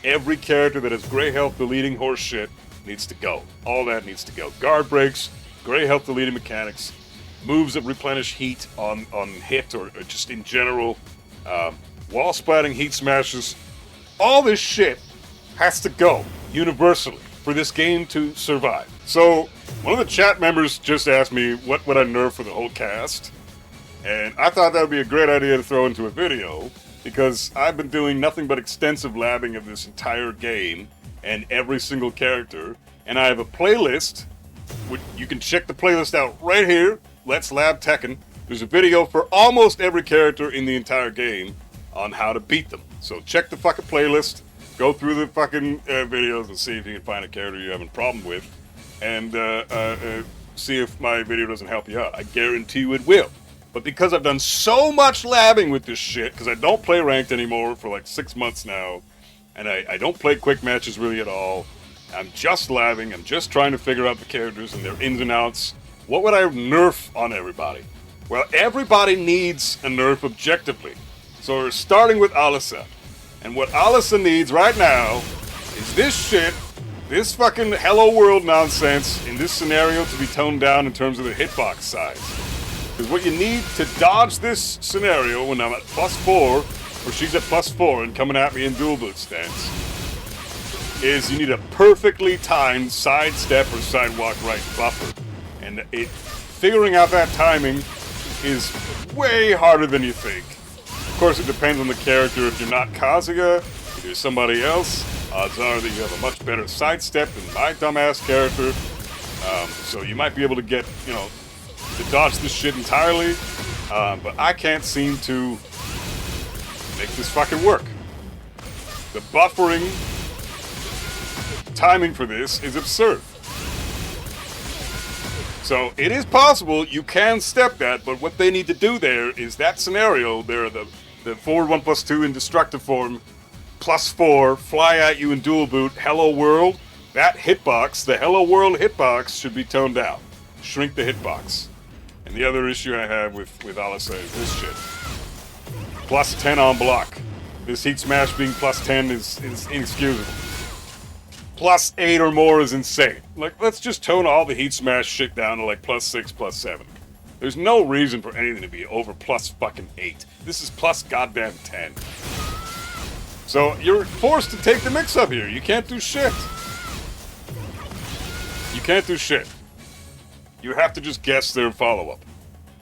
Every character that has gray health deleting horse shit needs to go. All that needs to go. Guard breaks, gray health deleting mechanics, moves that replenish heat on hit or just in general, wall splatting heat smashes. All this shit has to go universally for this game to survive. So one of the chat members just asked me what would I nerf for the whole cast, and I thought that would be a great idea to throw into a video, because I've been doing nothing but extensive labbing of this entire game and every single character, and I have a playlist. You can check the playlist out right here. Let's Lab Tekken. There's a video for almost every character in the entire game on how to beat them. So check the fucking playlist, go through the fucking videos and see if you can find a character you're having a problem with, and see if my video doesn't help you out. I guarantee you it will. But because I've done so much labbing with this shit, because I don't play ranked anymore for like 6 months now, and I don't play quick matches really at all, I'm just labbing, I'm just trying to figure out the characters and their ins and outs. What would I nerf on everybody? Well, everybody needs a nerf objectively. So we're starting with Alisa. And what Alisa needs right now is this shit, this fucking Hello World nonsense in this scenario to be toned down in terms of the hitbox size. Because what you need to dodge this scenario when I'm at +4, or she's at +4 and coming at me in dual boot stance, is you need a perfectly timed sidestep or sidewalk right buffer. And figuring out that timing is way harder than you think. Of course, it depends on the character. If you're not Kazuya, if you're somebody else, odds are that you have a much better sidestep than my dumbass character. So you might be able to get, to dodge this shit entirely, but I can't seem to make this fucking work. The buffering timing for this is absurd. So it is possible you can step that, but what they need to do there is that scenario there, the forward 1+2 in destructive form, +4, fly at you in dual boot, Hello World, that hitbox, the Hello World hitbox should be toned down. Shrink the hitbox. And the other issue I have with Alisa is this shit. +10 on block. This heat smash being +10 is inexcusable. +8 or more is insane. Like, let's just tone all the heat smash shit down to like +6, +7. There's no reason for anything to be over +8. This is +goddamn 10. So you're forced to take the mix up here. You can't do shit. You can't do shit. You have to just guess their follow-up.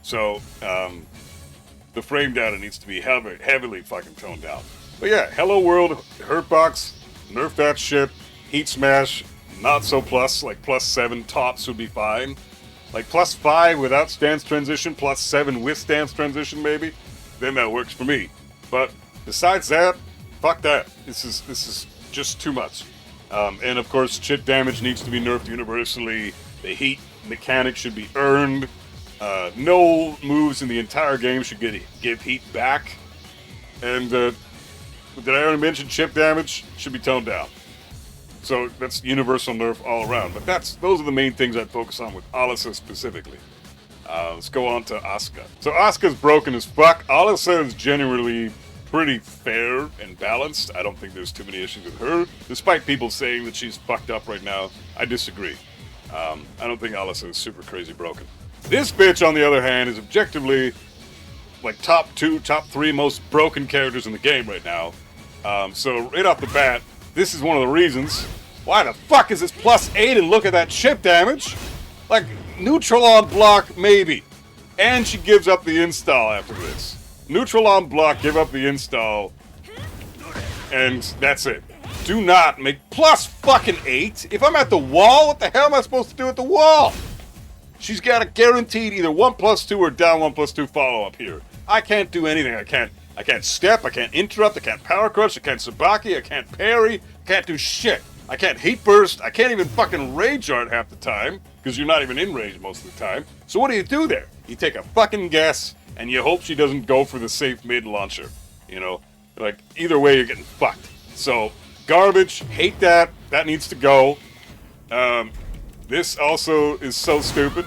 So, the frame data needs to be heavily fucking toned down. But yeah, Hello World, Hurtbox, nerf that shit. Heat Smash, not so plus, like +7 tops would be fine. Like +5 without stance transition, +7 with stance transition maybe, then that works for me. But besides that, fuck that. This is just too much. And of course, chip damage needs to be nerfed universally. The heat mechanic should be earned. No moves in the entire game should give heat back. And did I already mention chip damage? Should be toned down. So that's universal nerf all around. But those are the main things I'd focus on with Alisa specifically. Let's go on to Asuka. So Asuka's broken as fuck. Alisa is genuinely pretty fair and balanced. I don't think there's too many issues with her. Despite people saying that she's fucked up right now, I disagree. I don't think Alisa is super crazy broken. This bitch, on the other hand, is objectively like top 2, top 3 most broken characters in the game right now. So right off the bat, this is one of the reasons. Why the fuck is this +8 and look at that chip damage? Like, neutral on block, maybe. And she gives up the install after this. Neutral on block, give up the install, and that's it. Do not make +8. If I'm at the wall, what the hell am I supposed to do at the wall? She's got a guaranteed either 1+2 or down 1+2 follow-up here. I can't do anything. I can't step, I can't interrupt, I can't power crush, I can't sabaki, I can't parry, I can't do shit. I can't heat burst, I can't even fucking rage art half the time, because you're not even in rage most of the time. So what do? There? You take a fucking guess, and you hope she doesn't go for the safe mid launcher. Like, either way you're getting fucked. So, garbage, hate that needs to go. This also is so stupid.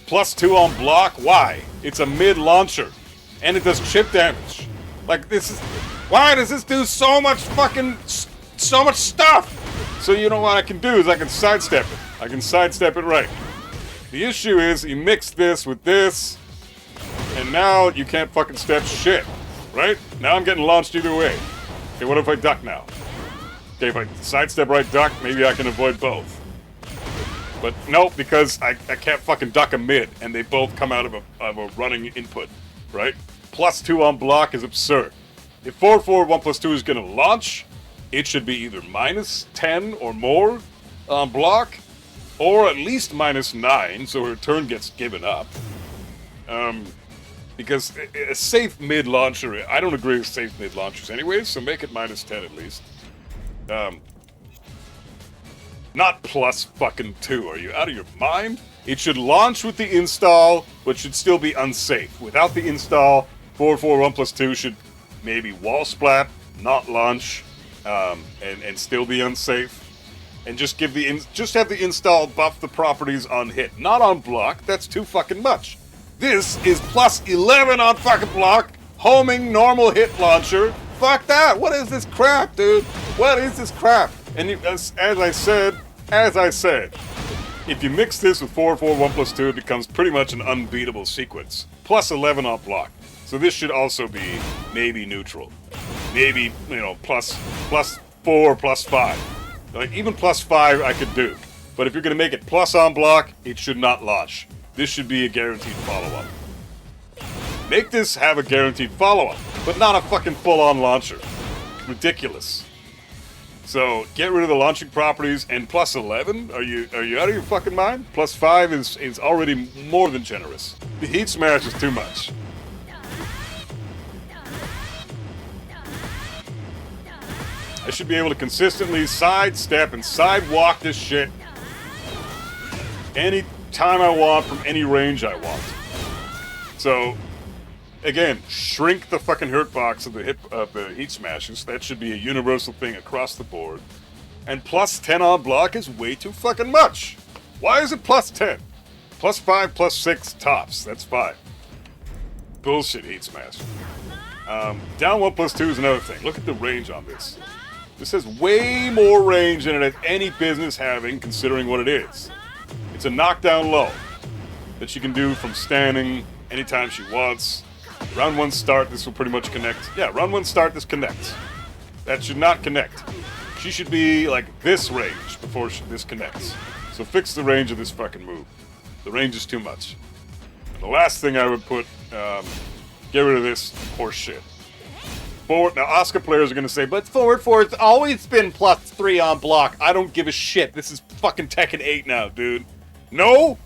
+2 on block, why? It's a mid launcher, and it does chip damage. Like, why does this do so much fucking so much stuff! So you know what I can do is I can sidestep it. I can sidestep it right. The issue is you mix this with this, and now you can't fucking step shit, right? Now I'm getting launched either way. Okay, what if I duck now? Okay, if I sidestep right duck, maybe I can avoid both. But no, because I can't fucking duck a mid, and they both come out of a running input, right? +2 on block is absurd. If 4/4 1+2 is gonna launch, it should be either -10 or more on block, or at least -9, so her turn gets given up. Because a safe mid launcher, I don't agree with safe mid launchers anyways, so make it -10 at least. Not +2. Are you out of your mind? It should launch with the install, but should still be unsafe. Without the install, 4/4 1+2 should maybe wall splat, not launch, and still be unsafe. And just give just have the install buff the properties on hit, not on block. That's too fucking much. This is +11 on fucking block, homing normal hit launcher. Fuck that! What is this crap, dude? What is this crap? And as I said, if you mix this with 4/4 1+2, it becomes pretty much an unbeatable sequence. +11 on block. So this should also be maybe neutral. Maybe, you know, +4, +5. Like, even +5 I could do. But if you're going to make it plus on block, it should not launch. This should be a guaranteed follow-up. Make this have a guaranteed follow-up, but not a fucking full-on launcher. Ridiculous. So, get rid of the launching properties, and +11? Are you out of your fucking mind? +5 is already more than generous. The heat smash is too much. I should be able to consistently sidestep and sidewalk this shit any time I want from any range I want. So, again, shrink the fucking hurt box of the heat smashes. That should be a universal thing across the board. And +10 on block is way too fucking much. Why is it +10? +5, +6 tops. That's fine. Bullshit heat smash. Down 1+2 is another thing. Look at the range on this. This has way more range than it has any business having, considering what it is. It's a knockdown low that she can do from standing anytime she wants. Round 1 start, this will pretty much connect. Yeah, round 1 start, this connects. That should not connect. She should be like this range before this connects. So fix the range of this fucking move. The range is too much. And the last thing I would put, get rid of this horse shit. Forward, now Asuka players are going to say, but forward 4's always been +3 on block. I don't give a shit. This is fucking Tekken 8 now, dude. No!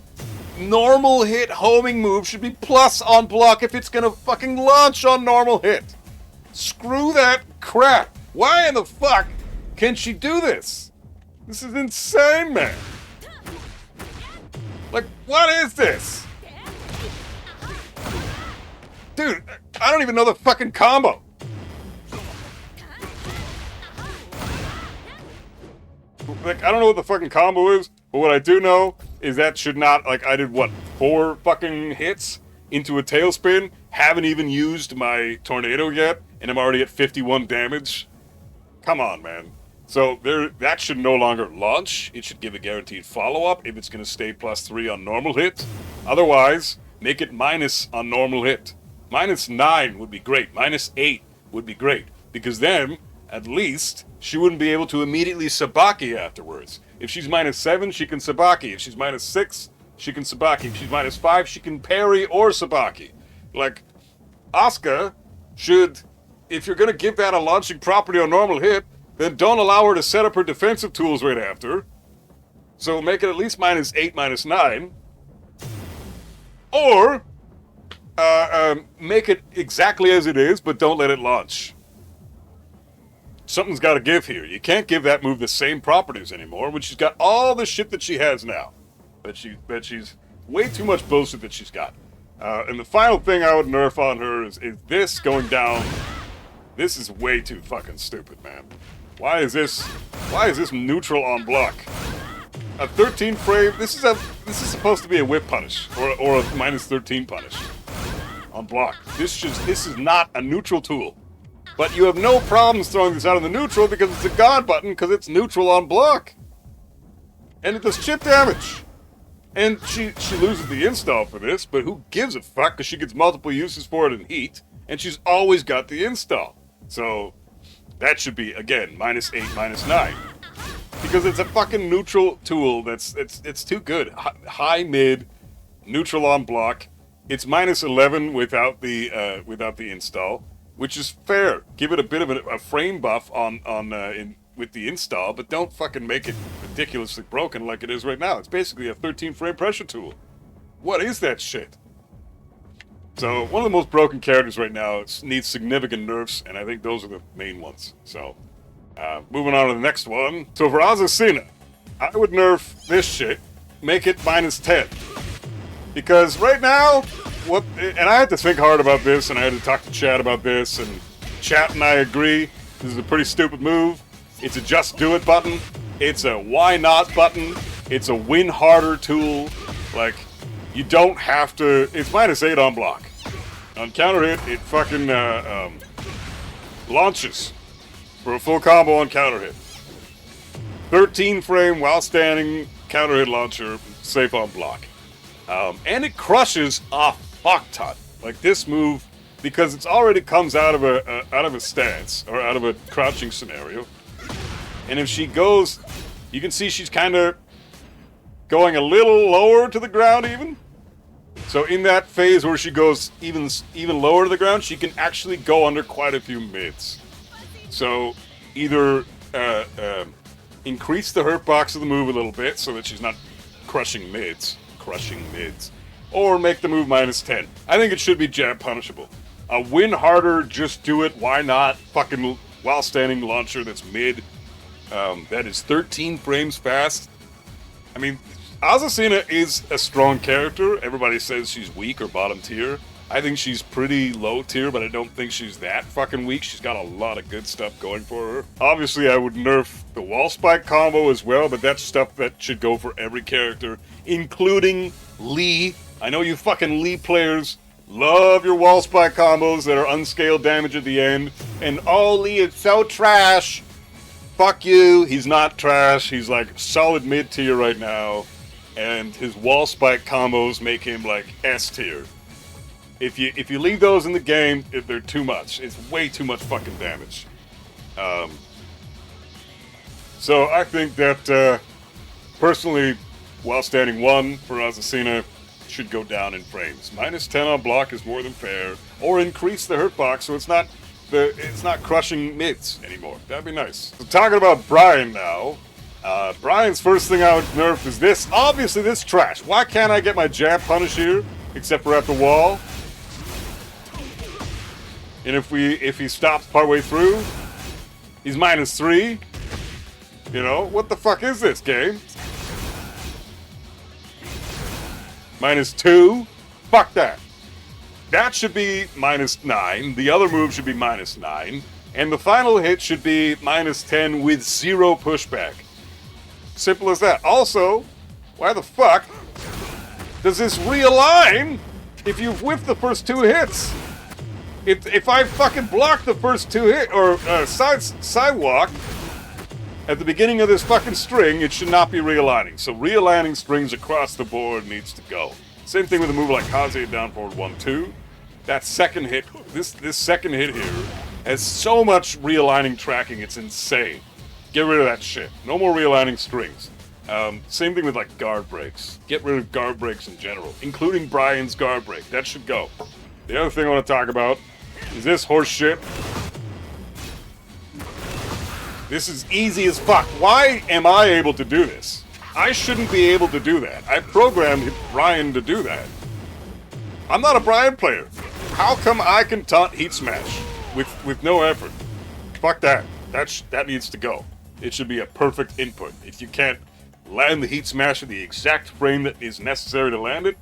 Normal hit homing move should be plus on block if it's going to fucking launch on normal hit. Screw that crap. Why in the fuck can she do this? This is insane, man. Like, what is this? Dude, I don't even know the fucking combo. Like, I don't know what the fucking combo is, but what I do know is that should not, like, I did, what, 4 fucking hits into a tailspin, haven't even used my tornado yet, and I'm already at 51 damage? Come on, man. So, that should no longer launch. It should give a guaranteed follow-up if it's going to stay +3 on normal hit. Otherwise, make it minus on normal hit. -9 would be great. -8 would be great. Because then, at least, she wouldn't be able to immediately sabaki afterwards. If she's -7, she can sabaki. If she's -6, she can sabaki. If she's -5, she can parry or sabaki. Like, Asuka should, if you're going to give that a launching property on normal hit, then don't allow her to set up her defensive tools right after. So make it at least -8, -9. Or, make it exactly as it is, but don't let it launch. Something's got to give here. You can't give that move the same properties anymore when she's got all the shit that she has now. But she's way too much bullshit that she's got. And the final thing I would nerf on her is this going down. This is way too fucking stupid, man. Why is this neutral on block? A 13 frame. This is supposed to be a whip punish or a -13 punish on block. This is not a neutral tool. But you have no problems throwing this out of the neutral because it's a God button, because it's neutral on block. And it does chip damage. And she loses the install for this, but who gives a fuck, because she gets multiple uses for it in heat, and she's always got the install. So that should be, again, -8, -9. Because it's a fucking neutral tool it's too good. High, mid, neutral on block. It's -11 without the install, which is fair. Give it a bit of a frame buff with the install, but don't fucking make it ridiculously broken like it is right now. It's basically a 13 frame pressure tool. What is that shit? So one of the most broken characters right now needs significant nerfs, and I think those are the main ones. So moving on to the next one. So for Azucena, I would nerf this shit, make it -10. Because right now, and I had to think hard about this, and I had to talk to Chad about this, and Chat and I agree, this is a pretty stupid move. It's a just do it button. It's a why not button. It's a win harder tool. Like, you don't have to, it's -8 on block. On counter hit, it fucking launches for a full combo on counter hit. 13 frame while standing counter hit launcher, safe on block. And it crushes a fuck ton. Like this move, because it's already comes out of a stance or out of a crouching scenario. And if she goes, you can see she's kind of going a little lower to the ground even. So in that phase where she goes even lower to the ground, she can actually go under quite a few mids. So either increase the hurt box of the move a little bit so that she's not crushing mids, or make the move -10. I think it should be jab punishable. A win harder, just do it, why not, fucking while standing launcher that's mid, that is 13 frames fast. I mean, Azucena is a strong character. Everybody says she's weak or bottom tier. I think she's pretty low tier, but I don't think she's that fucking weak. She's got a lot of good stuff going for her. Obviously, I would nerf the wall spike combo as well, but that's stuff that should go for every character, including Lee. I know you fucking Lee players love your wall spike combos that are unscaled damage at the end, and oh, Lee is so trash. Fuck you, he's not trash. He's like solid mid tier right now, and his wall spike combos make him like S tier. If you leave those in the game, they're too much. It's way too much fucking damage. So I think that, personally, while standing 1 for Azucena should go down in frames. -10 on block is more than fair. Or increase the hurt box so it's not crushing mids anymore. That'd be nice. So talking about Bryan now. Bryan's first thing I would nerf is this. Obviously this trash. Why can't I get my jab punish here? Except for at the wall. And if he stops partway through, he's -3. You know, what the fuck is this game? -2? Fuck that. That should be -9. The other move should be -9. And the final hit should be -10 with 0 pushback. Simple as that. Also, why the fuck does this realign if you've whiffed the first 2 hits? If I fucking block the first 2 hit or sidewalk at the beginning of this fucking string, it should not be realigning. So realigning strings across the board needs to go. Same thing with a move like Kazuya down forward 1-2. That second hit, this second hit here has so much realigning tracking, it's insane. Get rid of that shit. No more realigning strings. Same thing with like guard breaks. Get rid of guard breaks in general, including Bryan's guard break. That should go. The other thing I want to talk about is this horse shit. This is easy as fuck. Why am I able to do this? I shouldn't be able to do that. I programmed Bryan to do that. I'm not a Bryan player. How come I can taunt Heat Smash with no effort? Fuck that. That needs to go. It should be a perfect input. If you can't land the Heat Smash at the exact frame that is necessary to land it,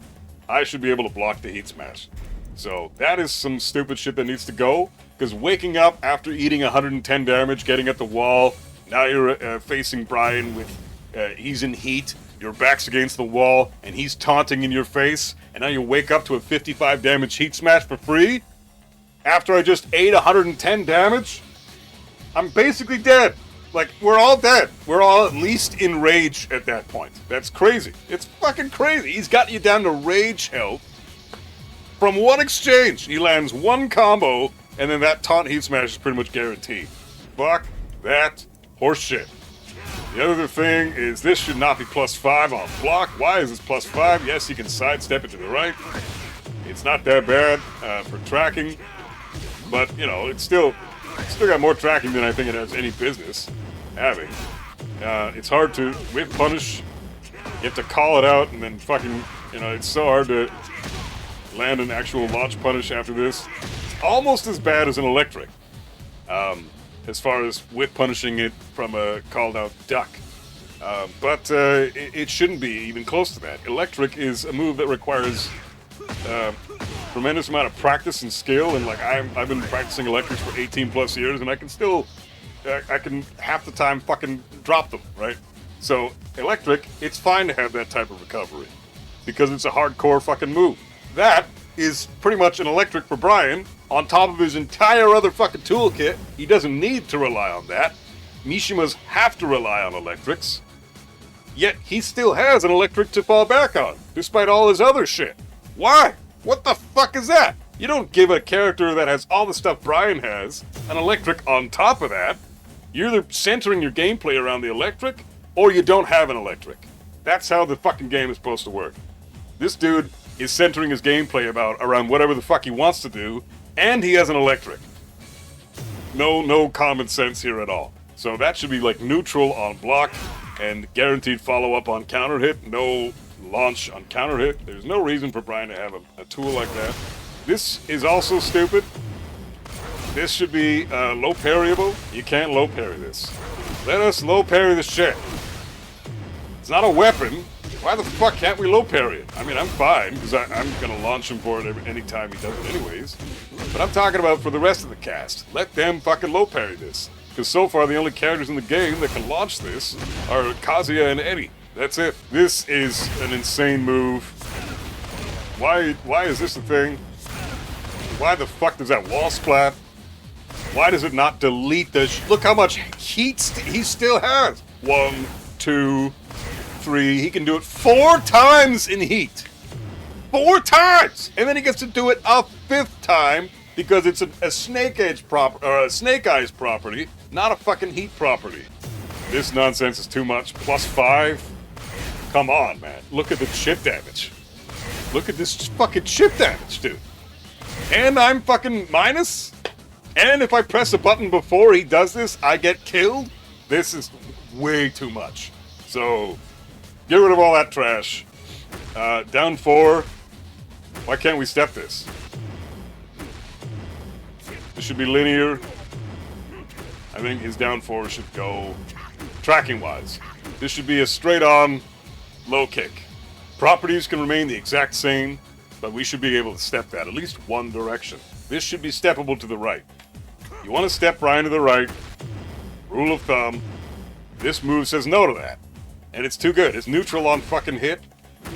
I should be able to block the Heat Smash. So that is some stupid shit that needs to go, because waking up after eating 110 damage, getting at the wall, now you're facing Bryan with, he's in heat, your back's against the wall, and he's taunting in your face, and now you wake up to a 55 damage Heat Smash for free? after I just ate 110 damage, I'm basically dead. Like, we're all dead. We're all at least in rage at that point. That's crazy. It's fucking crazy. He's got you down to rage health from one exchange. He lands one combo, and then that taunt heat smash is pretty much guaranteed. Fuck that horseshit. The other thing is this should not be +5 on block. Why is this +5? Yes, you can sidestep it to the right. It's not that bad for tracking, but, you know, it's still got more tracking than I think it has any business having. It's hard to whip punish. You have to call it out, and then fucking, you know, it's so hard to land an actual launch punish after this. It's almost as bad as an electric, as far as whip punishing it from a called out duck. But it shouldn't be even close to that. Electric is a move that requires tremendous amount of practice and skill, and like I've been practicing electrics for 18 plus years, and I can still, I can half the time fucking drop them, right? So electric, it's fine to have that type of recovery because it's a hardcore fucking move. That is pretty much an electric for Bryan on top of his entire other fucking toolkit. He doesn't need to rely on that. Mishimas have to rely on electrics, yet he still has an electric to fall back on, despite all his other shit. Why? What the fuck is that? You don't give a character that has all the stuff Bryan has an electric on top of that. You're either centering your gameplay around the electric, or you don't have an electric. That's how the fucking game is supposed to work. This dude is centering his gameplay around whatever the fuck he wants to do, and he has an electric. No common sense here at all. So that should be like neutral on block, and guaranteed follow-up on counter hit, no launch on counter hit. There's no reason for Bryan to have a tool like that. This is also stupid. This should be low parryable. You can't low parry this. Let us low parry this shit. It's not a weapon. Why the fuck can't we low parry it? I mean, I'm fine, because I'm gonna launch him for it any time he does it anyways. But I'm talking about for the rest of the cast. Let them fucking low parry this. Because so far the only characters in the game that can launch this are Kazuya and Eddie. That's it. This is an insane move. Why is this a thing? Why the fuck does that wall splat? Why does it not delete the... Look how much heat he still has. 1, 2, 3. He can do it 4 times in heat. 4 times! And then he gets to do it a 5th time because it's a snake eyes property, not a fucking heat property. This nonsense is too much. +5. Come on, man. Look at the chip damage. Look at this fucking chip damage, dude. And I'm fucking minus? And if I press a button before he does this, I get killed? This is way too much. So, get rid of all that trash. Down 4. Why can't we step this? This should be linear. I think his down 4 should go tracking-wise. This should be a straight-on low kick. Properties can remain the exact same, but we should be able to step that at least one direction. This should be steppable to the right. You want to step Bryan to the right, rule of thumb, this move says no to that. And it's too good. It's neutral on fucking hit,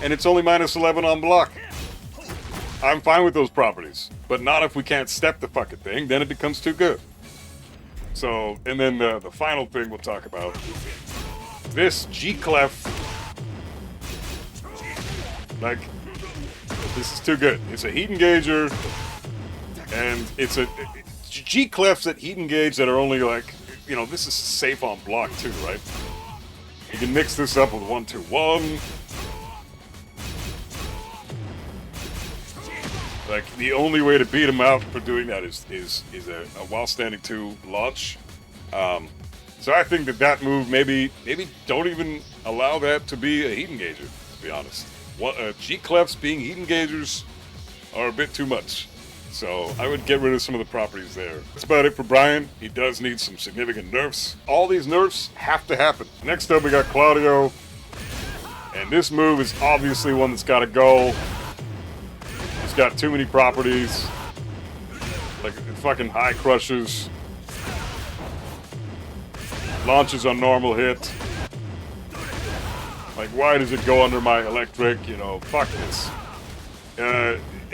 and it's only -11 on block. I'm fine with those properties, but not if we can't step the fucking thing, then it becomes too good. So, and then the final thing we'll talk about. This G-Clef, like, this is too good. It's a heat engager, and it's a G-Clefs at heat engage that are only like, you know, this is safe on block too, right? You can mix this up with 1-2-1. Like, the only way to beat him out for doing that is a while standing 2 launch. So I think that move, maybe don't even allow that to be a heat engager, to be honest. G-Clefs being heat engagers are a bit too much. So I would get rid of some of the properties there. That's about it for Bryan. He does need some significant nerfs. All these nerfs have to happen. Next up we got Claudio. And this move is obviously one that's got to go. It's got too many properties. Like fucking high crushes. Launches on normal hit. Like, why does it go under my electric? You know, fuck this.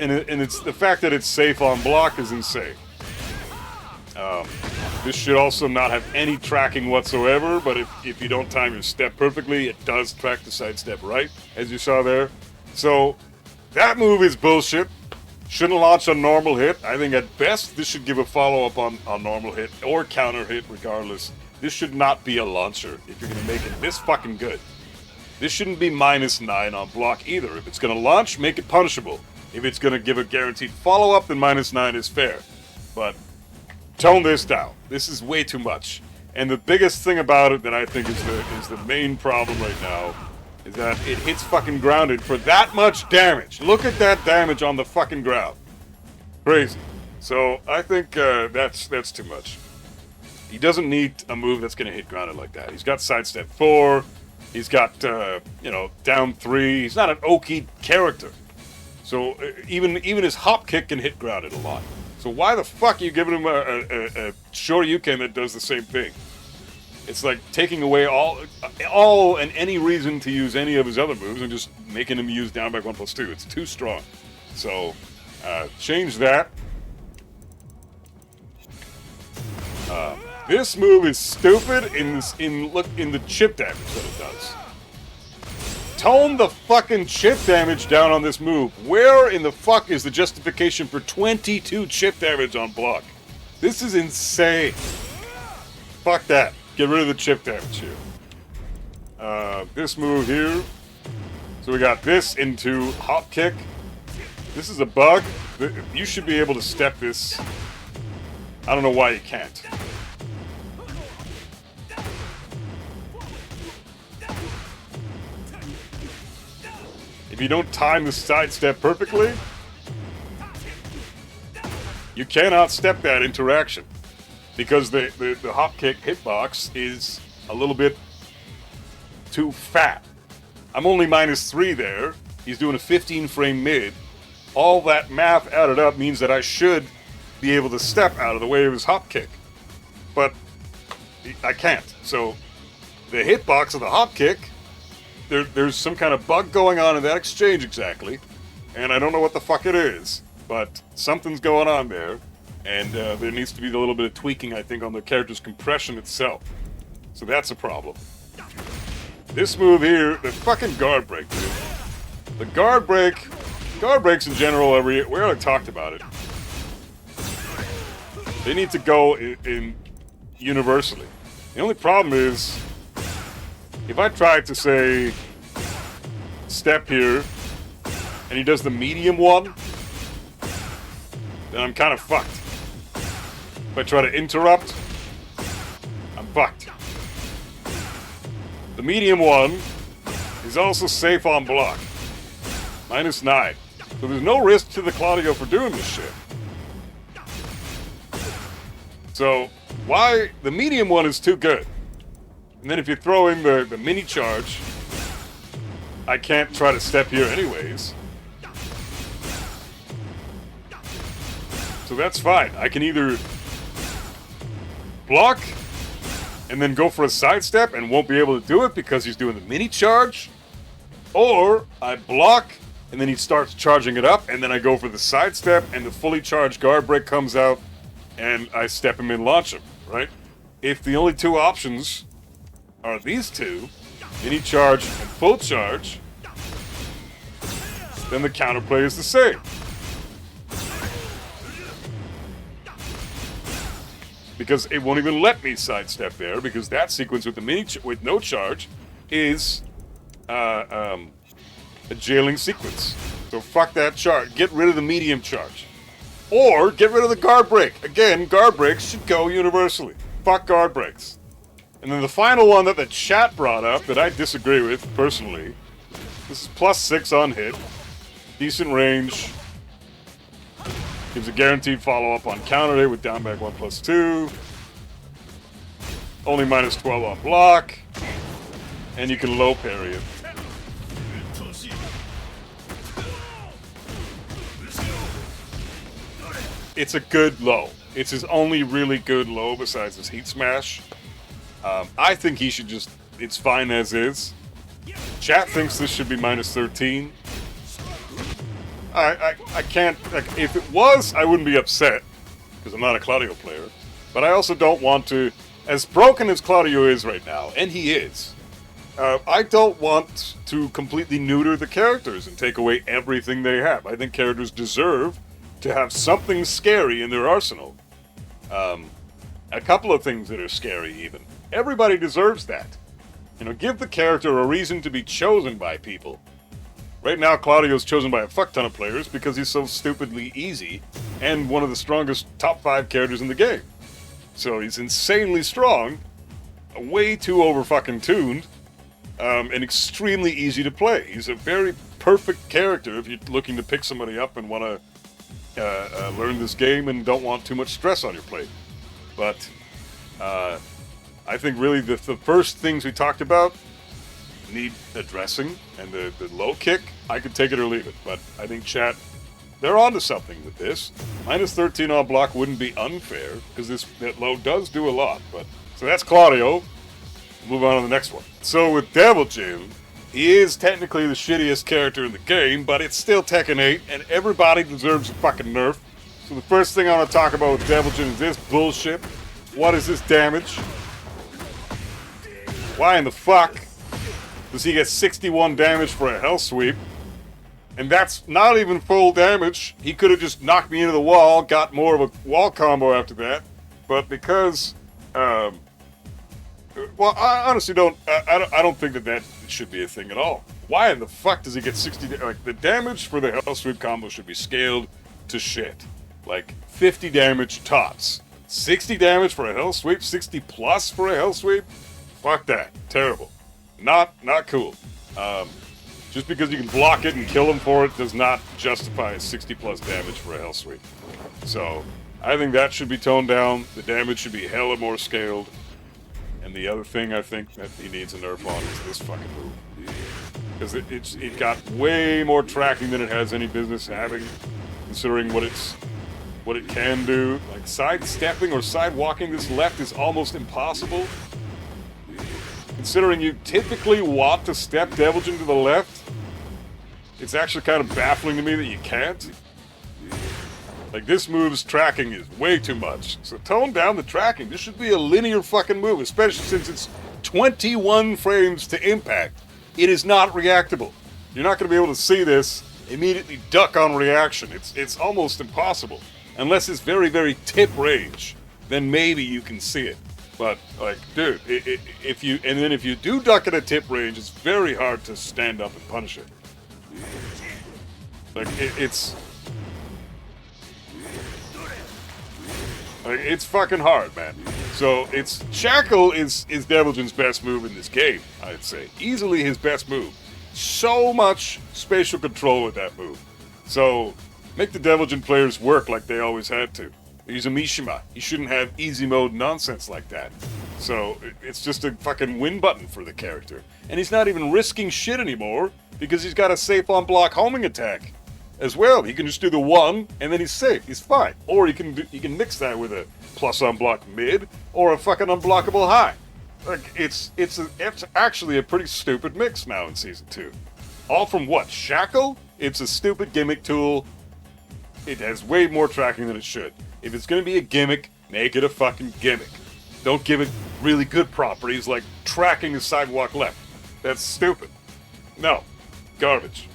And it's the fact that it's safe on block is insane. This should also not have any tracking whatsoever, but if you don't time your step perfectly, it does track the side step right, as you saw there. So, that move is bullshit. Shouldn't launch on normal hit. I think at best, this should give a follow-up on normal hit, or counter hit, regardless. This should not be a launcher, if you're going to make it this fucking good. This shouldn't be -9 on block either. If it's going to launch, make it punishable. If it's going to give a guaranteed follow-up, then -9 is fair. But tone this down. This is way too much. And the biggest thing about it that I think is the main problem right now is that it hits fucking grounded for that much damage. Look at that damage on the fucking ground. Crazy. So I think that's too much. He doesn't need a move that's going to hit grounded like that. He's got sidestep 4. He's got, down 3. He's not an Oki character. So even his hop kick can hit grounded a lot. So why the fuck are you giving him a Shoryuken that does the same thing? It's like taking away all and any reason to use any of his other moves and just making him use down back 1+2. It's too strong. So change that. This move is stupid in the chip damage that it does. Tone the fucking chip damage down on this move. Where in the fuck is the justification for 22 chip damage on block? This is insane. Fuck that. Get rid of the chip damage here. This move here. So we got this into hop kick. This is a bug. You should be able to step this. I don't know why you can't. If you don't time the side step perfectly, you cannot step that interaction. Because the hop kick hitbox is a little bit too fat. I'm only -3 there. He's doing a 15 frame mid. All that math added up means that I should be able to step out of the way of his hop kick. But I can't. So the hitbox of the hop kick, there's some kind of bug going on in that exchange exactly. And I don't know what the fuck it is. But something's going on there. And there needs to be a little bit of tweaking, I think, on the character's compression itself. So that's a problem. This move here, the fucking guard break, dude. The guard breaks in general, we already talked about it. They need to go in universally. The only problem is, if I try to say, step here, and he does the medium one, then I'm kind of fucked. If I try to interrupt, I'm fucked. The medium one is also safe on block. -9. So there's no risk to the Claudio for doing this shit. So, why? The medium one is too good. And then if you throw in the mini charge, I can't try to step here anyways. So that's fine. I can either block and then go for a sidestep and won't be able to do it because he's doing the mini charge, or I block and then he starts charging it up and then I go for the sidestep and the fully charged guard break comes out and I step him in, launch him, right? If the only two options are these two, mini charge and full charge, then the counterplay is the same. Because it won't even let me sidestep there, because that sequence with the with no charge is a jailing sequence. So fuck that charge. Get rid of the medium charge. Or get rid of the guard break. Again, guard breaks should go universally. Fuck guard breaks. And then the final one that the chat brought up that I disagree with personally. This is +6 on hit. Decent range. Gives a guaranteed follow-up on counter hit with down back 1+2. Only -12 on block. And you can low parry it. It's a good low. It's his only really good low besides his heat smash. I think he should just... It's fine as is. Chat thinks this should be -13. I can't... Like, if it was, I wouldn't be upset. Because I'm not a Claudio player. But I also don't want to, as broken as Claudio is right now, and he is, I don't want to completely neuter the characters and take away everything they have. I think characters deserve to have something scary in their arsenal. A couple of things that are scary, even. Everybody deserves that. You know, give the character a reason to be chosen by people. Right now, Claudio's chosen by a fuck ton of players because he's so stupidly easy and one of the strongest top 5 characters in the game. So he's insanely strong, way too over-fucking-tuned, and extremely easy to play. He's a very perfect character if you're looking to pick somebody up and want to learn this game and don't want too much stress on your plate. But I think really the first things we talked about need addressing, and the low kick, I could take it or leave it. But I think chat, they're onto something with this. Minus 13 on block wouldn't be unfair, because that low does do a lot. But so that's Claudio. Move on to the next one. So with Devil Jin, he is technically the shittiest character in the game, but it's still Tekken 8, and everybody deserves a fucking nerf. So the first thing I want to talk about with Devil Jin is this bullshit. What is this damage? Why in the fuck does he get 61 damage for a hell sweep? And that's not even full damage. He could have just knocked me into the wall, got more of a wall combo after that. But because, well, I honestly don't think that should be a thing at all. Why in the fuck does he get 60? Like, the damage for the hell sweep combo should be scaled to shit. Like 50 damage tops. 60 damage for a hell sweep, 60 plus for a hell sweep. Fuck that. Terrible. Not cool. Just because you can block it and kill him for it does not justify 60 plus damage for a hell sweep. So, I think that should be toned down. The damage should be hella more scaled. And the other thing I think that he needs a nerf on is this fucking move. Because it got way more tracking than it has any business having, considering what it can do. Like, sidestepping or sidewalking this left is almost impossible. Considering you typically want to step Devil Jin to the left, it's actually kind of baffling to me that you can't. Like, this move's tracking is way too much. So tone down the tracking. This should be a linear fucking move, especially since it's 21 frames to impact. It is not reactable. You're not going to be able to see this, immediately duck on reaction. It's almost impossible. Unless it's very, very tip range, then maybe you can see it. But, like, dude, if you do duck at a tip range, it's very hard to stand up and punish it. Like, it's fucking hard, man. So, Shackle is Devil Jin's best move in this game, I'd say. Easily his best move. So much spatial control with that move. So, make the Devil Jin players work like they always had to. He's a Mishima. He shouldn't have easy mode nonsense like that. So, it's just a fucking win button for the character. And he's not even risking shit anymore, because he's got a safe on block homing attack as well. He can just do the one, and then he's safe. He's fine. Or he can mix that with a plus on block mid, or a fucking unblockable high. Like, it's actually a pretty stupid mix now in Season 2. All from what? Shackle? It's a stupid gimmick tool. It has way more tracking than it should. If it's going to be a gimmick, make it a fucking gimmick. Don't give it really good properties like tracking the sidewalk left. That's stupid. No. Garbage.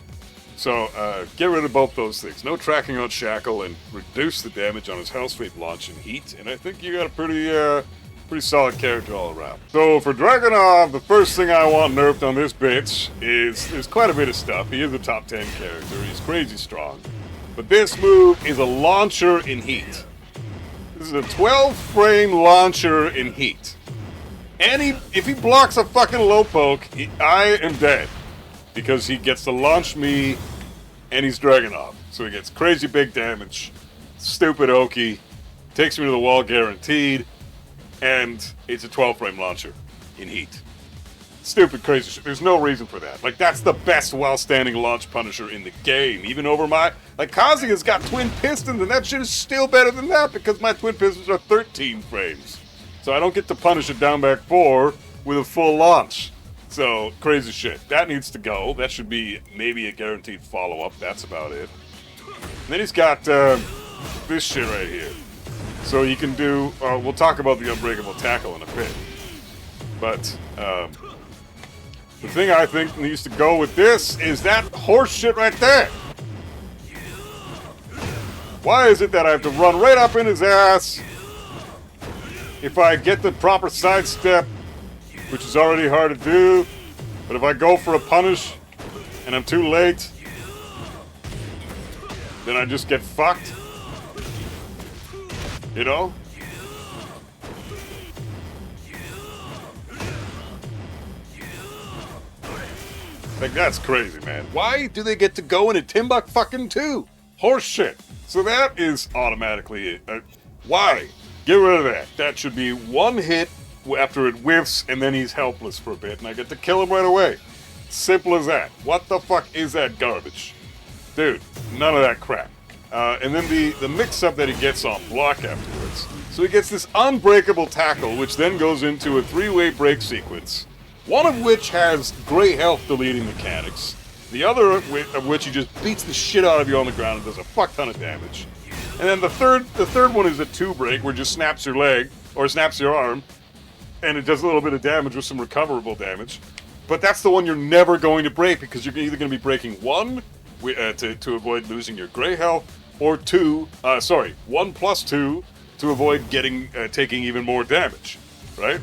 So, get rid of both those things. No tracking on Shackle, and reduce the damage on his hell sweep launch and heat, and I think you got a pretty solid character all around. So, for Dragunov, the first thing I want nerfed on this bitch is there's quite a bit of stuff. He is a top 10 character. He's crazy strong. But this move is a launcher in heat. This is a 12-frame launcher in heat. And if he blocks a fucking low poke, I am dead. Because he gets to launch me, and he's Dragunov. So he gets crazy big damage, stupid Oki, takes me to the wall guaranteed, and it's a 12-frame launcher in heat. Stupid, crazy shit. There's no reason for that. Like, that's the best while-standing launch punisher in the game. Even over my... Like, Kazuya's got twin pistons, and that shit is still better than that because my twin pistons are 13 frames. So I don't get to punish a down back 4 with a full launch. So, crazy shit. That needs to go. That should be maybe a guaranteed follow-up. That's about it. And then he's got this shit right here. So you can do, we'll talk about the unbreakable tackle in a bit. But, the thing I think needs to go with this is that horse shit right there. Why is it that I have to run right up in his ass if I get the proper sidestep, which is already hard to do, but if I go for a punish and I'm too late, then I just get fucked? You know? Like, that's crazy, man. Why do they get to go into Timbuk fucking 2? Horse shit. So that is automatically why? Get rid of that. That should be one hit after it whiffs, and then he's helpless for a bit, and I get to kill him right away. Simple as that. What the fuck is that garbage? Dude, none of that crap. And then the mix-up that he gets on block afterwards. So he gets this unbreakable tackle, which then goes into a 3-way break sequence, one of which has gray health deleting mechanics, the other of which he just beats the shit out of you on the ground and does a fuck ton of damage. And then the third one is a 2-break, where it just snaps your leg, or snaps your arm, and it does a little bit of damage with some recoverable damage. But that's the one you're never going to break, because you're either going to be breaking 1 to avoid losing your gray health, or 1 plus 2 to avoid taking even more damage, right?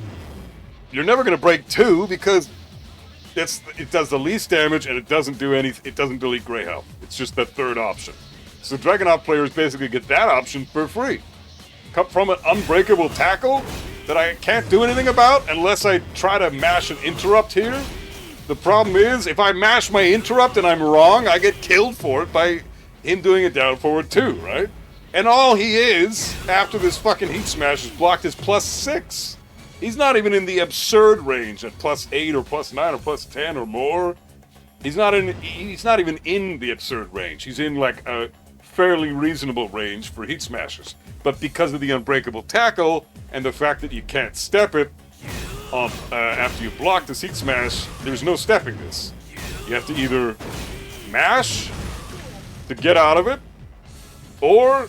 You're never going to break 2 because it does the least damage and it doesn't delete gray health. It's just the third option. So Dragunov players basically get that option for free. Come from an unbreakable tackle that I can't do anything about unless I try to mash an interrupt here. The problem is, if I mash my interrupt and I'm wrong, I get killed for it by him doing a down forward 2, right? And all he is, after this fucking heat smash is blocked, is +6. He's not even in the absurd range at +8 or +9 or +10 or more. He's not even in the absurd range. He's in like a fairly reasonable range for heat smashes. But because of the unbreakable tackle and the fact that you can't step it after you block this heat smash, there's no stepping this. You have to either mash to get out of it, or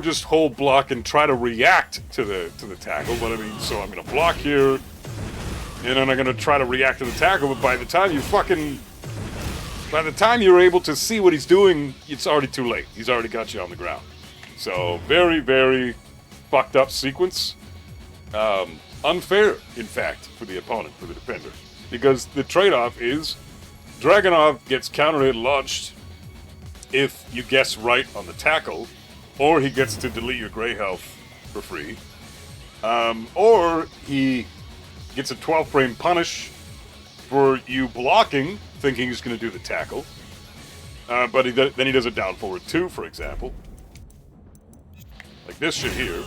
just hold block and try to react to the tackle. But I mean, so I'm gonna block here, and then I'm gonna try to react to the tackle. But by the time you're able to see what he's doing, it's already too late. He's already got you on the ground. So very, very fucked up sequence. Unfair, in fact, for the opponent, for the defender, because the trade-off is Dragunov gets counter-hit launched if you guess right on the tackle, or he gets to delete your gray health for free, or he gets a 12-frame punish for you blocking, thinking he's going to do the tackle, but then he does a down forward 2, for example, like this shit here.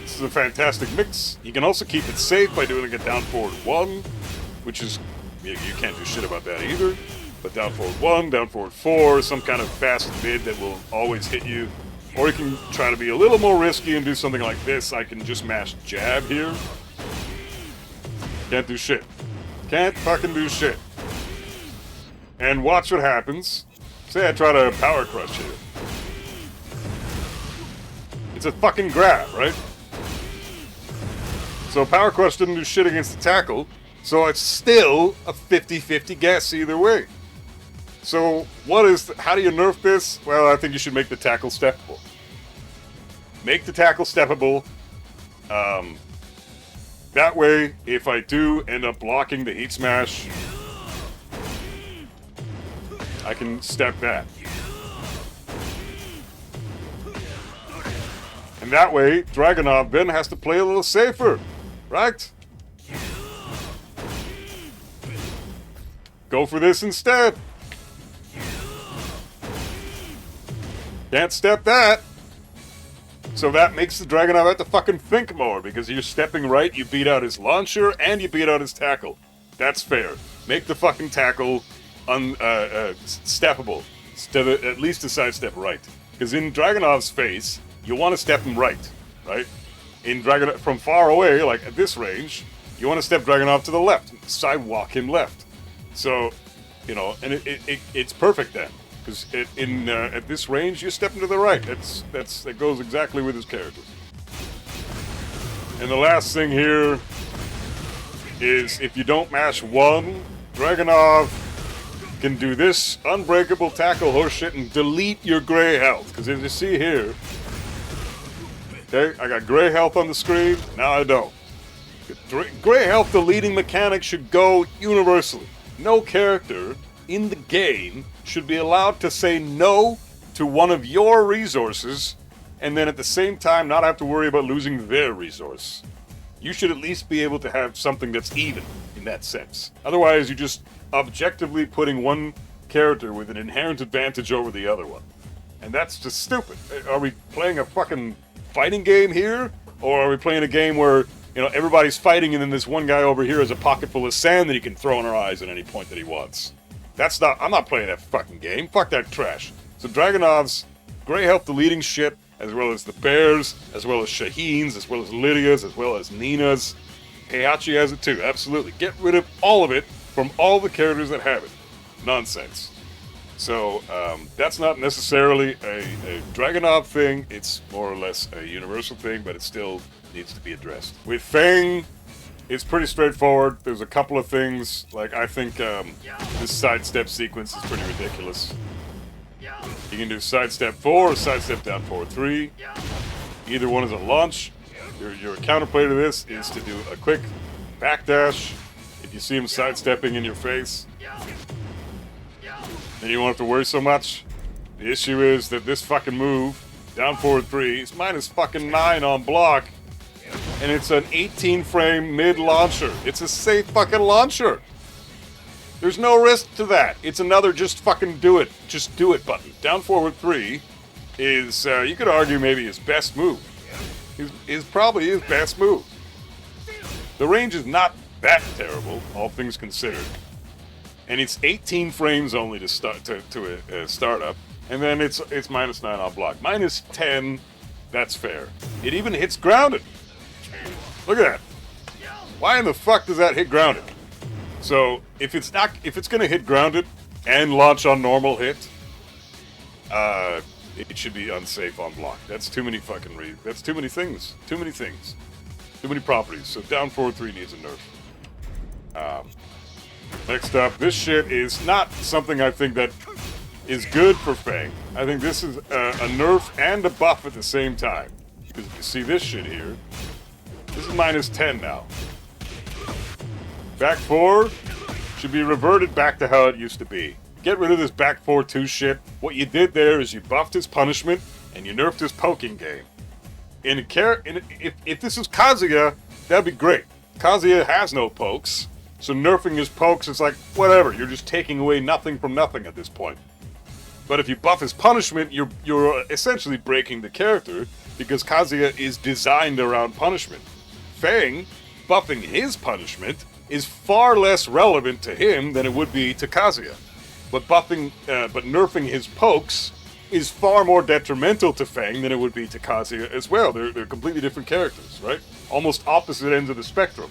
This is a fantastic mix. You can also keep it safe by doing a down forward 1, which is, you can't do shit about that either. But down forward 1, down forward 4, some kind of fast mid that will always hit you. Or you can try to be a little more risky and do something like this. I can just mash jab here. Can't do shit. Can't fucking do shit. And watch what happens. Say I try to power crush here. It's a fucking grab, right? So power crush didn't do shit against the tackle. So it's still a 50-50 guess either way. So how do you nerf this? Well, I think you should make the tackle steppable. Make the tackle steppable. That way, if I do end up blocking the heat smash, I can step that. And that way, Dragunov then has to play a little safer, right? Go for this instead. Can't step that. So that makes the Dragunov have to fucking think more, because you're stepping right, you beat out his launcher, and you beat out his tackle. That's fair. Make the fucking tackle steppable. At least a sidestep right. Because in Dragunov's face, you want to step him right? In Dragunov, from far away, like at this range, you want to step Dragunov to the left, sidewalk him left. So, and it's perfect then. Because at this range, you're stepping to the right. That goes exactly with his character. And the last thing here is if you don't mash 1, Dragunov can do this unbreakable tackle horseshit and delete your gray health. Because as you see here, okay, I got gray health on the screen, now I don't. Gray health deleting mechanic should go universally. No character in the game should be allowed to say no to one of your resources and then at the same time not have to worry about losing their resource. You should at least be able to have something that's even in that sense. Otherwise, you're just objectively putting one character with an inherent advantage over the other one. And that's just stupid. Are we playing a fucking fighting game here? Or are we playing a game where, everybody's fighting and then this one guy over here has a pocket full of sand that he can throw in our eyes at any point that he wants? I'm not playing that fucking game. Fuck that trash. So Dragunov's gray health deleting shit, as well as the bears, as well as Shaheen's, as well as Lydia's, as well as Nina's. Heihachi has it too, absolutely. Get rid of all of it from all the characters that have it. Nonsense. So, that's not necessarily a Dragunov thing. It's more or less a universal thing, but it still needs to be addressed. With Feng, it's pretty straightforward. There's a couple of things, like I think this sidestep sequence is pretty ridiculous. You can do sidestep 4 or sidestep down forward 3. Either one is a launch. Your counterplay to this is to do a quick backdash. If you see him sidestepping in your face, then you won't have to worry so much. The issue is that this fucking move, down forward 3, is minus fucking 9 on block. And it's an 18 frame mid launcher. It's a safe fucking launcher. There's no risk to that. It's another just fucking do it button. Down forward 3 is, you could argue, maybe his best move. Is probably his best move. The range is not that terrible, all things considered. And it's 18 frames only to start to start up. And then it's minus 9 on block. Minus 10, that's fair. It even hits grounded. Look at that. Why in the fuck does that hit grounded? So if it's gonna hit grounded and launch on normal hit, it should be unsafe on block. That's too many fucking that's too many things. Too many things. Too many properties. So down forward 3 needs a nerf. Next up, this shit is not something I think that is good for Feng. I think this is a nerf and a buff at the same time. Because if you see this shit here, this is minus 10 now. Back 4 should be reverted back to how it used to be. Get rid of this back 4-2 shit. What you did there is you buffed his punishment and you nerfed his poking game. If this is Kazuya, that'd be great. Kazuya has no pokes, so nerfing his pokes is like, whatever, you're just taking away nothing from nothing at this point. But if you buff his punishment, you're essentially breaking the character, because Kazuya is designed around punishment. Feng, buffing his punishment, is far less relevant to him than it would be to Kazuya. But nerfing his pokes is far more detrimental to Feng than it would be to Kazuya as well. They're completely different characters, right? Almost opposite ends of the spectrum.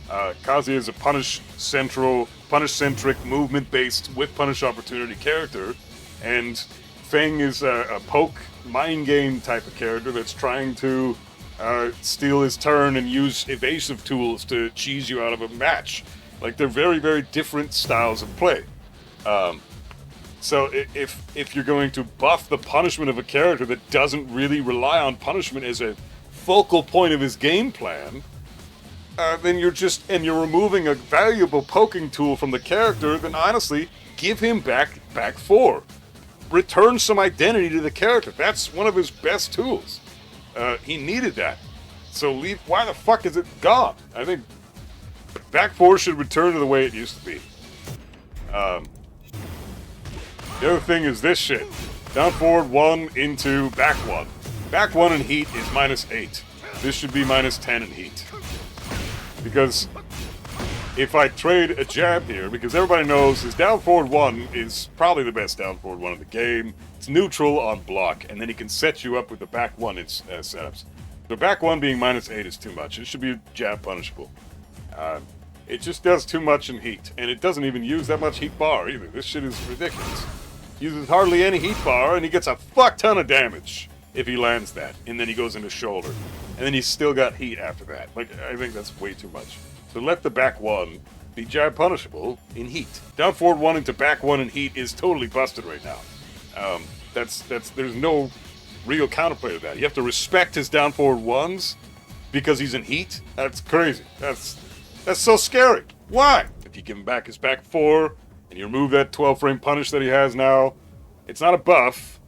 Kazuya is a punish-centric, movement-based, with punish opportunity character, and Feng is a poke, mind game type of character that's trying to steal his turn and use evasive tools to cheese you out of a match. Like, they're very, very different styles of play. So if you're going to buff the punishment of a character that doesn't really rely on punishment as a focal point of his game plan, then you're removing a valuable poking tool from the character, then honestly, give him back 4. Return some identity to the character. That's one of his best tools. He needed that. So why the fuck is it gone? I think back 4 should return to the way it used to be. The other thing is this shit. Down forward 1 into back 1. Back 1 in heat is minus 8. This should be minus 10 in heat. Because if I trade a jab here, because everybody knows his down forward 1 is probably the best down forward 1 in the game. It's neutral on block, and then he can set you up with the back 1 setups. The back 1 being minus 8 is too much. It should be jab punishable. It just does too much in heat, and it doesn't even use that much heat bar either. This shit is ridiculous. uses hardly any heat bar, and he gets a fuck ton of damage if he lands that. And then he goes into shoulder. And then he's still got heat after that. Like, I think that's way too much. So let the back one be jab punishable in heat. Down forward one into back one in heat is totally busted right now. There's no real counterplay to that. You have to respect his down forward ones because he's in heat. That's crazy. That's so scary. Why? If you give him back his back four and you remove that 12 frame punish that he has now, it's not a buff.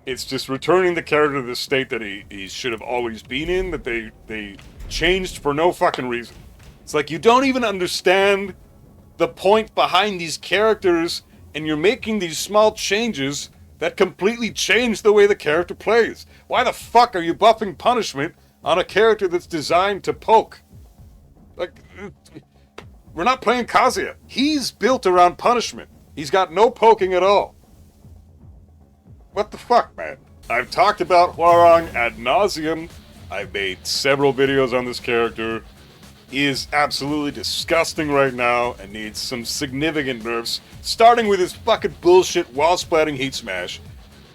It's just returning the character to the state that he should have always been in, that they changed for no fucking reason. It's like you don't even understand the point behind these characters, and you're making these small changes that completely change the way the character plays. Why the fuck are you buffing punishment on a character that's designed to poke? Like, we're not playing Kazuya. He's built around punishment. He's got no poking at all. What the fuck, man? I've talked about Hwoarang ad nauseum. I've made several videos on this character. He is absolutely disgusting right now and needs some significant nerfs, starting with his fucking bullshit wall-splatting heat smash.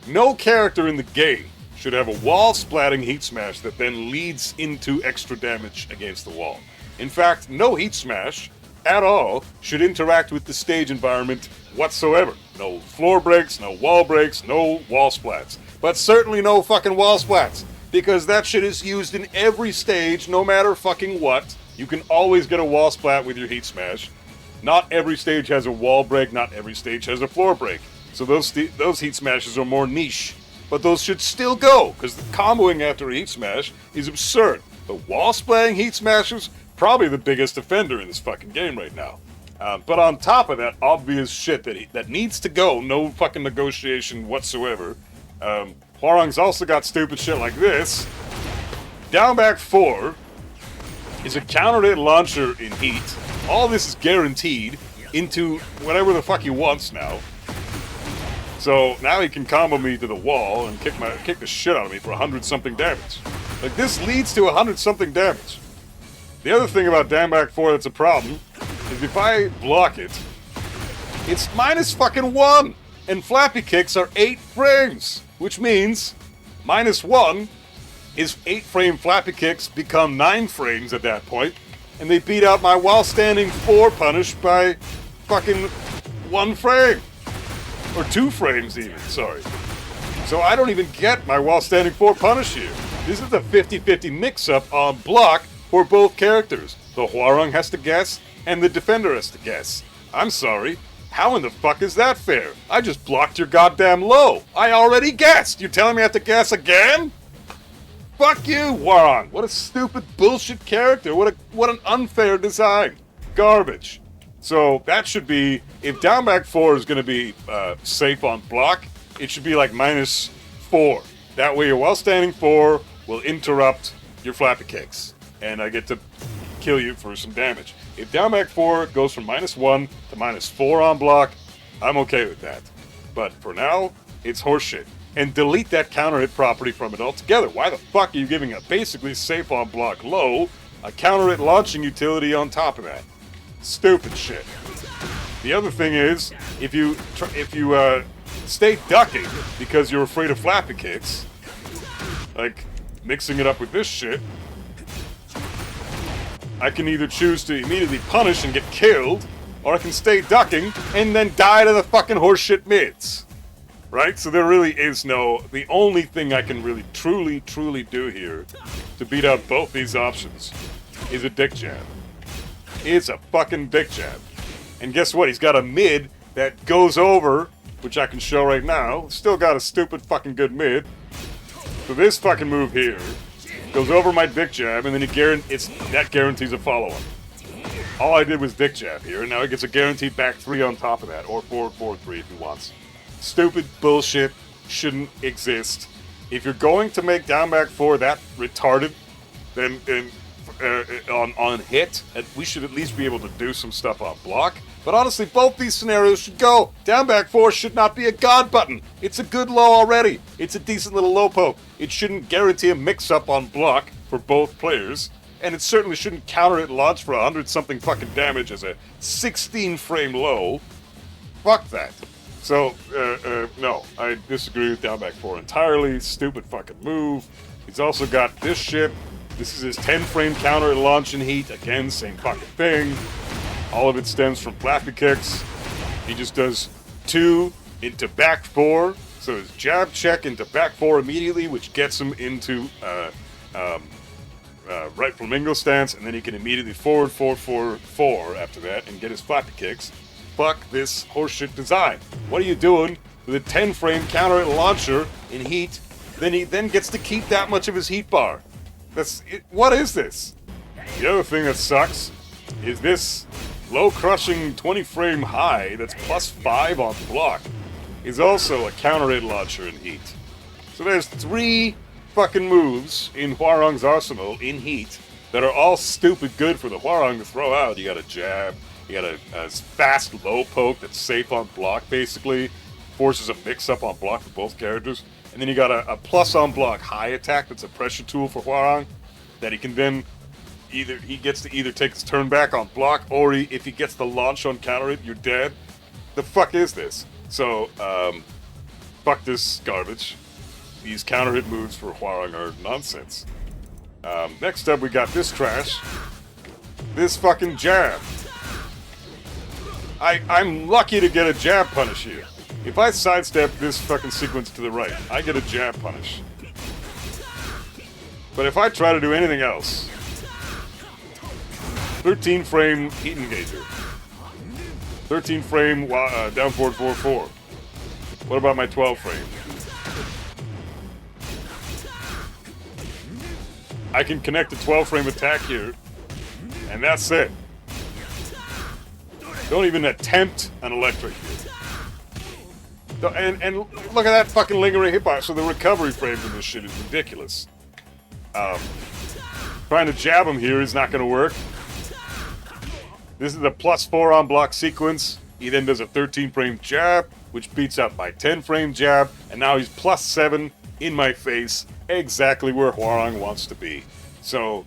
No character in the game should have a wall-splatting heat smash that then leads into extra damage against the wall. In fact, no heat smash at all should interact with the stage environment whatsoever. No floor breaks, no wall breaks, no wall splats. But certainly no fucking wall splats, because that shit is used in every stage, no matter fucking what. You can always get a wall splat with your heat smash. Not every stage has a wall break, not every stage has a floor break. So those heat smashes are more niche. But those should still go, because the comboing after a heat smash is absurd. The wall splatting heat smashers, probably the biggest offender in this fucking game right now. But on top of that obvious shit that needs to go, no fucking negotiation whatsoever, Hwoarang's also got stupid shit like this. Down back 4 is a counter hit launcher in heat. All this is guaranteed into whatever the fuck he wants now. So now he can combo me to the wall and kick the shit out of me for 100-something damage. Like, this leads to 100-something damage. The other thing about down back 4 that's a problem is if I block it, it's minus fucking 1, and flappy kicks are 8 frames, which means minus 1 is 8-frame flappy kicks become 9 frames at that point, and they beat out my while standing 4 punish by fucking 1 frame. Or 2 frames even, sorry. So I don't even get my while standing 4 punish here. This is a 50-50 mix-up on block for both characters. The Hwoarang has to guess, and the defender has to guess. I'm sorry. How in the fuck is that fair? I just blocked your goddamn low. I already guessed. You're telling me I have to guess again? Fuck you, Hwoarang. What a stupid bullshit character. What an unfair design. Garbage. So that should be, if down back 4 is going to be safe on block, it should be like minus 4. That way your while standing 4 will interrupt your flappy kicks, and I get to kill you for some damage. If down back 4 goes from minus 1 to minus 4 on block, I'm okay with that. But for now, it's horseshit. And delete that counter hit property from it altogether. Why the fuck are you giving a basically safe on block low a counter hit launching utility on top of that? Stupid shit. The other thing is, if you stay ducking because you're afraid of flappy kicks, like mixing it up with this shit, I can either choose to immediately punish and get killed, or I can stay ducking and then die to the fucking horseshit mids. Right? So there really is the only thing I can really truly do here to beat out both these options is a dick jab. It's a fucking dick jab. And guess what? He's got a mid that goes over, which I can show right now. Still got a stupid fucking good mid. So this fucking move here goes over my dick jab, and then that guarantees a follow-up. All I did was dick jab here, and now he gets a guaranteed back 3 on top of that, or forward 3 if he wants. Stupid bullshit shouldn't exist. If you're going to make down back 4 that retarded, then on hit, we should at least be able to do some stuff on block. But honestly, both these scenarios should go. Down back 4 should not be a god button. It's a good low already. It's a decent little low poke. It shouldn't guarantee a mix-up on block for both players. And it certainly shouldn't counter it launch for 100-something fucking damage as a 16-frame low. Fuck that. So, no, I disagree with down back 4 entirely. Stupid fucking move. He's also got this shit. This is his 10-frame counter at launch and heat. Again, same fucking thing. All of it stems from flappy kicks. He just does 2 into back 4. So his jab check into back 4 immediately, which gets him into right flamingo stance, and then he can immediately forward 4-4-4 after that and get his flappy kicks. Fuck this horseshit design. What are you doing with a 10-frame counter at launcher in heat? Then he then gets to keep that much of his heat bar. What is this? The other thing that sucks is this low crushing 20-frame high that's +5 on block is also a counter at launcher in heat. So there's 3 fucking moves in Hwoarang's arsenal in heat that are all stupid good for the Hwoarang to throw out. You got a jab, you got a fast low poke that's safe on block basically, forces a mix-up on block for both characters, and then you got a plus on block high attack that's a pressure tool for Hwoarang that he can then he gets to either take his turn back on block, or if he gets the launch on counter it, you're dead. The fuck is this? So, fuck this garbage. These counter hit moves for Hwoarang are nonsense. Next up, we got this trash. This fucking jab. I'm lucky to get a jab punish here. If I sidestep this fucking sequence to the right, I get a jab punish. But if I try to do anything else, 13 frame heat engager, 13 frame down forward 4-4. What about my 12 frame? I can connect a 12 frame attack here, and that's it. Don't even attempt an electric here. And look at that fucking lingering hitbox. So the recovery frame for this shit is ridiculous. Trying to jab him here is not going to work. This is a +4 on block sequence. He then does a 13 frame jab, which beats out my 10 frame jab, and now he's +7 in my face, exactly where Hwoarang wants to be. So,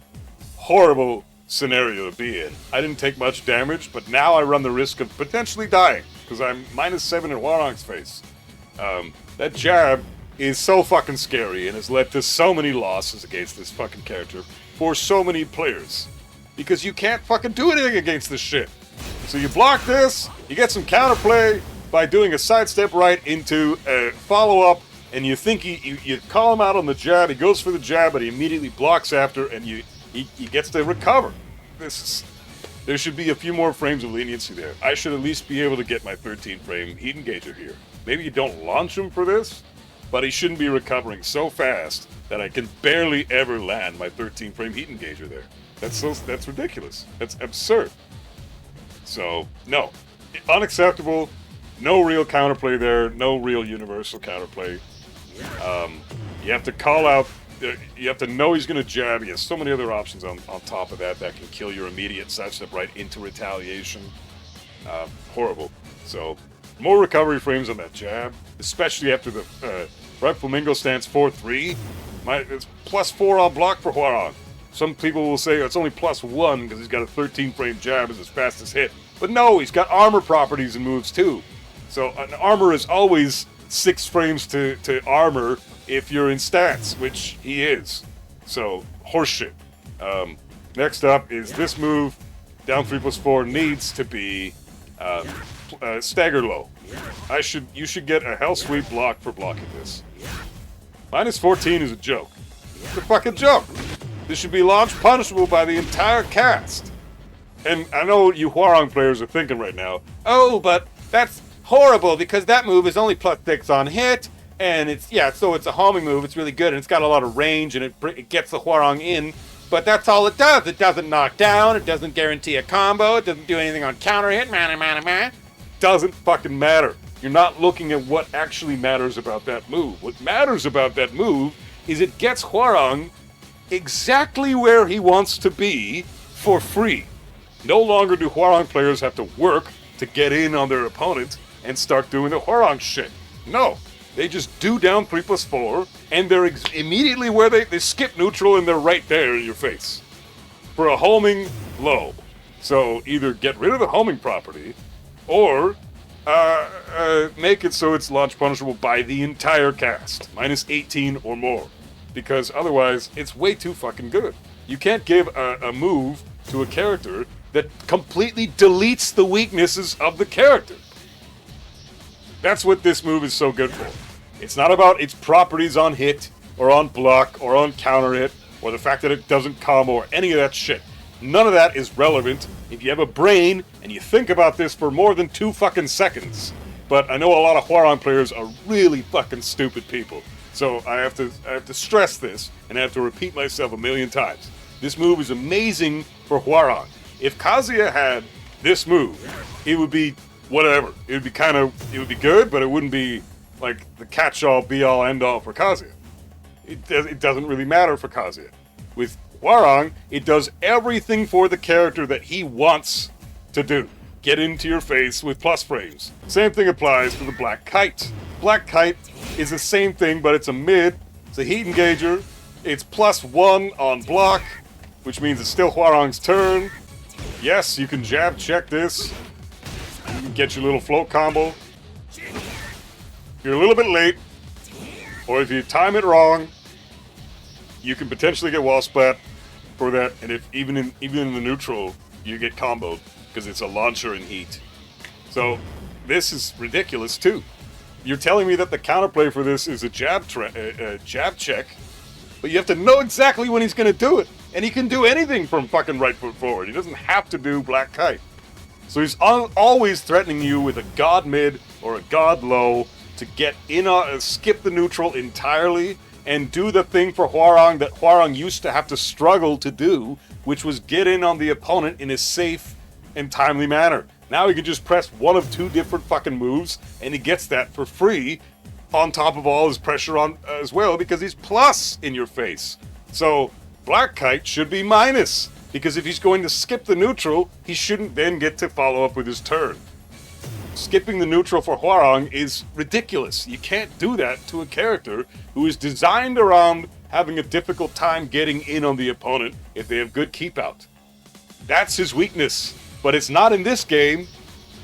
horrible scenario to be in. I didn't take much damage, but now I run the risk of potentially dying, because I'm -7 in Hwoarang's face. That jab is so fucking scary and has led to so many losses against this fucking character for so many players. Because you can't fucking do anything against this shit. So you block this, you get some counterplay by doing a sidestep right into a follow-up, and you think you call him out on the jab, he goes for the jab, but he immediately blocks after, and he gets to recover. There should be a few more frames of leniency there. I should at least be able to get my 13 frame heat engager here. Maybe you don't launch him for this, but he shouldn't be recovering so fast that I can barely ever land my 13 frame heat engager there. That's ridiculous. That's absurd. So, no. Unacceptable. No real counterplay there. No real universal counterplay. You have to call out. You have to know he's going to jab. He has so many other options on top of that can kill your immediate sidestep right into retaliation. Horrible. So, more recovery frames on that jab, especially after the right flamingo stance 4-3. It's +4 on block for Hwoarang. Some people will say it's only +1 because he's got a 13 frame jab as his fastest hit. But no, he's got armor properties and moves too. So an armor is always 6 frames to armor if you're in stance, which he is. So, horseshit. Next up is this move. Down 3+4 needs to be stagger low. You should get a hell sweep block for blocking this. -14 is a joke. It's a fucking joke. This should be launch punishable by the entire cast. And I know you Hwoarang players are thinking right now, oh, but that's horrible because that move is only +6 on hit, and so it's a homing move. It's really good, and it's got a lot of range, and it gets the Hwoarang in. But that's all it does. It doesn't knock down. It doesn't guarantee a combo. It doesn't do anything on counter hit. Doesn't fucking matter. You're not looking at what actually matters about that move. What matters about that move is it gets Hwoarang exactly where he wants to be for free. No longer do Hwoarang players have to work to get in on their opponent and start doing the Hwoarang shit. No. They just do down 3+4, and they're immediately where they skip neutral, and they're right there in your face. For a homing low. So either get rid of the homing property, or make it so it's launch punishable by the entire cast, minus 18 or more, because otherwise it's way too fucking good. You can't give a move to a character that completely deletes the weaknesses of the character. That's what this move is so good for. It's not about its properties on hit, or on block, or on counter hit, or the fact that it doesn't combo, or any of that shit. None of that is relevant if you have a brain and you think about this for more than 2 fucking seconds. But I know a lot of Hwoarang players are really fucking stupid people. So I have to stress this, and I have to repeat myself a million times. This move is amazing for Hwoarang. If Kazuya had this move, it would be whatever. It would be good, but it wouldn't be like the catch-all, be-all, end-all for Kazuya. It doesn't really matter for Kazuya. With Hwoarang, it does everything for the character that he wants to do. Get into your face with plus frames. Same thing applies to the Black Kite. Black Kite is the same thing, but it's a mid. It's a heat engager. It's +1 on block, which means it's still Hwoarang's turn. Yes, you can jab check this. You can get your little float combo. If you're a little bit late, or if you time it wrong, you can potentially get wall splat for that, and if even in the neutral, you get comboed because it's a launcher in heat. So this is ridiculous too. You're telling me that the counterplay for this is a jab check, but you have to know exactly when he's going to do it, and he can do anything from fucking right foot forward. He doesn't have to do Black Kite. So he's always threatening you with a god mid or a god low to get in skip the neutral entirely and do the thing for Hwoarang that Hwoarang used to have to struggle to do, which was get in on the opponent in a safe and timely manner. Now he can just press one of 2 different fucking moves, and he gets that for free, on top of all his pressure on as well, because he's plus in your face. So Black Kite should be minus, because if he's going to skip the neutral, he shouldn't then get to follow up with his turn. Skipping the neutral for Hwoarang is ridiculous. You can't do that to a character who is designed around having a difficult time getting in on the opponent if they have good keep out. That's his weakness, but it's not in this game.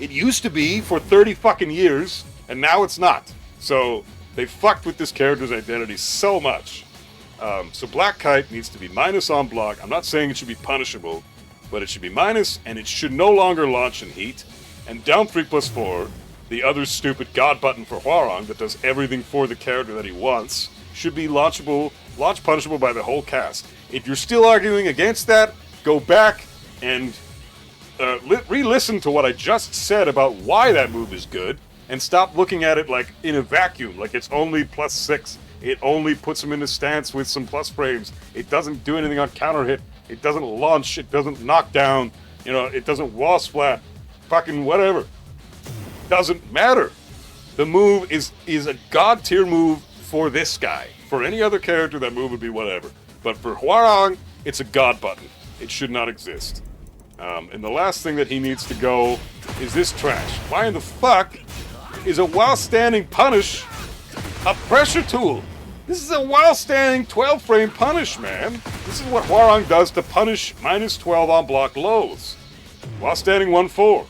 It used to be for 30 fucking years, and now it's not. So they fucked with this character's identity so much. So Black Kite needs to be minus on block. I'm not saying it should be punishable, but it should be minus, and it should no longer launch in heat. And down 3/4, the other stupid god button for Hwoarang that does everything for the character that he wants, should be launch punishable by the whole cast. If you're still arguing against that, go back and re-listen to what I just said about why that move is good, and stop looking at it like in a vacuum, like it's only +6. It only puts him in a stance with some plus frames. It doesn't do anything on counter hit. It doesn't launch. It doesn't knock down. It doesn't wall splat. Fucking whatever. Doesn't matter. The move is a god tier move for this guy. For any other character, that move would be whatever. But for Hwoarang, it's a god button. It should not exist. And the last thing that he needs to go is this trash. Why in the fuck is a while standing punish a pressure tool? This is a while standing 12 frame punish, man. This is what Hwoarang does to punish -12 on block lows. While standing 1-4.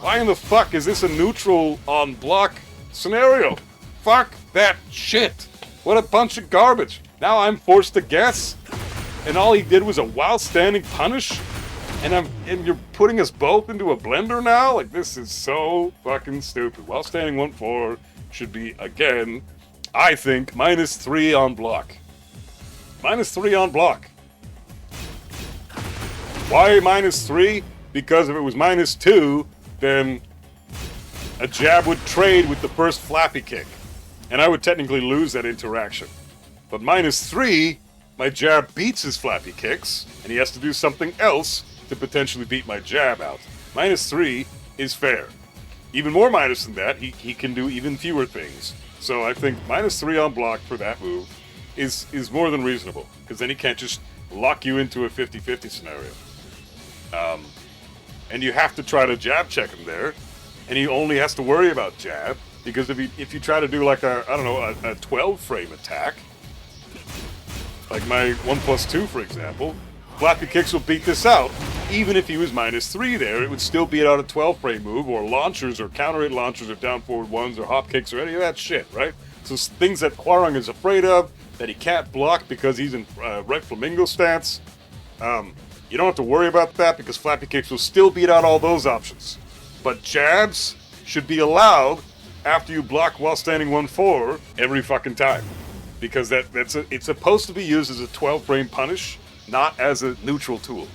Why in the fuck is this a neutral on block scenario? Fuck that shit. What a bunch of garbage. Now I'm forced to guess, and all he did was a while standing punish, and you're putting us both into a blender now? Like, this is so fucking stupid. While standing 1-4 should be, again, I think, -3 on block. -3 on block. Why -3? Because if it was -2, then a jab would trade with the first flappy kick, and I would technically lose that interaction. But -3, my jab beats his flappy kicks, and he has to do something else to potentially beat my jab out. -3 is fair. Even more minus than that, he can do even fewer things. So I think -3 on block for that move is more than reasonable, because then he can't just lock you into a 50-50 scenario. And you have to try to jab check him there, and he only has to worry about jab, because if you try to do like a 12 frame attack, like my 1+2 for example, Flappy Kicks will beat this out. Even if he was -3 there, it would still beat out a 12-frame move, or launchers, or counter-hit launchers, or down forward ones, or hop kicks, or any of that shit, right? So things that Hwoarang is afraid of, that he can't block because he's in right flamingo stance. You don't have to worry about that because Flappy Kicks will still beat out all those options. But jabs should be allowed after you block while standing 1-4 every fucking time. Because it's supposed to be used as a 12-frame punish, not as a neutral tool.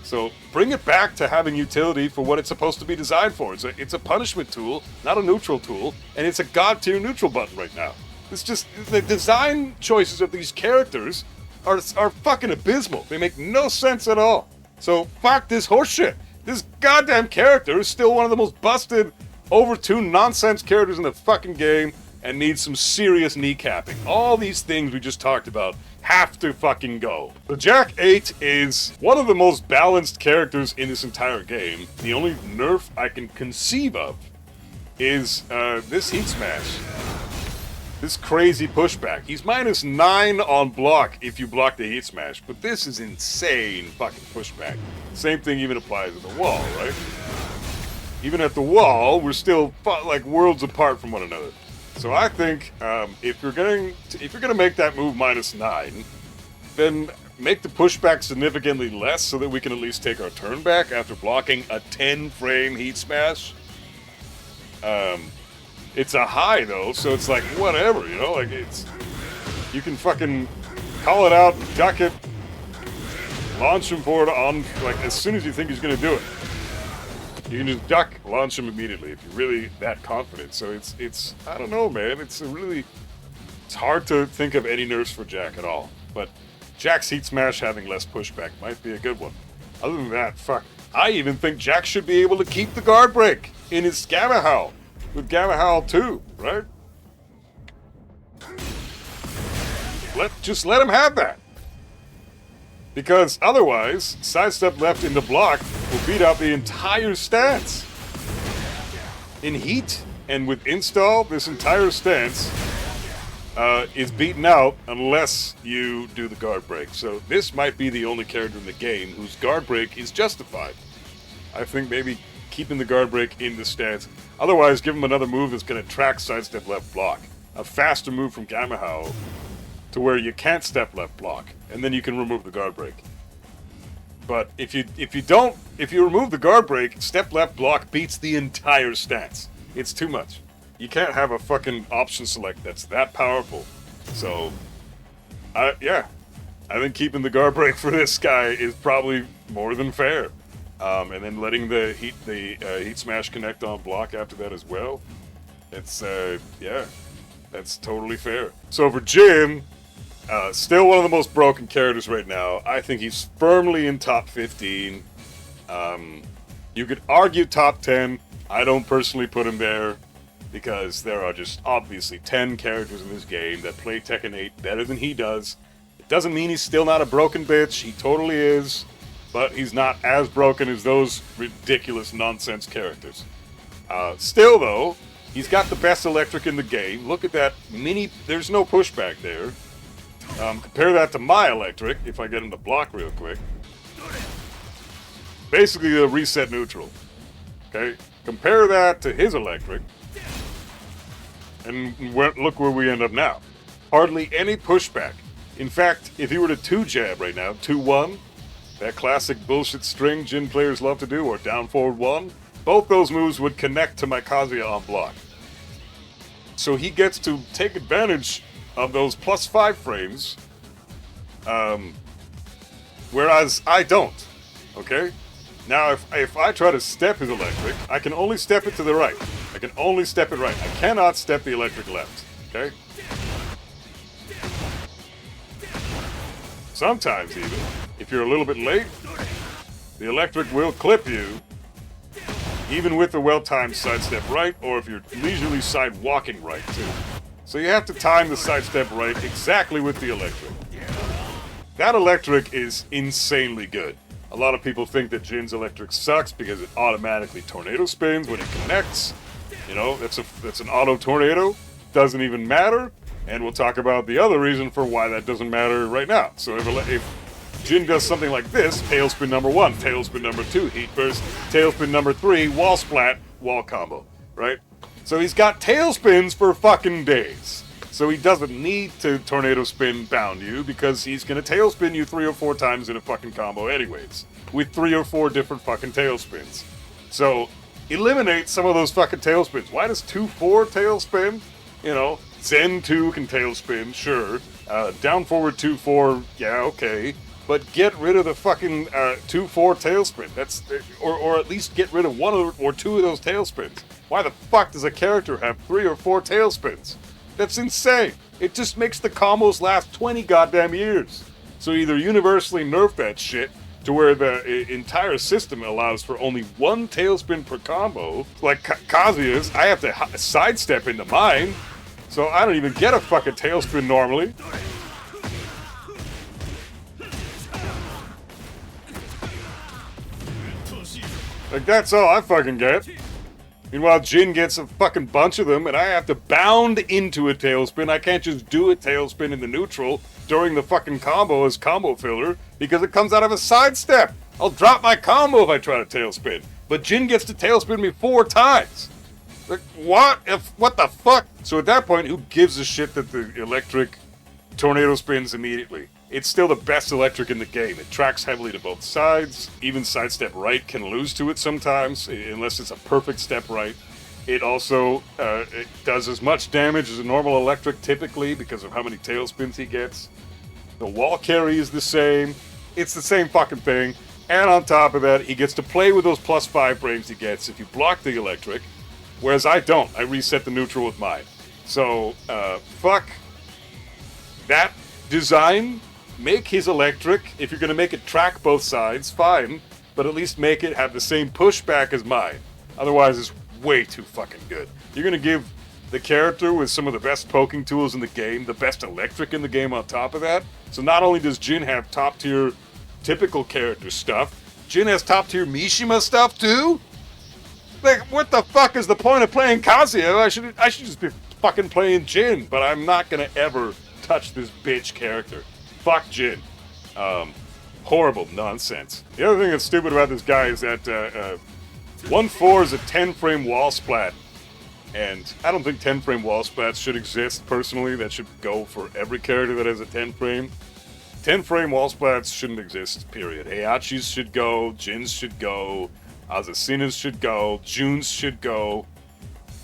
So bring it back to having utility for what it's supposed to be designed for. It's a punishment tool, not a neutral tool, and it's a god-tier neutral button right now. It's just, the design choices of these characters are fucking abysmal. They make no sense at all. So fuck this horseshit. This goddamn character is still one of the most busted, overtuned nonsense characters in the fucking game and needs some serious kneecapping. All these things we just talked about have to fucking go. The Jack 8 is one of the most balanced characters in this entire game. The only nerf I can conceive of is this Heat Smash. This crazy pushback. He's -9 on block if you block the Heat Smash, but this is insane fucking pushback. Same thing even applies at the wall, right? Even at the wall, we're still like worlds apart from one another. So I think if you're gonna make that move -9, then make the pushback significantly less so that we can at least take our turn back after blocking a 10-frame Heat Smash. It's a high though, so it's like whatever, you know, like you can fucking call it out, duck it, launch him for it on like as soon as you think he's gonna do it. You can just duck, launch him immediately if you're really that confident. So it's I don't know, man. It's hard to think of any nerfs for Jack at all. But Jack's Heat Smash having less pushback might be a good one. Other than that, fuck. I even think Jack should be able to keep the guard break in his Gamma Howl with Gamma Howl 2, right? Just let him have that. Because otherwise, sidestep left into block will beat out the entire stance. In Heat and with install, this entire stance is beaten out unless you do the guard break. So this might be the only character in the game whose guard break is justified. I think maybe keeping the guard break in the stance. Otherwise, give him another move that's going to track sidestep left block. A faster move from Gamma Howl to where you can't step left block, and then you can remove the guard break. But if you remove the guard break, step left block beats the entire stance. It's too much. You can't have a fucking option select that's that powerful. So, yeah, I think keeping the guard break for this guy is probably more than fair. And then letting the Heat Smash connect on block after that as well. It's yeah, that's totally fair. So for Jim, still one of the most broken characters right now. I think he's firmly in top 15. You could argue top 10. I don't personally put him there because there are just obviously 10 characters in this game that play Tekken 8 better than he does. It doesn't mean he's still not a broken bitch. He totally is. But he's not as broken as those ridiculous nonsense characters. Still, though, he's got the best electric in the game. Look at that mini... There's no pushback there. Compare that to my electric, if I get him to block real quick. Basically a reset neutral. Okay? Compare that to his electric. And look where we end up now. Hardly any pushback. In fact, if he were to 2-jab right now, 2-1... that classic bullshit string Jin players love to do, or down forward 1, both those moves would connect to my Kazuya on block. So he gets to take advantage of those +5 frames, whereas I don't, okay? Now, if I try to step his electric, I can only step it to the right. I can only step it right. I cannot step the electric left, okay? Sometimes even, if you're a little bit late, the electric will clip you, even with the well-timed sidestep right, or if you're leisurely side-walking right, too. So you have to time the sidestep right exactly with the electric. That electric is insanely good. A lot of people think that Jin's electric sucks because it automatically tornado spins when it connects. You know, that's an auto tornado. Doesn't even matter. And we'll talk about the other reason for why that doesn't matter right now. So if Jin does something like this, tailspin number 1, tailspin number 2, heat burst, tailspin number 3, wall splat, wall combo, right? So he's got tailspins for fucking days. So he doesn't need to tornado spin bound you because he's gonna tailspin you 3 or 4 times in a fucking combo anyways, with 3 or 4 different fucking tailspins. So eliminate some of those fucking tailspins. Why does 2-4 tailspin? You know, Zen 2 can tailspin, sure. Down forward 2-4, yeah, okay. But get rid of the fucking 2-4 tailspin. That's or at least get rid of 1 or 2 of those tailspins. Why the fuck does a character have 3 or 4 tailspins? That's insane. It just makes the combos last 20 goddamn years. So either universally nerf that shit to where the entire system allows for only 1 tailspin per combo, like Kazuya's. I have to sidestep into mine, so I don't even get a fucking tailspin normally. Like, that's all I fucking get. Meanwhile, Jin gets a fucking bunch of them, and I have to bound into a tailspin. I can't just do a tailspin in the neutral during the fucking combo as combo filler, because it comes out of a sidestep. I'll drop my combo if I try to tailspin. But Jin gets to tailspin me 4 times. Like, what the fuck? So at that point, who gives a shit that the electric tornado spins immediately? It's still the best electric in the game. It tracks heavily to both sides. Even sidestep right can lose to it sometimes, unless it's a perfect step right. It also it does as much damage as a normal electric typically because of how many tailspins he gets. The wall carry is the same. It's the same fucking thing. And on top of that, he gets to play with those +5 frames he gets if you block the electric, whereas I don't. I reset the neutral with mine. So, fuck that design. Make his electric. If you're going to make it track both sides, fine. But at least make it have the same pushback as mine. Otherwise, it's way too fucking good. You're going to give the character with some of the best poking tools in the game, the best electric in the game on top of that. So not only does Jin have top-tier typical character stuff, Jin has top-tier Mishima stuff too? Like, what the fuck is the point of playing Kazuya? I should just be fucking playing Jin, but I'm not going to ever touch this bitch character. Fuck Jin. Horrible nonsense. The other thing that's stupid about this guy is that 1-4 is a 10-frame wall splat. And I don't think 10-frame wall splats should exist, personally. That should go for every character that has a 10-frame. 10-frame wall splats shouldn't exist, period. Heihachi's should go, Jin's should go, Azucena's should go, Jun's should go.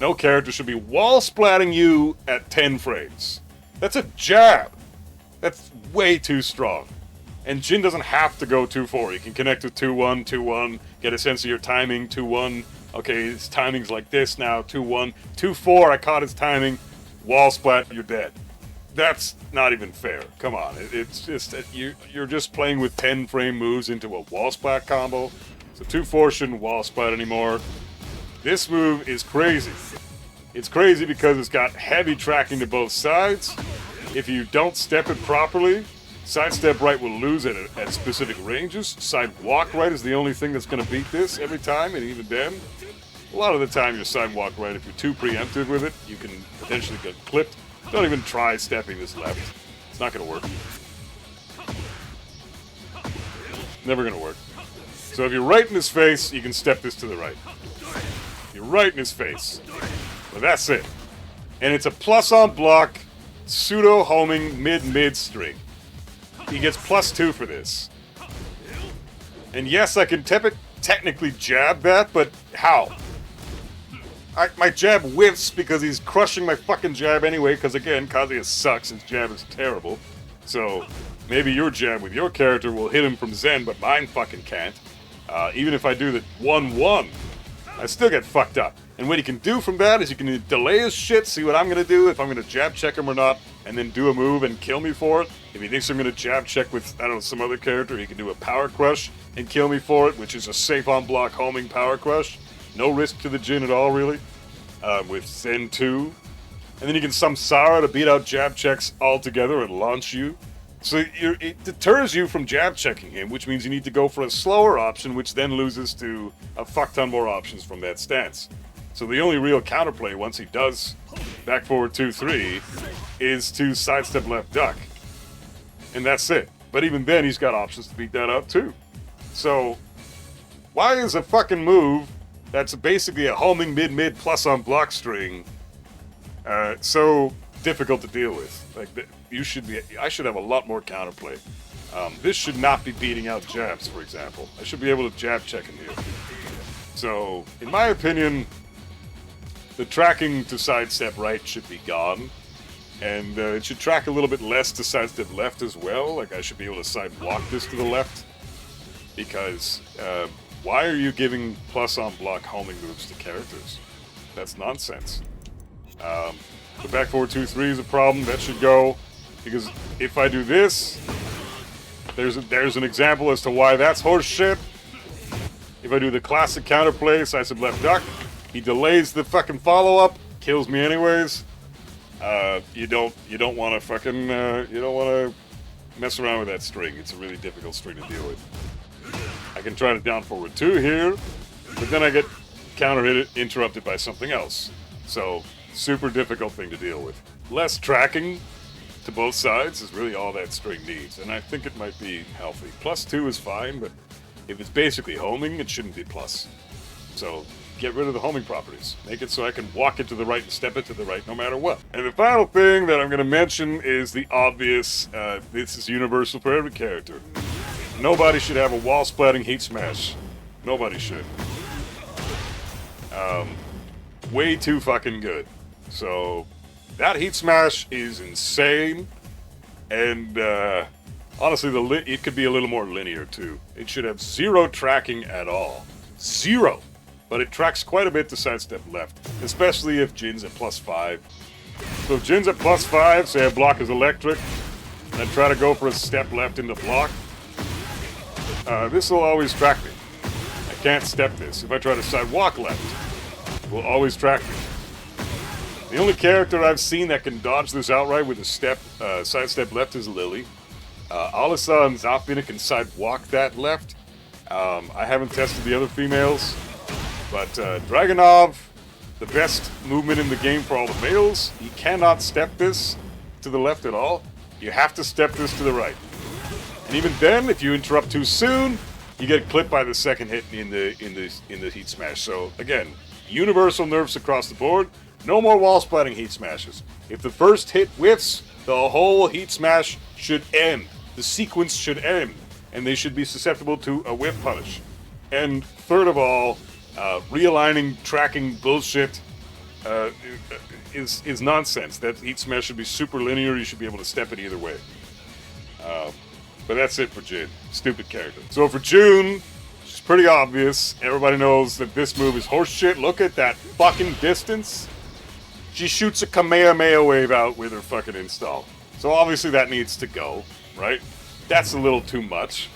No character should be wall splatting you at 10 frames. That's a jab. That's way too strong. And Jin doesn't have to go 2-4. He can connect with 2-1, 2-1, get a sense of your timing, 2-1. Okay, his timing's like this now, 2-1. 2-4, I caught his timing. Wall splat, you're dead. That's not even fair. Come on. It's just that you're just playing with 10-frame moves into a wall splat combo. So 2-4 shouldn't wall splat anymore. This move is crazy. It's crazy because it's got heavy tracking to both sides. If you don't step it properly, sidestep right will lose it at specific ranges. Side walk right is the only thing that's going to beat this every time, and even then, a lot of the time your side walk right, if you're too preemptive with it, you can potentially get clipped. Don't even try stepping this left. It's not going to work. Never going to work. So if you're right in his face, you can step this to the right. You're right in his face. But that's it. And it's a plus on block, pseudo homing mid string. He gets +2 for this. And yes, I can technically jab that, but how? My jab whiffs because he's crushing my fucking jab anyway, because again, Kazuya sucks, his jab is terrible. So maybe your jab with your character will hit him from Zen, but mine fucking can't. Even if I do the 1-1, I still get fucked up. And what he can do from that is you can delay his shit, see what I'm going to do, if I'm going to jab check him or not, and then do a move and kill me for it. If he thinks I'm going to jab check with, I don't know, some other character, he can do a power crush and kill me for it, which is a safe on block homing power crush. No risk to the Jin at all, really, with Zen 2. And then you can Samsara to beat out jab checks altogether and launch you. So it deters you from jab checking him, which means you need to go for a slower option, which then loses to a fuck ton more options from that stance. So the only real counterplay once he does back forward 2-3 is to sidestep left duck. And that's it. But even then, he's got options to beat that up too. So, why is a fucking move that's basically a homing mid-mid plus on block string so difficult to deal with? Like, I should have a lot more counterplay. This should not be beating out jabs, for example. I should be able to jab check in here. So, in my opinion, the tracking to sidestep right should be gone. And it should track a little bit less to sidestep left as well. Like, I should be able to side block this to the left. Because, why are you giving plus on block homing moves to characters? That's nonsense. The back 4-2-3 is a problem. That should go. Because if I do this, there's an example as to why that's horse shit. If I do the classic counterplay, sidestep left duck, he delays the fucking follow-up, kills me anyways. You don't want to fucking you don't want to mess around with that string. It's a really difficult string to deal with. I can try to down forward 2 here, but then I get counter hit interrupted by something else. So super difficult thing to deal with. Less tracking to both sides is really all that string needs, and I think it might be healthy. +2 is fine, but if it's basically homing, it shouldn't be plus. So get rid of the homing properties. Make it so I can walk it to the right and step it to the right no matter what. And the final thing that I'm going to mention is the obvious, this is universal for every character. Nobody should have a wall-splatting heat smash. Nobody should. Way too fucking good. So, that heat smash is insane. And, honestly, it could be a little more linear, too. It should have 0 tracking at all. 0! But it tracks quite a bit to sidestep left, especially if Jin's at +5. So if Jin's at +5, say I block his electric, and I try to go for a step left into block, this will always track me. I can't step this. If I try to sidewalk left, it will always track me. The only character I've seen that can dodge this outright with a sidestep left is Lily. Alisa and Zafina can sidewalk that left. I haven't tested the other females. But Dragunov, the best movement in the game for all the males, he cannot step this to the left at all. You have to step this to the right. And even then, if you interrupt too soon, you get clipped by the second hit in the heat smash. So again, universal nerfs across the board. No more wall splatting heat smashes. If the first hit whiffs, the whole heat smash should end. The sequence should end, and they should be susceptible to a whiff punish. And third of all, realigning tracking bullshit is nonsense. That heat smash should be super linear. You should be able to step it either way. But that's it for Jin. Stupid character. So for June, it's pretty obvious. Everybody knows that this move is horseshit. Look at that fucking distance. She shoots a Kamehameha wave out with her fucking install. So obviously that needs to go, right? That's a little too much.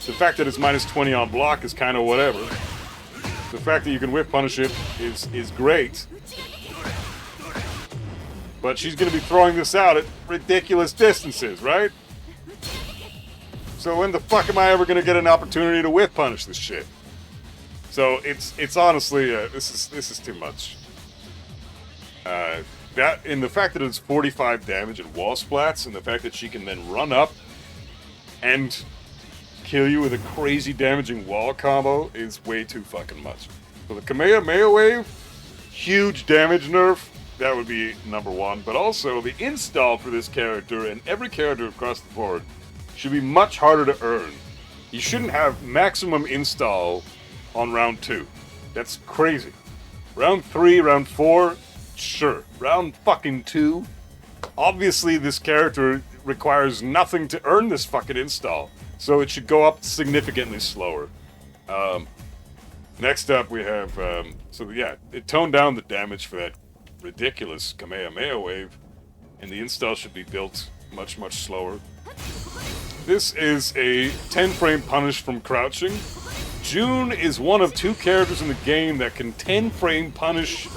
The fact that it's -20 on block is kind of whatever. The fact that you can whip punish it is great. But she's going to be throwing this out at ridiculous distances, right? So when the fuck am I ever going to get an opportunity to whip punish this shit? So it's honestly this is too much. That and the fact that it's 45 damage and wall splats, and the fact that she can then run up and kill you with a crazy damaging wall combo is way too fucking much. So the Kamehameha wave, huge damage nerf. That would be number one. But also the install for this character and every character across the board should be much harder to earn. You shouldn't have maximum install on round 2. That's crazy. Round 3, round 4, sure. Round fucking 2, obviously this character requires nothing to earn this fucking install. So it should go up significantly slower. Next up we have, it toned down the damage for that ridiculous Kamehameha wave, and the install should be built much, much slower. This is a 10-frame punish from crouching. June is one of 2 characters in the game that can 10-frame punish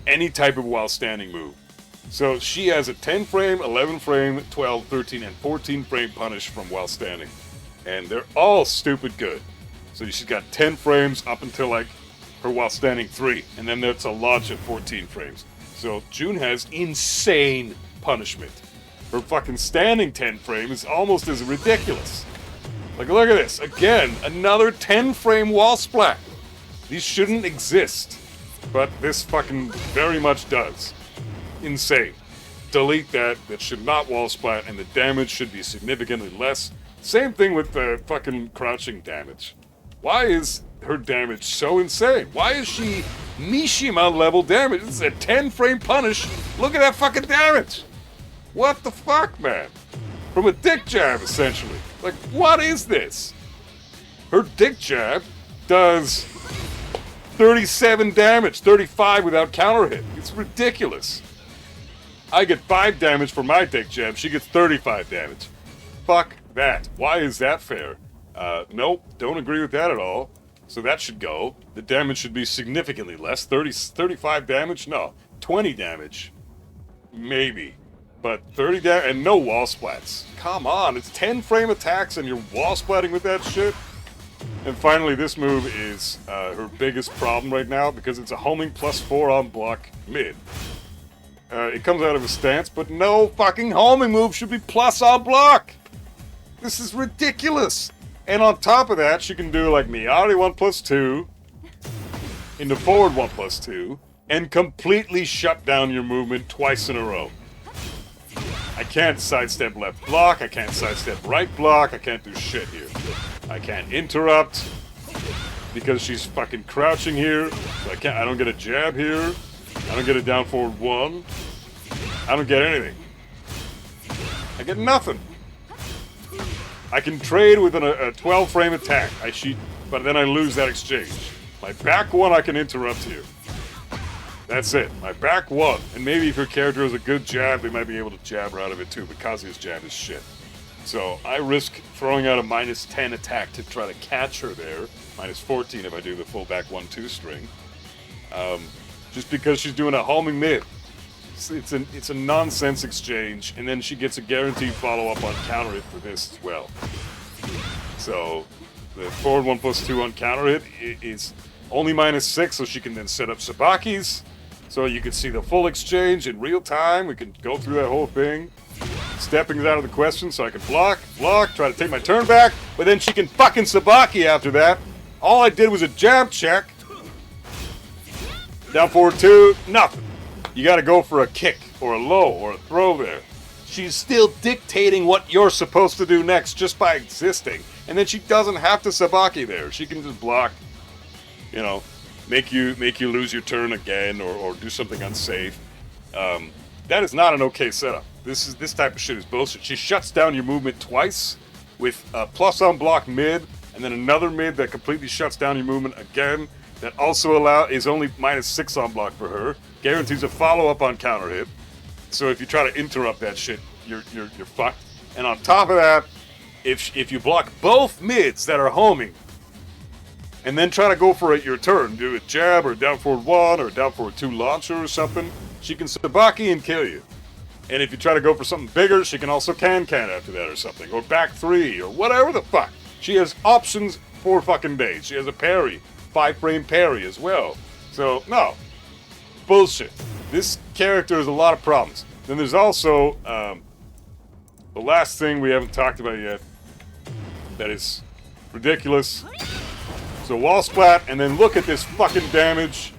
any type of while standing move. So she has a 10-frame, 11-frame, 12, 13, and 14-frame punish from while standing. And they're all stupid good. So she's got 10 frames up until like her while standing 3. And then that's a launch at 14 frames. So June has insane punishment. her fucking standing 10 frame is almost as ridiculous. Like, look at this. Again, another 10 frame wall splat. These shouldn't exist. But this fucking very much does. Insane. Delete that. That should not wall splat, and the damage should be significantly less. Same thing with the fucking crouching damage. Why is her damage so insane? Why is she Mishima level damage? This is a 10 frame punish. Look at that fucking damage. What the fuck, man? From a dick jab, essentially. Like, what is this? Her dick jab does 37 damage, 35 without counter hit. It's ridiculous. I get 5 damage for my dick jab. She gets 35 damage. Fuck that. Why is that fair? Nope, don't agree with that at all. So that should go. The damage should be significantly less. 35 damage? No. 20 damage. Maybe. But 30 damage and no wall splats. Come on, it's 10 frame attacks and you're wall splatting with that shit? And finally, this move is her biggest problem right now because it's a homing +4 on block mid. It comes out of a stance, but no fucking homing move should be plus on block! This is ridiculous! And on top of that, she can do like Miari 1+2 into forward 1+2 and completely shut down your movement twice in a row. I can't sidestep left block, I can't sidestep right block, I can't do shit here. I can't interrupt because she's fucking crouching here. So I don't get a jab here. I don't get a down forward 1. I don't get anything. I get nothing. I can trade with a 12 frame attack. But then I lose that exchange. My back 1 I can interrupt here. That's it. My back 1. And maybe if your character has a good jab, they might be able to jab her out of it too. But Kazuya's jab is shit. So I risk throwing out a -10 attack to try to catch her there. -14 if I do the full back 1-2 string. Just because she's doing a homing mid. It's a nonsense exchange, and then she gets a guaranteed follow-up on counter hit for this as well. So the forward 1+2 on counter hit is only -6, so she can then set up Sabaki's. So you can see the full exchange in real time. We can go through that whole thing. Stepping's out of the question, so I can block, try to take my turn back, but then she can fucking Sabaki after that. All I did was a jab check. Down forward 2, nothing. You gotta go for a kick, or a low, or a throw there. She's still dictating what you're supposed to do next just by existing. And then she doesn't have to Sabaki there. She can just block, you know, make you lose your turn again, or do something unsafe. That is not an okay setup. This type of shit is bullshit. She shuts down your movement twice with a plus on block mid, and then another mid that completely shuts down your movement again. That also is only -6 on block for her. Guarantees a follow-up on counter hit. So if you try to interrupt that shit, you're fucked. And on top of that, if you block both mids that are homing, and then try to go for your turn, do a jab or a down forward 1 or a down forward 2 launcher or something, she can Sabaki and kill you. And if you try to go for something bigger, she can also can after that or something, or back 3 or whatever the fuck. She has options for fucking days. She has a parry. 5 frame parry as well. So, no. Bullshit. This character has a lot of problems. Then there's also, the last thing we haven't talked about yet that is ridiculous. So wall splat, and then look at this fucking damage.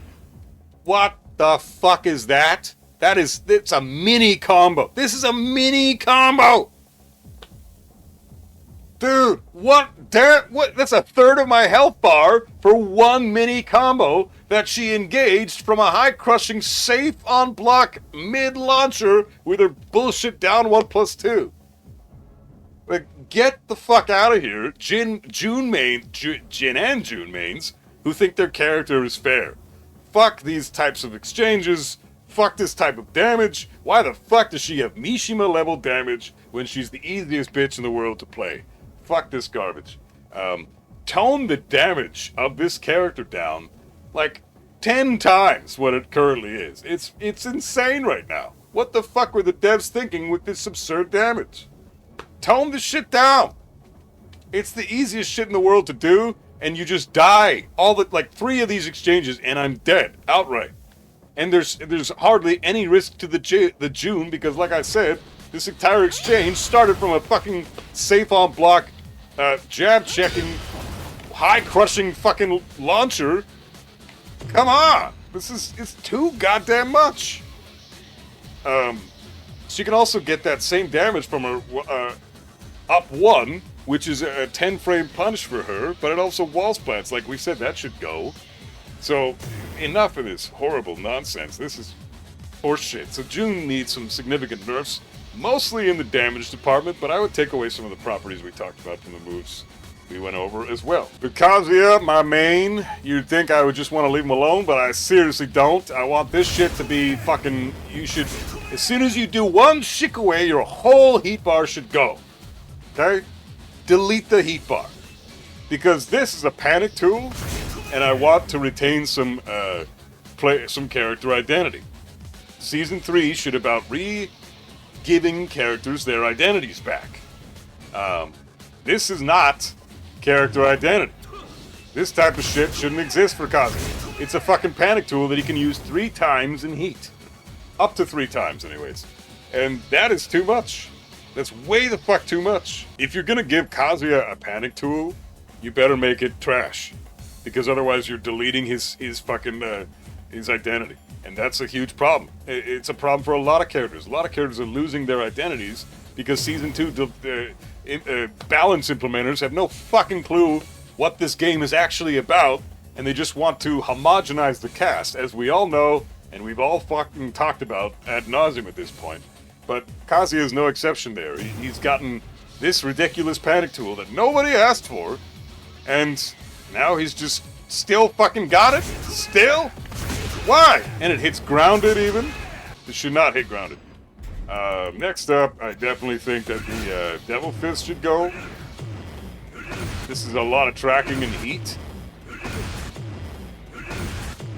What the fuck is that? It's a mini combo. This is a mini combo! Dude, what? That's a third of my health bar for one mini combo that she engaged from a high crushing safe on block mid launcher with her bullshit down 1+2. Like, get the fuck out of here, Jin and June mains who think their character is fair. Fuck these types of exchanges. Fuck this type of damage. Why the fuck does she have Mishima level damage when she's the easiest bitch in the world to play? Fuck this garbage. Tone the damage of this character down like 10 times what it currently is. It's insane right now. What the fuck were the devs thinking with this absurd damage? Tone the shit down. It's the easiest shit in the world to do, and you just die. Like 3 of these exchanges, and I'm dead outright. And there's hardly any risk to the June because, like I said, This entire exchange started from a fucking safe on block, jab checking, high crushing fucking launcher. Come on! It's too goddamn much. She can also get that same damage from her up 1, which is a 10-frame punch for her, but it also wall splats. Like we said, that should go. So, enough of this horrible nonsense. This is horseshit. So June needs some significant nerfs, mostly in the damage department, but I would take away some of the properties we talked about from the moves we went over as well. For Kazuya, my main, you'd think I would just want to leave him alone, but I seriously don't. I want this shit to be fucking... You should... As soon as you do one shikaway, your whole heat bar should go. Okay? Delete the heat bar. Because this is a panic tool, and I want to retain some character identity. Season 3 should about giving characters their identities back. This is not character identity. This type of shit shouldn't exist for Kazuya. It's a fucking panic tool that he can use 3 times in heat. Up to 3 times, anyways. And that is too much. That's way the fuck too much. If you're gonna give Kazuya a panic tool, you better make it trash. Because otherwise you're deleting his fucking, his identity. And that's a huge problem. It's a problem for a lot of characters. A lot of characters are losing their identities because Season 2 balance implementers have no fucking clue what this game is actually about, and they just want to homogenize the cast, as we all know, and we've all fucking talked about ad nauseum at this point. But Kazuya is no exception there. He's gotten this ridiculous panic tool that nobody asked for, and now he's just still fucking got it? Still? Why? And it hits grounded even? It should not hit grounded. Next up, I definitely think that the Devil Fist should go. This is a lot of tracking and heat.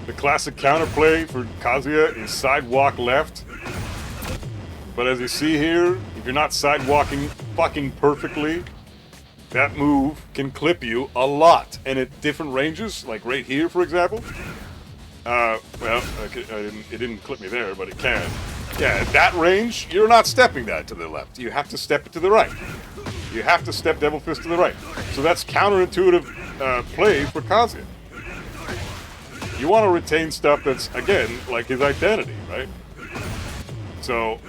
The classic counterplay for Kazuya is sidewalk left. But as you see here, if you're not sidewalking fucking perfectly, that move can clip you a lot. And at different ranges, like right here, for example. Well, it didn't clip me there, but it can. Yeah, at that range, you're not stepping that to the left. You have to step it to the right. You have to step Devil Fist to the right. So that's counterintuitive play for Kazuya. You want to retain stuff that's, again, like his identity, right? So,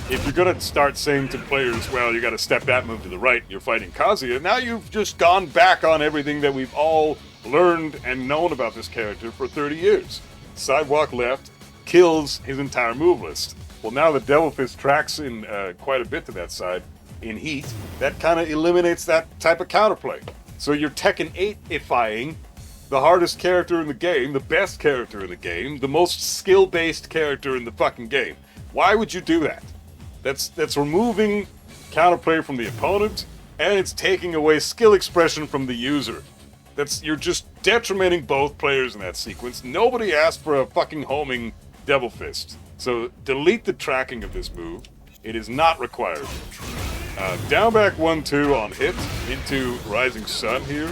if you're going to start saying to players, well, you got to step that move to the right, you're fighting Kazuya, now you've just gone back on everything that we've all learned and known about this character for 30 years. Sidewalk left kills his entire move list. Well, now the Devil Fist tracks in quite a bit to that side in heat. That kind of eliminates that type of counterplay. So you're Tekken 8-ifying the hardest character in the game, the best character in the game, the most skill-based character in the fucking game. Why would you do that? That's removing counterplay from the opponent, and it's taking away skill expression from the user. You're just detrimenting both players in that sequence. Nobody asked for a fucking homing Devil Fist. So delete the tracking of this move. It is not required. Down back 1-2 on hit into Rising Sun here.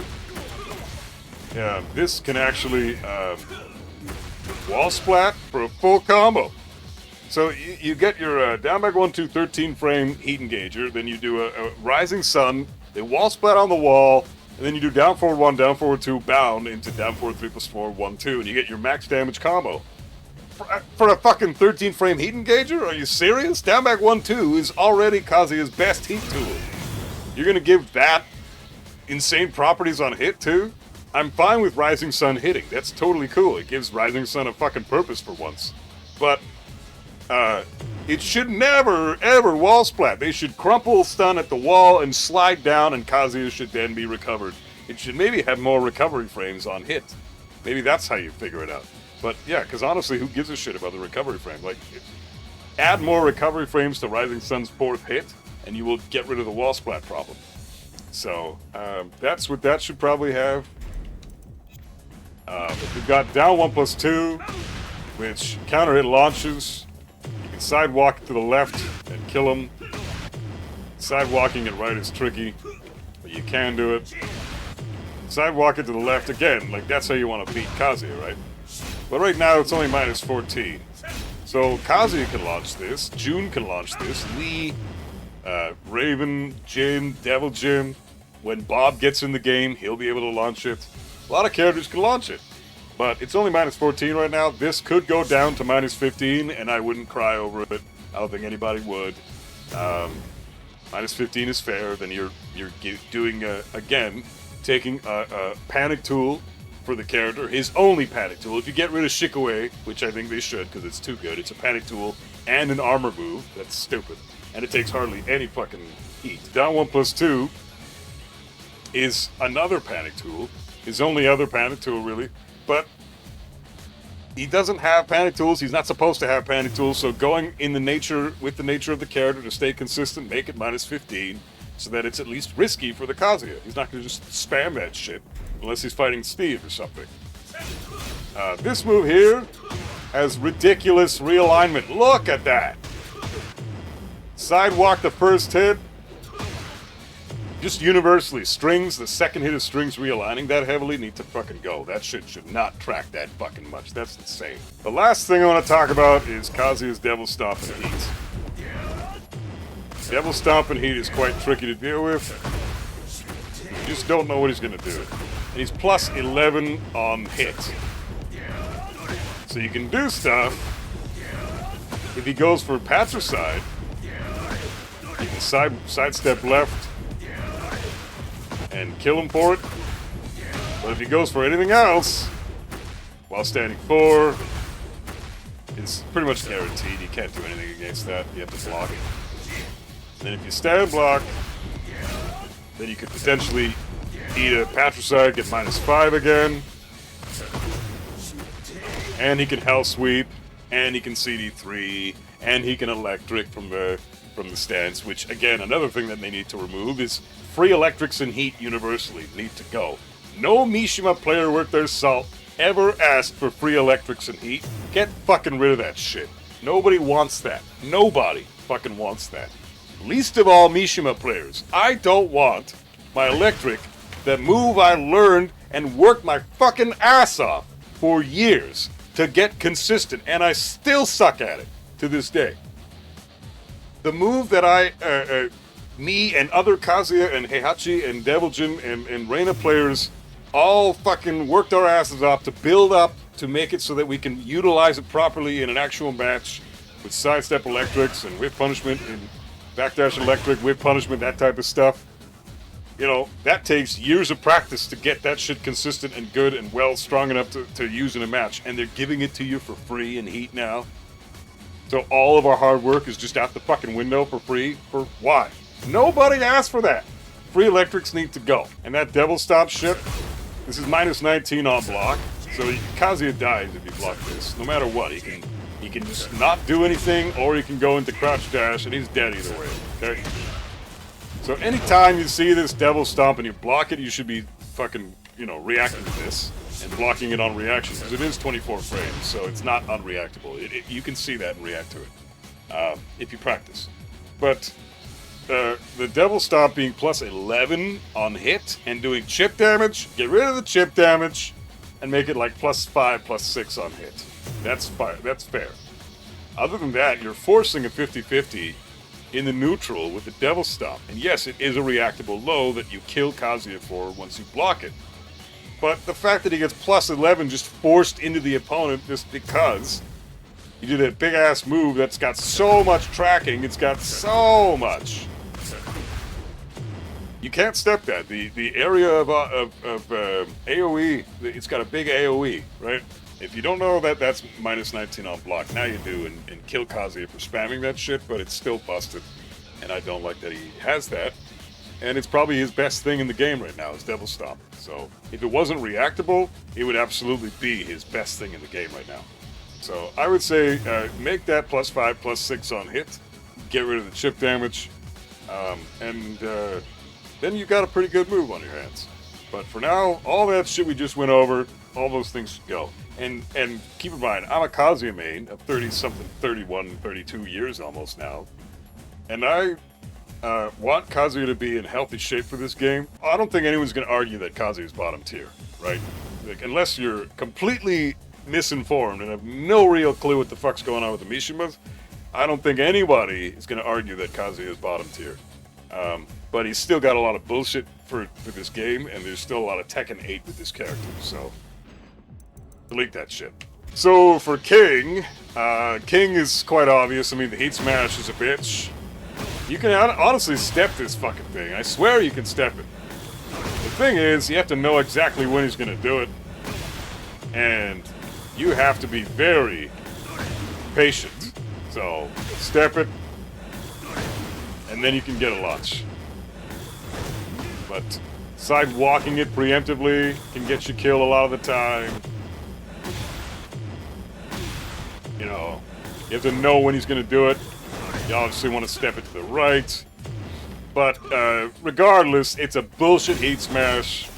Yeah, this can actually wall splat for a full combo. So you get your down back 1-2 13-frame heat engager, then you do a Rising Sun, they wall splat on the wall, and then you do down forward 1, down forward 2, bound into down forward 3 plus 4, 1-2, and you get your max damage combo. For a fucking 13-frame heat engager? Are you serious? Down back 1-2 is already Kazuya's best heat tool. You're gonna give that insane properties on hit too? I'm fine with Rising Sun hitting. That's totally cool. It gives Rising Sun a fucking purpose for once. But it should never, ever wall splat. They should crumple stun at the wall and slide down, and Kazuya should then be recovered. It should maybe have more recovery frames on hit. Maybe that's how you figure it out. But yeah, because honestly, who gives a shit about the recovery frame? Like, add more recovery frames to Rising Sun's 4th hit, and you will get rid of the wall splat problem. So, that's what that should probably have. We've got down 1 plus 2, which counter hit launches. You can sidewalk to the left and kill him. Sidewalking it right is tricky, but you can do it. Sidewalk it to the left again, like that's how you want to beat Kazuya, right? But right now it's only -14. So Kazuya can launch this, June can launch this, Lee, Raven, Jin, Devil Jin. When Bob gets in the game, he'll be able to launch it. A lot of characters can launch it. But it's only minus 14 right now. This could go down to minus 15, and I wouldn't cry over it. I don't think anybody would. Minus 15 is fair. Then you're doing, again, taking a panic tool for the character. His only panic tool. If you get rid of Shikaway, which I think they should because it's too good, it's a panic tool and an armor move. That's stupid. And it takes hardly any fucking heat. Down 1+2 is another panic tool. His only other panic tool, really. But he doesn't have panic tools. He's not supposed to have panic tools. So going in the nature with the nature of the character to stay consistent, make it minus 15, so that it's at least risky for the Kazuya. He's not going to just spam that shit unless he's fighting Steve or something. This move here has ridiculous realignment. Look at that. Sidewalk the first hit. Just universally, strings, the second hit of strings realigning that heavily need to fucking go. That shit should not track that fucking much. That's insane. The last thing I want to talk about is Kazuya's Devil Stomp and Heat. Devil Stomp and Heat is quite tricky to deal with. You just don't know what he's going to do. And he's plus 11 on hit. So you can do stuff. If he goes for patricide, you can sidestep left and kill him for it. But if he goes for anything else, while standing 4, it's pretty much guaranteed. You can't do anything against that. You have to block it. And then if you stand block, then you could potentially eat a patricide, get minus 5 again. And he can Hell Sweep, and he can CD3, and he can Electric from the stance, which, again, another thing that they need to remove is free electrics and heat universally need to go. No Mishima player worth their salt ever asked for free electrics and heat. Get fucking rid of that shit. Nobody wants that. Nobody fucking wants that. Least of all Mishima players. I don't want my electric, that move I learned and worked my fucking ass off for years to get consistent, and I still suck at it to this day. The move that me and other Kazuya and Heihachi and Devil Jin and Reina players all fucking worked our asses off to build up to make it so that we can utilize it properly in an actual match with sidestep electrics and whip punishment and backdash electric, whip punishment, that type of stuff. You know, that takes years of practice to get that shit consistent and good and well, strong enough to use in a match. And they're giving it to you for free in Heat now. So all of our hard work is just out the fucking window for free? For why? Nobody asked for that. Free electrics need to go. And that Devil Stomp shit, this is minus 19 on block. So Kazuya dies if you block this. No matter what, he can just not do anything, or he can go into crouch dash, and he's dead either way. Okay? So anytime you see this Devil Stomp and you block it, you should be fucking, reacting to this. And blocking it on reaction, because it is 24 frames, so it's not unreactable. You can see that and react to it if you practice. But the Devil Stomp being plus 11 on hit and doing chip damage, get rid of the chip damage and make it like plus 5, plus 6 on hit. That's fair. Other than that, you're forcing a 50-50 in the neutral with the Devil Stomp. And yes, it is a reactable low that you kill Kazuya for once you block it. But the fact that he gets plus 11 just forced into the opponent just because he did a big-ass move that's got so much tracking, it's got so much. You can't step that. The area of AoE, it's got a big AoE, right? If you don't know that, that's minus 19 on block. Now you do, and kill Kazuya for spamming that shit, but it's still busted. And I don't like that he has that. And it's probably his best thing in the game right now, is Devil Stomp. So, if it wasn't reactable, it would absolutely be his best thing in the game right now. So, I would say, make that plus 5, plus 6 on hit, get rid of the chip damage, and then you got a pretty good move on your hands. But for now, all that shit we just went over, all those things should go. And keep in mind, I'm a Kazuya main of 30-something, 31, 32 years almost now. And I want Kazuya to be in healthy shape for this game. I don't think anyone's going to argue that Kazuya's bottom tier, right? Like, unless you're completely misinformed and have no real clue what the fuck's going on with the Mishimas, I don't think anybody is going to argue that Kazuya is bottom tier. But he's still got a lot of bullshit for this game, and there's still a lot of Tekken 8 with this character, so delete that shit. So for King, King is quite obvious. I mean, the Heat Smash is a bitch. You can honestly step this fucking thing. I swear you can step it. The thing is, you have to know exactly when he's going to do it, and you have to be very patient. So, step it, and then you can get a launch. But sidewalking it preemptively can get you killed a lot of the time. You know, you have to know when he's going to do it. You obviously want to step it to the right. But regardless, it's a bullshit Heat Smash.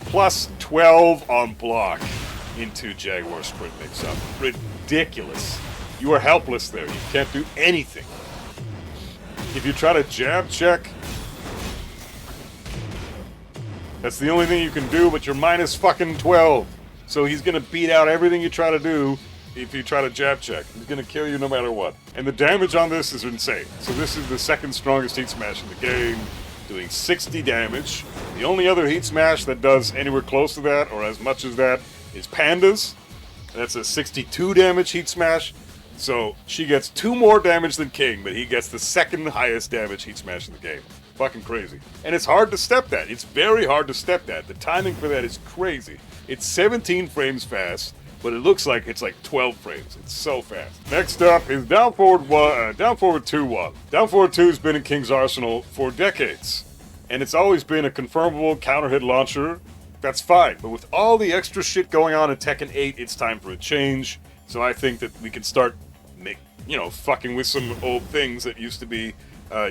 Plus 12 on block into Jaguar Sprint mix-up. Ridiculous. You are helpless there. You can't do anything. If you try to jab check, that's the only thing you can do, but you're minus fucking 12. So he's going to beat out everything you try to do if you try to jab check. He's going to kill you no matter what. And the damage on this is insane. So this is the second strongest Heat Smash in the game, doing 60 damage. The only other Heat Smash that does anywhere close to that, or as much as that, is Panda's. That's a 62 damage Heat Smash. So she gets 2 more damage than King, but he gets the second highest damage Heat Smash in the game. Fucking crazy. And it's hard to step that. It's very hard to step that. The timing for that is crazy. It's 17 frames fast, but it looks like it's like 12 frames. It's so fast. Next up is down forward 2-1. Down forward 2 has been in King's arsenal for decades, and it's always been a confirmable counter hit launcher. That's fine, but with all the extra shit going on in Tekken 8, it's time for a change. So I think that we can start fucking with some old things that used to be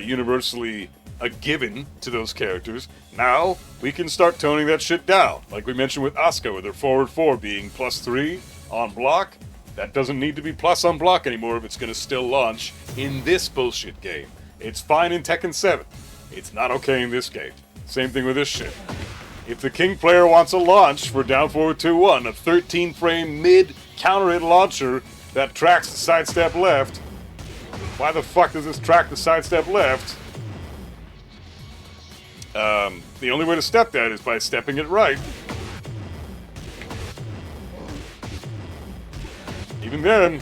universally a given to those characters. Now, we can start toning that shit down. Like we mentioned with Asuka, with her forward 4 being +3 on block. That doesn't need to be plus on block anymore if it's going to still launch in this bullshit game. It's fine in Tekken 7. It's not okay in this game. Same thing with this shit. If the King player wants a launch for down forward 2-1, a 13 frame mid counter hit launcher that tracks the sidestep left, why the fuck does this track the sidestep left? The only way to step that is by stepping it right. Even then,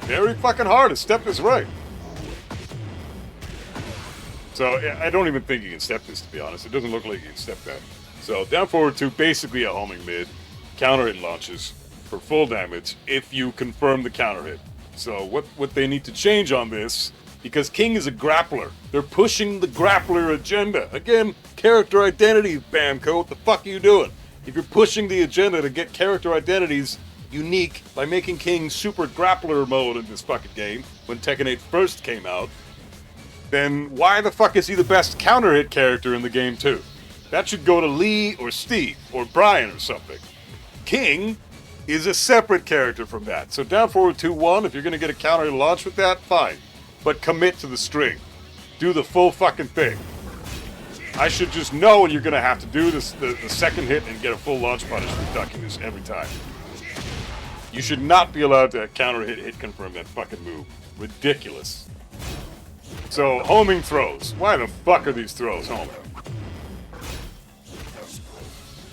very fucking hard to step this right. So I don't even think you can step this, to be honest. It doesn't look like you can step that. So down forward 2, basically a homing mid, counter hit launches for full damage if you confirm the counter hit. So what they need to change on this, because King is a grappler. They're pushing the grappler agenda. Again, character identity, Bamco. What the fuck are you doing? If you're pushing the agenda to get character identities unique by making King super grappler mode in this fucking game, when Tekken 8 first came out, then why the fuck is he the best counter hit character in the game too? That should go to Lee or Steve or Bryan or something. King is a separate character from that. So down forward 2-1, if you're going to get a counter hit launch with that, fine. But commit to the string. Do the full fucking thing. I should just know you're going to have to do this, the second hit and get a full launch punish for ducking this every time. You should not be allowed to counter hit confirm that fucking move. Ridiculous. So, homing throws. Why the fuck are these throws homing?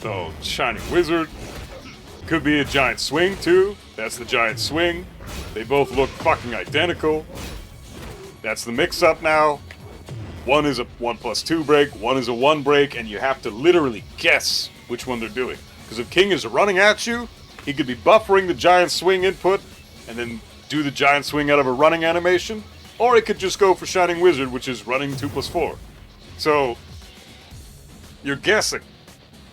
So, Shining Wizard. Could be a giant swing, too. That's the giant swing. They both look fucking identical. That's the mix-up now. One is a 1+2 break, one is a 1 break, and you have to literally guess which one they're doing. Because if King is running at you, he could be buffering the giant swing input, and then do the giant swing out of a running animation, or he could just go for Shining Wizard, which is running 2+4. So, you're guessing.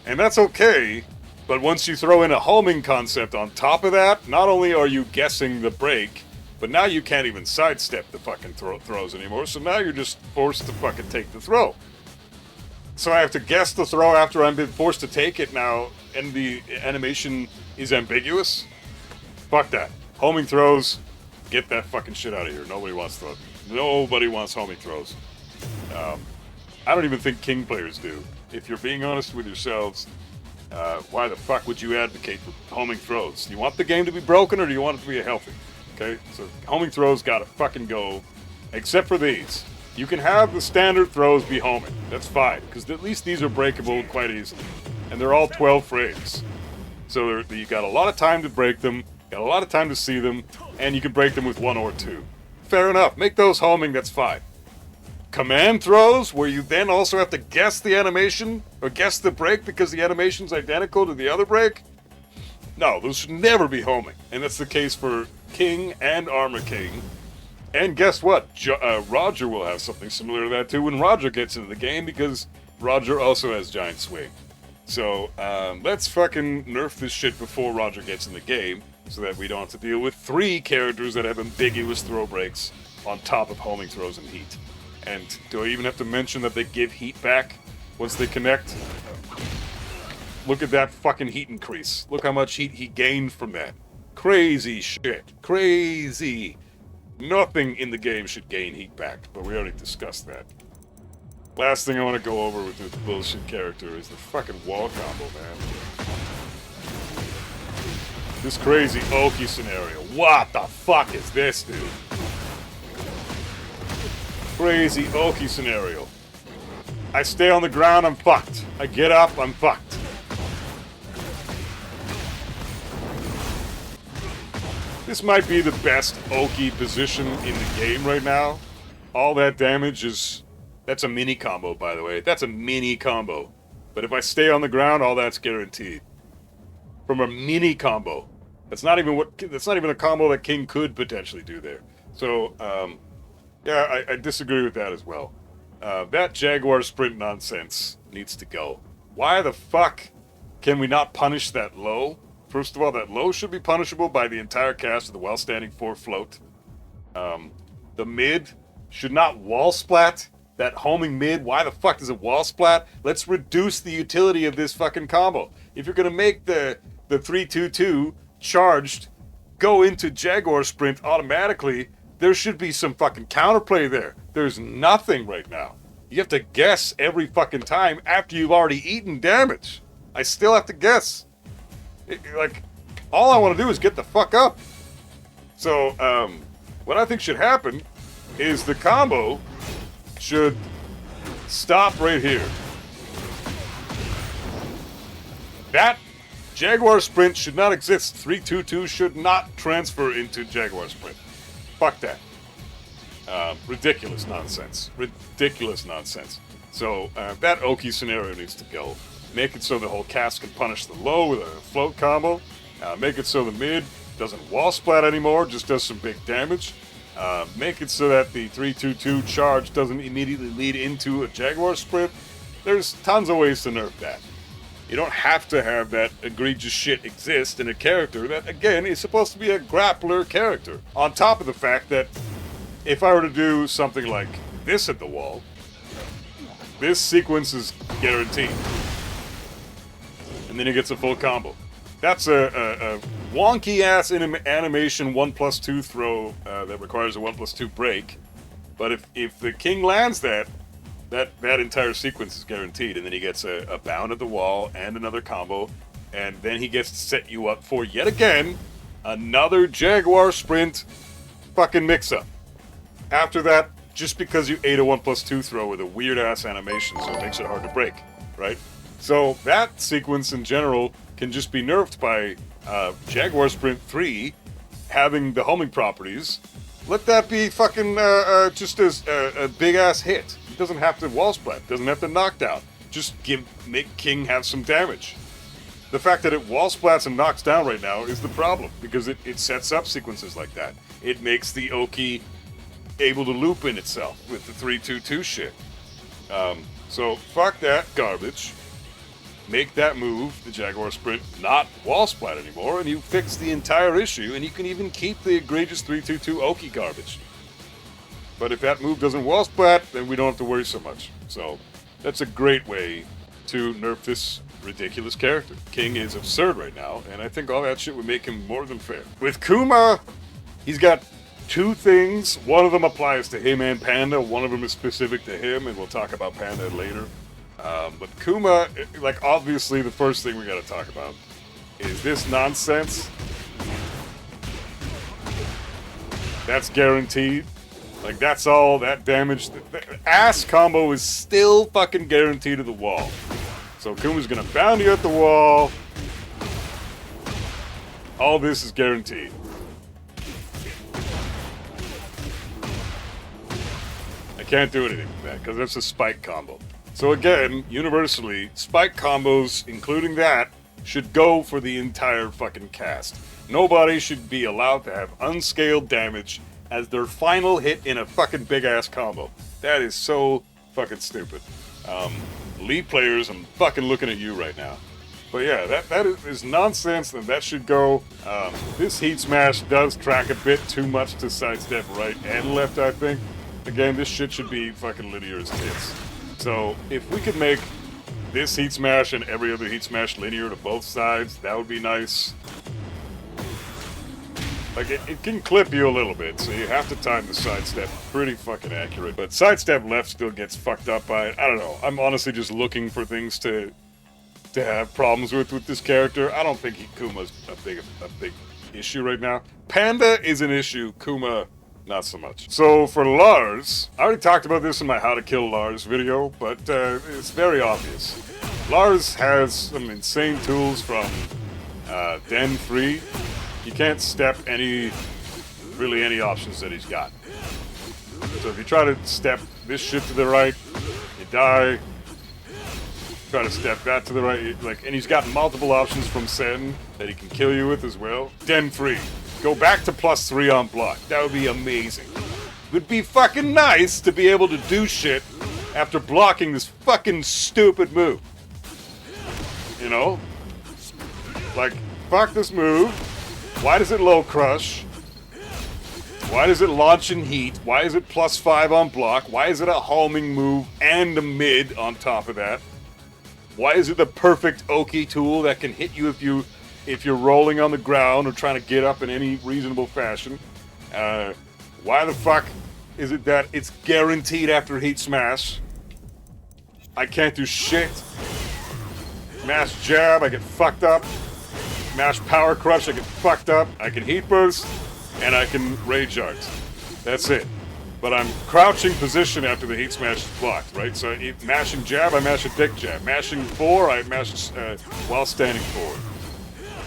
And that's okay, but once you throw in a homing concept on top of that, not only are you guessing the break, but now you can't even sidestep the fucking throws anymore, so now you're just forced to fucking take the throw. So I have to guess the throw after I've been forced to take it now, and the animation is ambiguous? Fuck that. Homing throws, get that fucking shit out of here. Nobody wants throws. Nobody wants homing throws. I don't even think King players do. If you're being honest with yourselves, Why the fuck would you advocate for homing throws? Do you want the game to be broken or do you want it to be healthy? Okay, so homing throws gotta fucking go, except for these. You can have the standard throws be homing. That's fine, because at least these are breakable quite easily. And they're all 12 frames. So you got a lot of time to break them, got a lot of time to see them, and you can break them with 1 or 2. Fair enough, make those homing, that's fine. Command throws, where you then also have to guess the animation, or guess the break because the animation's identical to the other break? No, those should never be homing. And that's the case for King and Armor King. And guess what? Roger will have something similar to that too when Roger gets into the game, because Roger also has Giant Swing. So, let's fucking nerf this shit before Roger gets in the game, so that we don't have to deal with 3 characters that have ambiguous throw breaks on top of homing throws and heat. And do I even have to mention that they give heat back once they connect? Look at that fucking heat increase. Look how much heat he gained from that. Crazy shit. Crazy. Nothing in the game should gain heat back, but we already discussed that. Last thing I want to go over with this bullshit character is the fucking wall combo, man. This crazy Oki scenario. What the fuck is this, dude? Crazy Oki scenario. I stay on the ground, I'm fucked. I get up, I'm fucked. This might be the best Oki position in the game right now. All that damage is... That's a mini combo, by the way. That's a mini combo. But if I stay on the ground, all that's guaranteed. From a mini combo. That's not even a combo that King could potentially do there. So, yeah, I disagree with that as well. That Jaguar sprint nonsense needs to go. Why the fuck can we not punish that low? First of all, that low should be punishable by the entire cast of the while standing 4 float. The mid should not wall splat. That homing mid, why the fuck does it wall splat? Let's reduce the utility of this fucking combo. If you're gonna make the 3-2-2 charged go into Jaguar sprint automatically, there should be some fucking counterplay there. There's nothing right now. You have to guess every fucking time after you've already eaten damage. I still have to guess. Like, all I want to do is get the fuck up. So, what I think should happen is the combo should stop right here. That Jaguar sprint should not exist. 3-2-2 should not transfer into Jaguar sprint. Fuck that. Ridiculous nonsense. Ridiculous nonsense. So, that Oki scenario needs to go. Make it so the whole cast can punish the low with a float combo. Make it so the mid doesn't wall splat anymore, just does some big damage. Make it so that the 3-2-2 charge doesn't immediately lead into a Jaguar sprint. There's tons of ways to nerf that. You don't have to have that egregious shit exist in a character that, again, is supposed to be a grappler character. On top of the fact that if I were to do something like this at the wall, this sequence is guaranteed. And then he gets a full combo. That's a wonky-ass animation 1+2 throw that requires a 1+2 break. But if the King lands that entire sequence is guaranteed, and then he gets a bound at the wall and another combo, and then he gets to set you up for, yet again, another Jaguar sprint fucking mix-up. After that, just because you ate a 1+2 throw with a weird-ass animation, so it makes it hard to break, right? So that sequence in general can just be nerfed by Jaguar Sprint 3 having the homing properties. Let that be fucking just as a big-ass hit. It doesn't have to wall splat, doesn't have to knock down. Just make King have some damage. The fact that it wall splats and knocks down right now is the problem, because it sets up sequences like that. It makes the Oki able to loop in itself with the 3-2-2 shit. So fuck that garbage. Make that move, the Jaguar Sprint, not wall splat anymore, and you fix the entire issue, and you can even keep the egregious 3-2-2 Oki garbage. But if that move doesn't wall splat, then we don't have to worry so much. So that's a great way to nerf this ridiculous character. King is absurd right now, and I think all that shit would make him more than fair. With Kuma, he's got 2 things. One of them applies to him and Panda. One of them is specific to him, and we'll talk about Panda later. But Kuma, like, obviously the first thing we gotta talk about is this nonsense. That's guaranteed. Like, that's all that damage. The ass combo is still fucking guaranteed to the wall. So Kuma's gonna bound you at the wall. All this is guaranteed. I can't do anything with that because it's a spike combo. So again, universally, spike combos, including that, should go for the entire fucking cast. Nobody should be allowed to have unscaled damage as their final hit in a fucking big-ass combo. That is so fucking stupid. Lead players, I'm fucking looking at you right now. But yeah, that is nonsense, and that should go. This Heat Smash does track a bit too much to sidestep right and left, I think. Again, this shit should be fucking linear as tits. So, if we could make this Heat Smash and every other Heat Smash linear to both sides, that would be nice. Like, it can clip you a little bit, so you have to time the sidestep pretty fucking accurate. But sidestep left still gets fucked up by it. I don't know. I'm honestly just looking for things to have problems with this character. I don't think Kuma's a big issue right now. Panda is an issue. Kuma, not so much. So for Lars, I already talked about this in my How to Kill Lars video, but it's very obvious. Lars has some insane tools from Den 3. You can't step really any options that he's got. So if you try to step this shit to the right, you die. Try to step that to the right, and he's got multiple options from Sen that he can kill you with as well. Den 3. Go back to +3 on block. That would be amazing. It would be fucking nice to be able to do shit after blocking this fucking stupid move. You know? Like, fuck this move. Why does it low crush? Why does it launch in heat? Why is it +5 on block? Why is it a homing move and a mid on top of that? Why is it the perfect Oki tool that can hit you if you're rolling on the ground or trying to get up in any reasonable fashion? Why the fuck is it that it's guaranteed after Heat Smash? I can't do shit. Mash jab, I get fucked up. Mash power crush, I get fucked up. I can heat burst, and I can rage art. That's it. But I'm crouching position after the Heat Smash is blocked, right? So mashing jab, I mash a dick jab. Mashing 4, I mash while standing forward.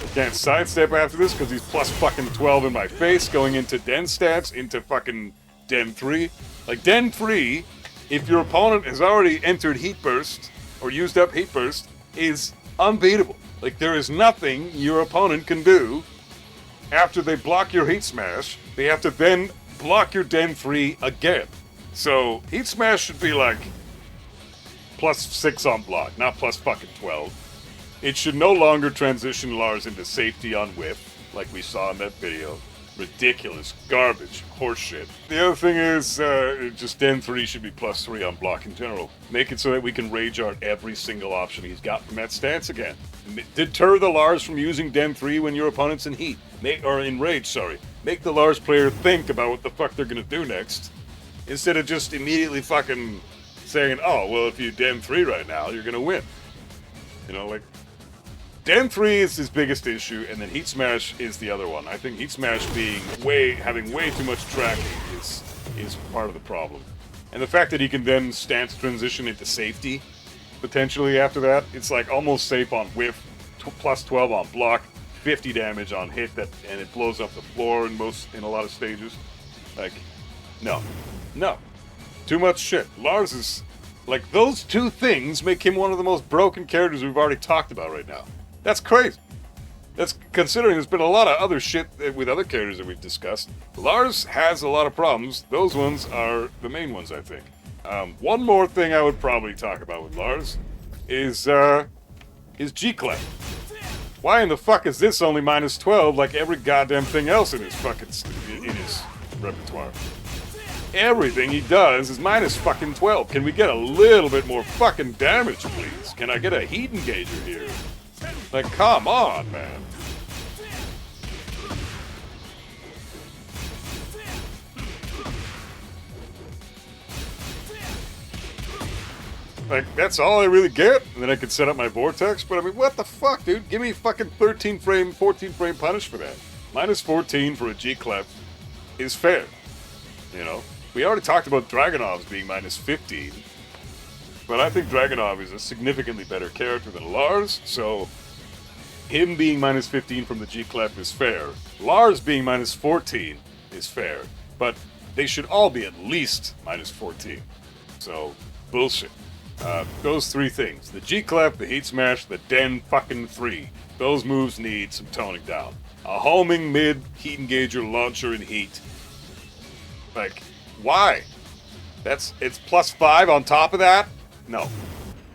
I can't sidestep after this because he's +12 in my face going into Den stats, into fucking Den 3. Like, Den 3, if your opponent has already entered Heat Burst, or used up Heat Burst, is unbeatable. Like, there is nothing your opponent can do after they block your Heat Smash. They have to then block your Den 3 again. So, Heat Smash should be like +6 on block, not +12. It should no longer transition Lars into safety on whiff, like we saw in that video. Ridiculous, garbage, horseshit. The other thing is, just Den 3 should be +3 on block in general. Make it so that we can rage art every single option he's got from that stance again. Deter the Lars from using Den 3 when your opponent's in heat. Or in rage, sorry. Make the Lars player think about what the fuck they're gonna do next, instead of just immediately fucking saying, oh, well, if you Den 3 right now, you're gonna win. You know, like, Den 3 is his biggest issue, and then Heat Smash is the other one. I think Heat Smash having way too much tracking is part of the problem. And the fact that he can then stance transition into safety, potentially after that, it's like almost safe on whiff, +12 on block, 50 damage on hit, and it blows up the floor in a lot of stages. Like, no. Too much shit. Lars is, like, those two things make him one of the most broken characters we've already talked about right now. That's crazy. That's considering there's been a lot of other shit with other characters that we've discussed. Lars has a lot of problems. Those ones are the main ones, I think. One more thing I would probably talk about with Lars is G-Clef. Why in the fuck is this only -12 like every goddamn thing else in his fucking in his repertoire? Everything he does is -12. Can we get a little bit more fucking damage, please? Can I get a heat engager here? Like, come on, man. Like, that's all I really get, and then I can set up my vortex, but I mean, what the fuck, dude? Give me fucking 13 frame, 14 frame punish for that. Minus 14 for a G-Clef is fair, you know? We already talked about Dragunov's being minus 15, but I think Dragunov is a significantly better character than Lars, so him being minus 15 from the G-Clef is fair. Lars being minus 14 is fair, but they should all be at least minus 14. So, bullshit. Those three things. The G-Clef, the Heat Smash, the Den fucking 3. Those moves need some toning down. A homing mid, heat engager, launcher, and heat. Like, why? It's plus 5 on top of that? No.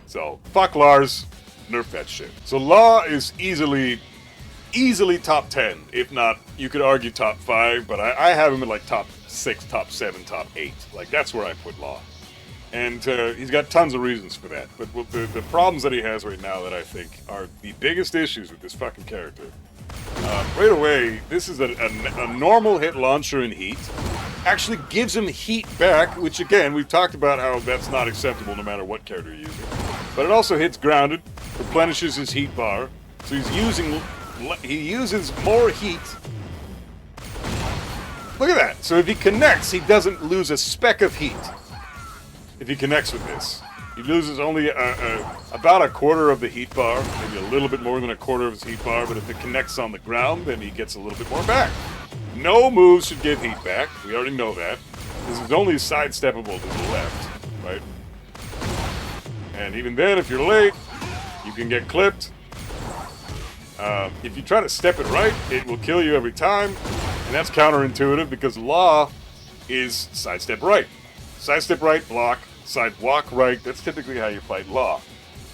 So, fuck Lars. Nerf that shit. So Law is easily top 10. If not, you could argue top 5, but I have him in like top 6, top 7, top 8. Like, that's where I put Law. And he's got tons of reasons for that. But the problems that he has right now that I think are the biggest issues with this fucking character. Right away, this is a normal hit launcher in heat. Actually gives him heat back, which again, we've talked about how that's not acceptable no matter what character you're using. But it also hits grounded, replenishes his heat bar, so he uses more heat. Look at that. So if he connects, he doesn't lose a speck of heat. If he connects with this, he loses only about a quarter of the heat bar, maybe a little bit more than a quarter of his heat bar, but if it connects on the ground, then he gets a little bit more back. No moves should give heat back. We already know that. This is only sidesteppable to the left, right? And even then, if you're late, you can get clipped. If you try to step it right, it will kill you every time. And that's counterintuitive because Law is sidestep right. Sidestep right, block. Sidewalk right. That's typically how you fight Law.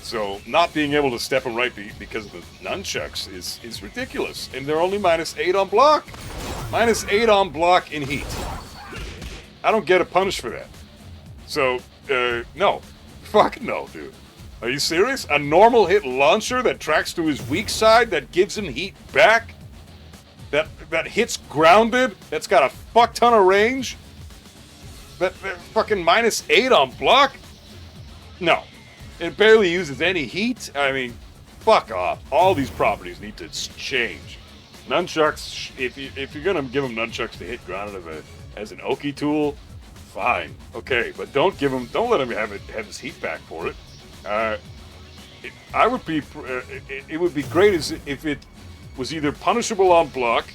So not being able to step him right because of the nunchucks is ridiculous. And they're only minus 8 on block. Minus 8 on block in heat. I don't get a punish for that. So, no. Fuck no, dude. Are you serious? A normal hit launcher that tracks to his weak side that gives him heat back? That hits grounded? That's got a fuck ton of range? That fucking minus 8 on block? No. It barely uses any heat? I mean, fuck off. All these properties need to change. Nunchucks, if you're gonna give him nunchucks to hit grounded as an Oki tool, fine, okay, but don't let him have his heat back for it. It would be great if it was either punishable on block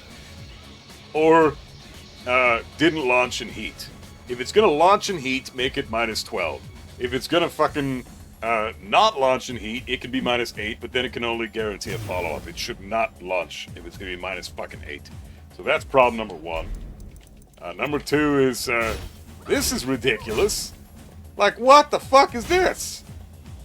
or didn't launch in heat. If it's gonna launch in heat, make it minus 12. If it's gonna fucking not launch in heat, it can be minus 8, but then it can only guarantee a follow-up. It should not launch if it's gonna be minus fucking 8. So that's problem number 1. Number 2 is, this is ridiculous. Like, what the fuck is this?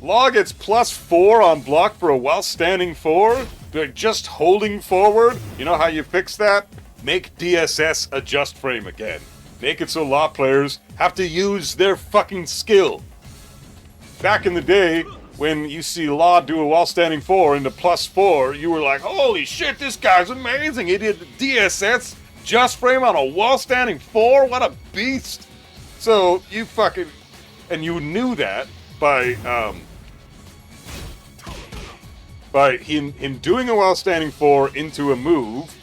Law gets plus 4 on block for a while standing 4? They're just holding forward? You know how you fix that? Make DSS adjust frame again. Make it so Law players have to use their fucking skill. Back in the day, when you see Law do a while standing 4 into plus 4, you were like, holy shit, this guy's amazing. He did DSS just frame on a wall standing 4? What a beast. So, you fucking... And you knew that by him doing a while standing 4 into a move,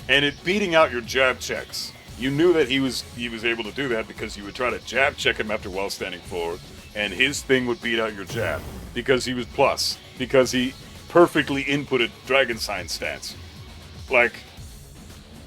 and it beating out your jab checks. You knew that he was able to do that because you would try to jab check him after while standing 4, and his thing would beat out your jab because he was plus, because he perfectly inputted Dragon Sign stance. Like,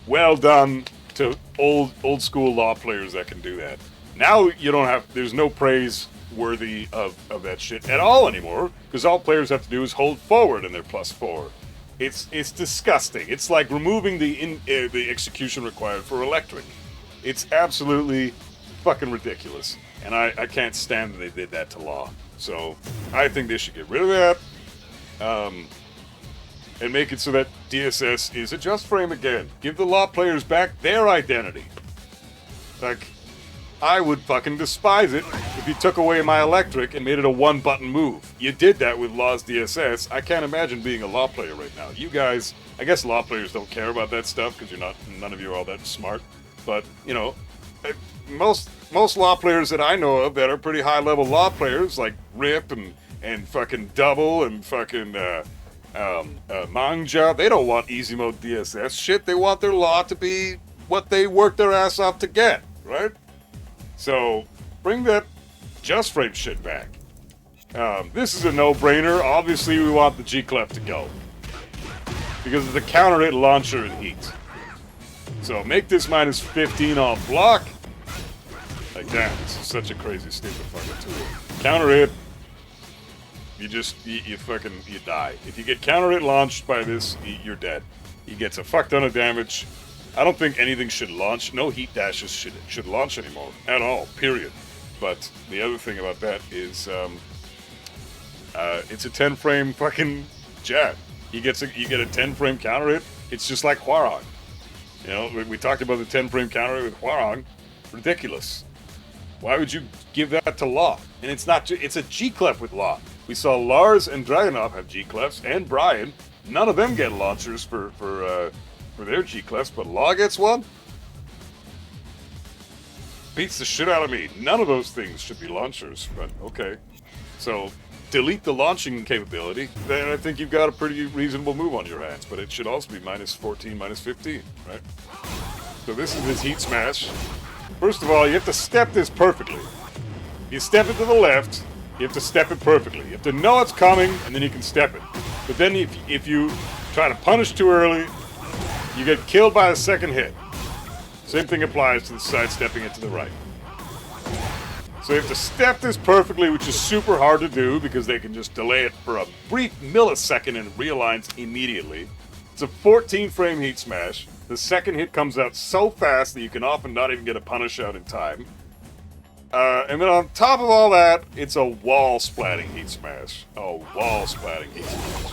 well done to old school Law players that can do that. Now you don't have, there's no praise worthy of that shit at all anymore, because all players have to do is hold forward in their plus 4. It's disgusting. It's like removing the execution required for electric. It's absolutely fucking ridiculous. And I can't stand that they did that to Law. So I think they should get rid of that. And make it so that DSS is a just frame again. Give the Law players back their identity. Like, I would fucking despise it if you took away my electric and made it a one-button move. You did that with Law's DSS. I can't imagine being a Law player right now. You guys, I guess Law players don't care about that stuff because none of you are all that smart. But, you know, most law players that I know of that are pretty high level law players, like Rip and fucking Double and fucking Manja, they don't want easy mode DSS shit. They want their law to be what they work their ass off to get, right? So bring that just frame shit back. This is a no-brainer. Obviously, we want the G-Clef to go because of the counter hit launcher and heat. So make this minus 15 on block. Like, damn, this is such a crazy, stupid fucking tool. Counter hit, you fucking die. If you get counter hit launched by this, you're dead. He gets a fuck ton of damage. I don't think anything should launch. No heat dashes should launch anymore at all. Period. But the other thing about that is, it's a 10 frame fucking jab. You get a 10 frame counter hit. It's just like Hwoarang. You know, we talked about the 10 frame counter hit with Hwoarang. Ridiculous. Why would you give that to Law? And it's not. It's a G-Clef with Law. We saw Lars and Dragunov have G-Clefs, and Bryan. None of them get launchers for their G-Clefs, but Law gets one? Beats the shit out of me. None of those things should be launchers, but okay. So, delete the launching capability, then I think you've got a pretty reasonable move on your hands, but it should also be minus 14, minus 15, right? So this is his heat smash. First of all, you have to step this perfectly. You step it to the left, you have to step it perfectly. You have to know it's coming, and then you can step it. But then if you try to punish too early, you get killed by a second hit. Same thing applies to the sidestepping it to the right. So you have to step this perfectly, which is super hard to do because they can just delay it for a brief millisecond and it realigns immediately. It's a 14 frame heat smash. The second hit comes out so fast that you can often not even get a punish out in time. And then on top of all that, it's a wall splatting heat smash. A wall splatting heat smash.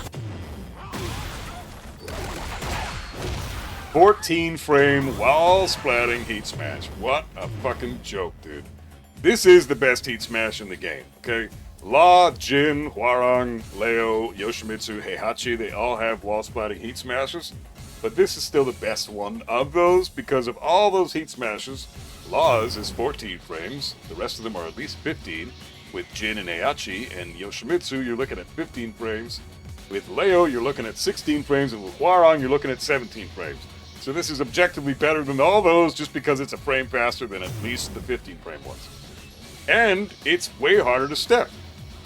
14 frame wall splatting heat smash. What a fucking joke, dude. This is the best heat smash in the game, okay? Law, Jin, Hwoarang, Leo, Yoshimitsu, Heihachi, they all have wall splatting heat smashes. But this is still the best one of those because of all those heat smashes. Law's is 14 frames. The rest of them are at least 15. With Jin and Heihachi and Yoshimitsu, you're looking at 15 frames. With Leo, you're looking at 16 frames. And with Hwoarang, you're looking at 17 frames. So this is objectively better than all those just because it's a frame faster than at least the 15 frame ones. And it's way harder to step.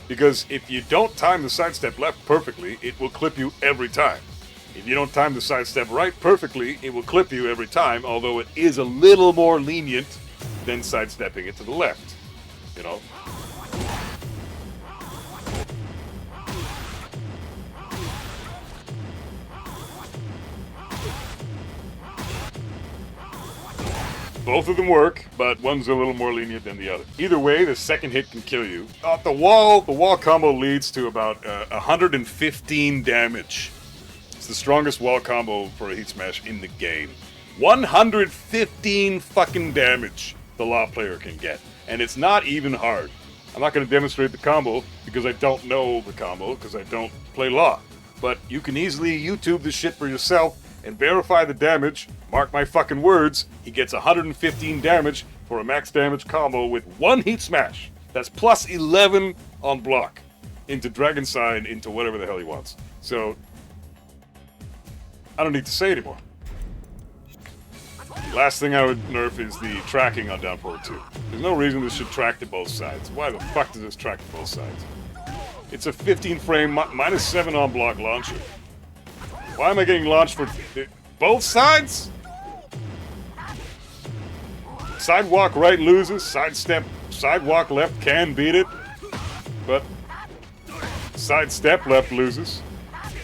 Because if you don't time the sidestep left perfectly, it will clip you every time. If you don't time the sidestep right perfectly, it will clip you every time, although it is a little more lenient than sidestepping it to the left. You know? Both of them work, but one's a little more lenient than the other. Either way, the second hit can kill you. The wall combo leads to about 115 damage. It's the strongest wall combo for a heat smash in the game. 115 fucking damage the Law player can get. And it's not even hard. I'm not going to demonstrate the combo because I don't know the combo because I don't play Law. But you can easily YouTube this shit for yourself and verify the damage. Mark my fucking words, he gets 115 damage for a max damage combo with one heat smash. That's plus 11 on block into Dragon Sign, into whatever the hell he wants. So, I don't need to say anymore. Last thing I would nerf is the tracking on down forward 2. There's no reason this should track to both sides. Why the fuck does this track to both sides? It's a 15 frame, minus 7 on block launcher. Why am I getting launched for both sides? Sidewalk right loses, sidewalk left can beat it, but sidestep left loses.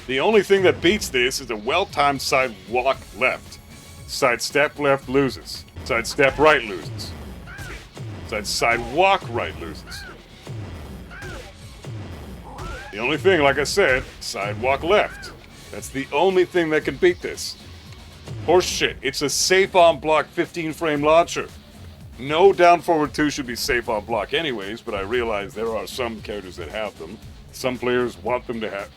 The only thing that beats this is a well-timed sidewalk left. Sidestep left loses. Sidestep right loses. Sidewalk right loses. The only thing, like I said, sidewalk left. That's the only thing that can beat this. Horse shit. It's a safe on block 15 frame launcher. No down forward 2 should be safe on block anyways, but I realize there are some characters that have them. Some players want them to have.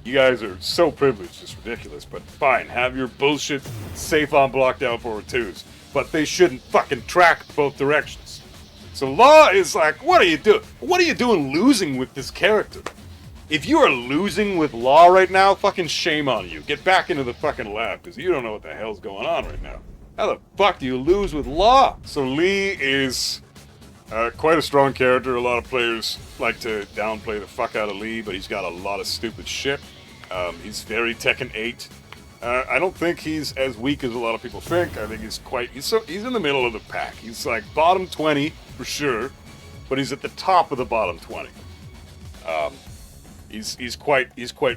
You guys are so privileged, it's ridiculous, but fine, have your bullshit safe on block down forward 2s. but they shouldn't fucking track both directions. So Law is like, what are you doing? What are you doing losing with this character? If you are losing with Law right now, fucking shame on you. Get back into the fucking lab, because you don't know what the hell's going on right now. How the fuck do you lose with Law? So Lee is quite a strong character. A lot of players like to downplay the fuck out of Lee, but he's got a lot of stupid shit. He's very Tekken 8. I don't think he's as weak as a lot of people think. I think he's in the middle of the pack. He's like bottom 20 for sure, but he's at the top of the bottom 20. He's quite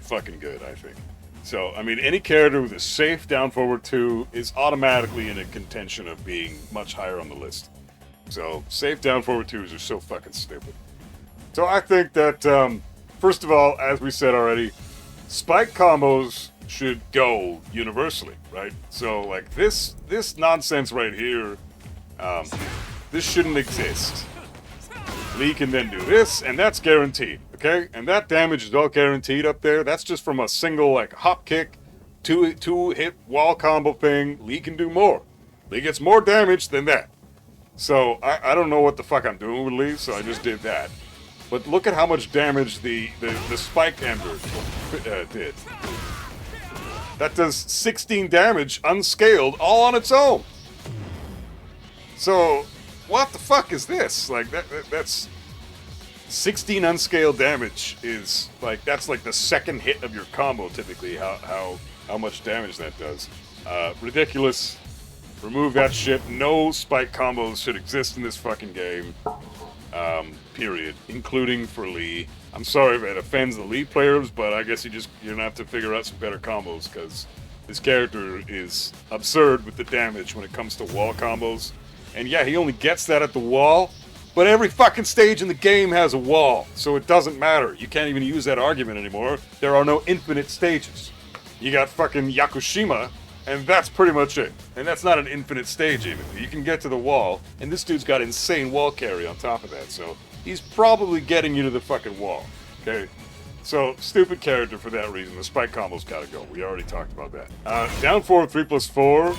fucking good, I think. So, I mean, any character with a safe down forward 2 is automatically in a contention of being much higher on the list. So, safe down forward 2s are so fucking stupid. So I think that, first of all, as we said already, spike combos should go universally, right? So, like, this nonsense right here, this shouldn't exist. Lee can then do this, and that's guaranteed, okay? And that damage is all guaranteed up there. That's just from a single, like, hop kick, two hit wall combo thing. Lee can do more. Lee gets more damage than that. So, I don't know what the fuck I'm doing with Lee, so I just did that. But look at how much damage the Spike Ember did. That does 16 damage, unscaled, all on its own. So, what the fuck is this? Like, that's 16 unscaled damage is, like, that's like the second hit of your combo, typically, how much damage that does. Ridiculous. Remove that shit. No spike combos should exist in this fucking game. Period. Including for Lee. I'm sorry if it offends the Lee players, but I guess you're gonna have to figure out some better combos, because this character is absurd with the damage when it comes to wall combos. And yeah, he only gets that at the wall, but every fucking stage in the game has a wall, so it doesn't matter. You can't even use that argument anymore. There are no infinite stages. You got fucking Yakushima, and that's pretty much it. And that's not an infinite stage even. You can get to the wall, and this dude's got insane wall carry on top of that, so he's probably getting you to the fucking wall, okay? So, stupid character for that reason. The spike combo's gotta go. We already talked about that. Down forward 3+4.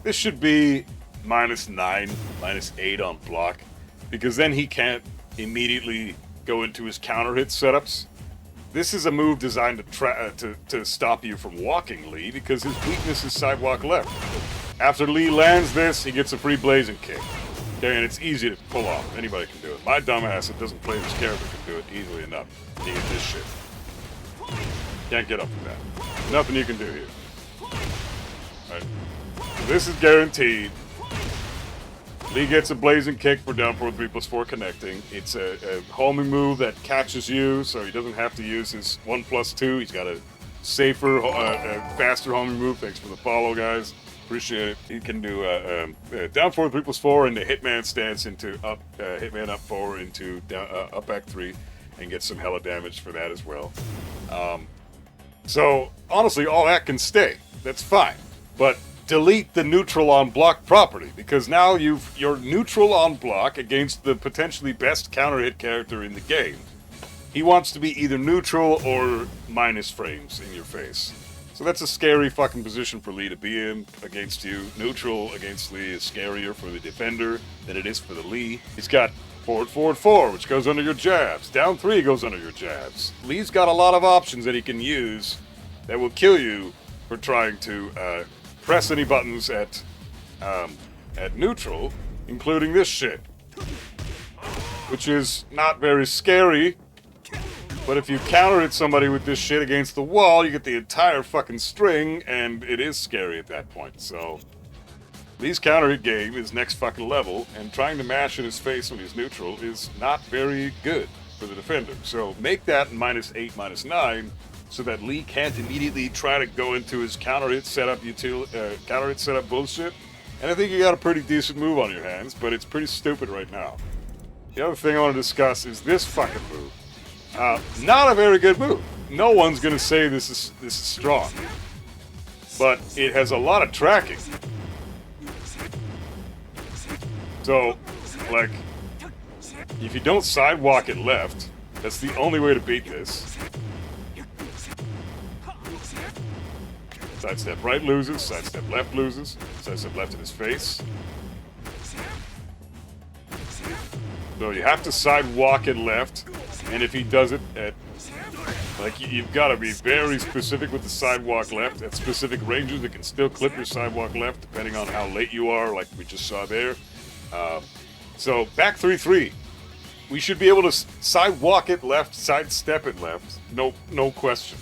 This should be -9, -8 on block, because then he can't immediately go into his counter hit setups. This is a move designed to stop you from walking Lee, because his weakness is sidewalk left. After Lee lands this, he gets a free blazing kick. Okay, and it's easy to pull off. Anybody can do it. My dumbass that doesn't play this character can do it easily enough. You get this shit. Can't get up with that. Nothing you can do here. Alright. So this is guaranteed. Lee gets a blazing kick for down forward 3+4 connecting. It's a homing move that catches you, so he doesn't have to use his 1+2. He's got a safer, faster homing move. Thanks for the follow, guys. Appreciate it. He can do down forward 3+4 into Hitman stance into up, Hitman up 4 into down, up back 3, and get some hella damage for that as well. So honestly, all that can stay. That's fine, but delete the neutral on block property, because now you're neutral on block against the potentially best counter hit character in the game. He wants to be either neutral or minus frames in your face. So that's a scary fucking position for Lee to be in against you. Neutral against Lee is scarier for the defender than it is for the Lee. He's got forward, forward, 4, which goes under your jabs. Down 3 goes under your jabs. Lee's got a lot of options that he can use that will kill you for trying to press any buttons at neutral, including this shit, which is not very scary. But if you counter hit somebody with this shit against the wall, you get the entire fucking string, and it is scary at that point. So, Lee's counter hit game is next fucking level, and trying to mash in his face when he's neutral is not very good for the defender. So, make that -8, -9, so that Lee can't immediately try to go into his counter hit setup bullshit. And I think you got a pretty decent move on your hands, but it's pretty stupid right now. The other thing I want to discuss is this fucking move. Not a very good move. No one's gonna say this is strong, but it has a lot of tracking. So, like, if you don't sidewalk it left, that's the only way to beat this. Sidestep right loses, sidestep left loses, sidestep left in his face. So you have to sidewalk it left, and if he does it at, like, you've got to be very specific with the sidewalk left. At specific ranges, it can still clip your sidewalk left, depending on how late you are, like we just saw there. So back 3-3. We should be able to sidewalk it left, sidestep it left. No question.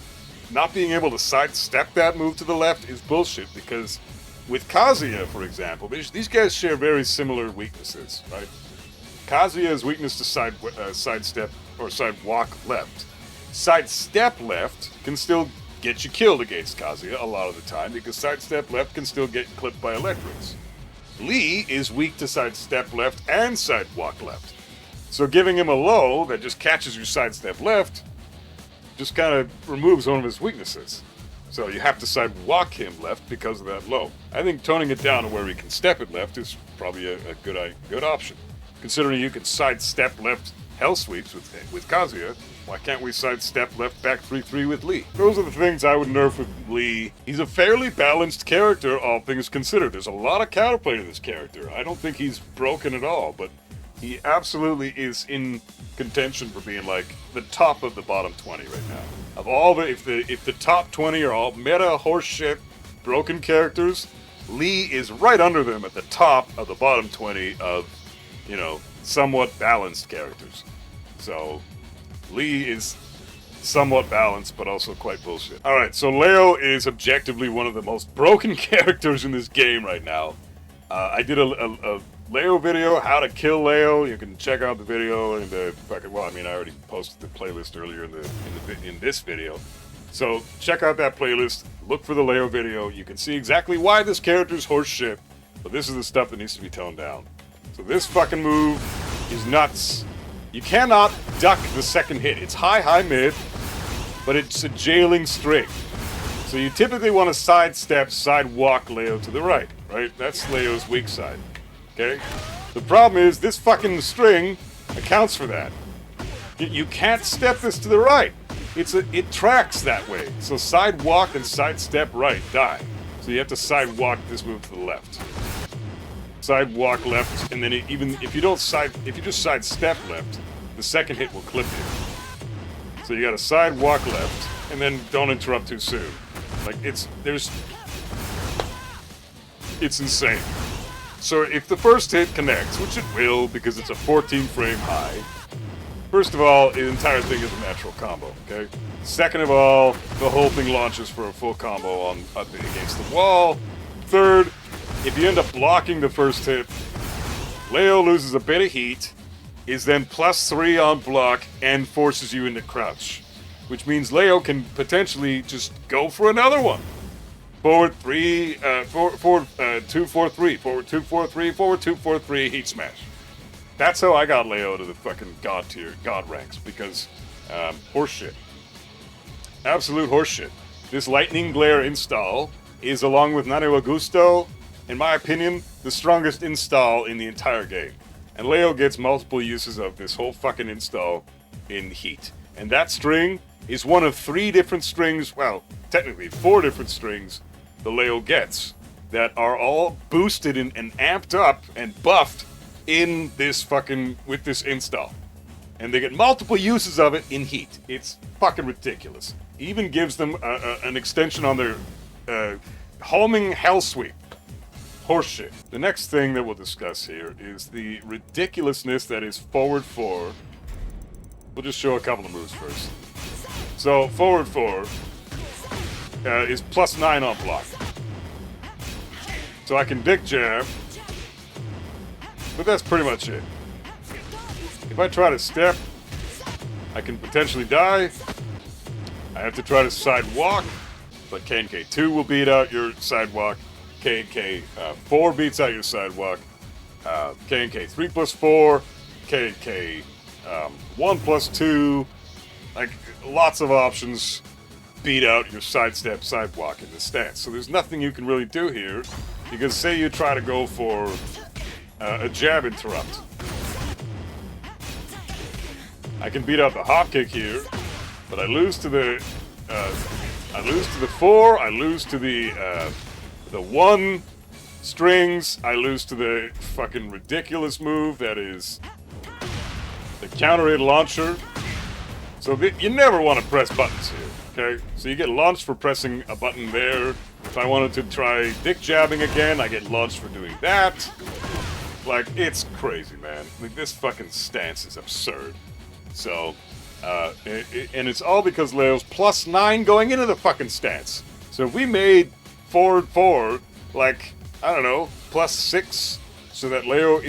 Not being able to sidestep that move to the left is bullshit, because with Kazuya, for example, these guys share very similar weaknesses, right? Kazuya's weakness to sidestep or sidewalk left. Sidestep left can still get you killed against Kazuya a lot of the time, because sidestep left can still get clipped by electrics. Lee is weak to sidestep left and sidewalk left. So giving him a low that just catches your sidestep left just kind of removes one of his weaknesses. So you have to sidewalk him left because of that low. I think toning it down to where he can step it left is probably a good option. Considering you can sidestep left hell sweeps with Kazuya, why can't we sidestep left back 3-3 with Lee? Those are the things I would nerf with Lee. He's a fairly balanced character, all things considered. There's a lot of counterplay to this character. I don't think he's broken at all, but he absolutely is in contention for being like the top of the bottom 20 right now. Of all the, if the top 20 are all meta horseshit broken characters, Lee is right under them at the top of the bottom 20 of, you know, somewhat balanced characters. So Lee is somewhat balanced, but also quite bullshit. Alright, so Leo is objectively one of the most broken characters in this game right now. I did a Leo video, how to kill Leo. You can check out the video in the fucking, well, I mean, I already posted the playlist earlier in this video. So check out that playlist, look for the Leo video. You can see exactly why this character's horse shit, but this is the stuff that needs to be toned down. So this fucking move is nuts. You cannot duck the second hit. It's high, mid, but it's a jailing string. So you typically want to sidestep, sidewalk Leo to the right? That's Leo's weak side, okay? The problem is this fucking string accounts for that. You can't step this to the right. It tracks that way. So sidewalk and sidestep right die. So you have to sidewalk this move to the left. Sidewalk left, and then even if you just sidestep left, the second hit will clip you. So you gotta sidewalk left, and then don't interrupt too soon. Like, it's insane. So if the first hit connects, which it will because it's a 14 frame high, first of all, the entire thing is a natural combo, okay? Second of all, the whole thing launches for a full combo against the wall. Third, if you end up blocking the first hit, Leo loses a bit of heat, is then +3 on block, and forces you into crouch. Which means Leo can potentially just go for another one. Forward 2-4-3, forward 2-4-3, forward 2-4-3, heat smash. That's how I got Leo to the fucking god tier, god ranks, because horseshit. Absolute horseshit. This lightning glare install is, along with Nano Augusto, in my opinion, the strongest install in the entire game. And Leo gets multiple uses of this whole fucking install in heat. And that string is one of 3 different strings, well, technically 4 different strings the Leo gets that are all boosted and amped up and buffed in this fucking, with this install. And they get multiple uses of it in heat. It's fucking ridiculous. Even gives them an extension on their homing hell sweep. Horseshit. The next thing that we'll discuss here is the ridiculousness that is forward 4. We'll just show a couple of moves first. So forward 4 is +9 on block. So I can dick jab, but that's pretty much it. If I try to step, I can potentially die. I have to try to sidewalk, but K&K2 will beat out your sidewalk. K&K4 beats out your sidewalk. K&K3 +4. K&K 1 +2. Like, lots of options beat out your sidestep, sidewalk in this stance. So there's nothing you can really do here, because say you try to go for a jab interrupt. I can beat out the hop kick here, but I lose to the I lose to the 4, I lose to the 1 strings, I lose to the fucking ridiculous move that is the counter hit launcher. So you never want to press buttons here, okay? So you get launched for pressing a button there. If I wanted to try dick jabbing again, I get launched for doing that. Like, it's crazy, man. Like, this fucking stance is absurd. So, and it's all because Leo's +9 going into the fucking stance. So if we made forward 4, like, I don't know, +6, so that Leo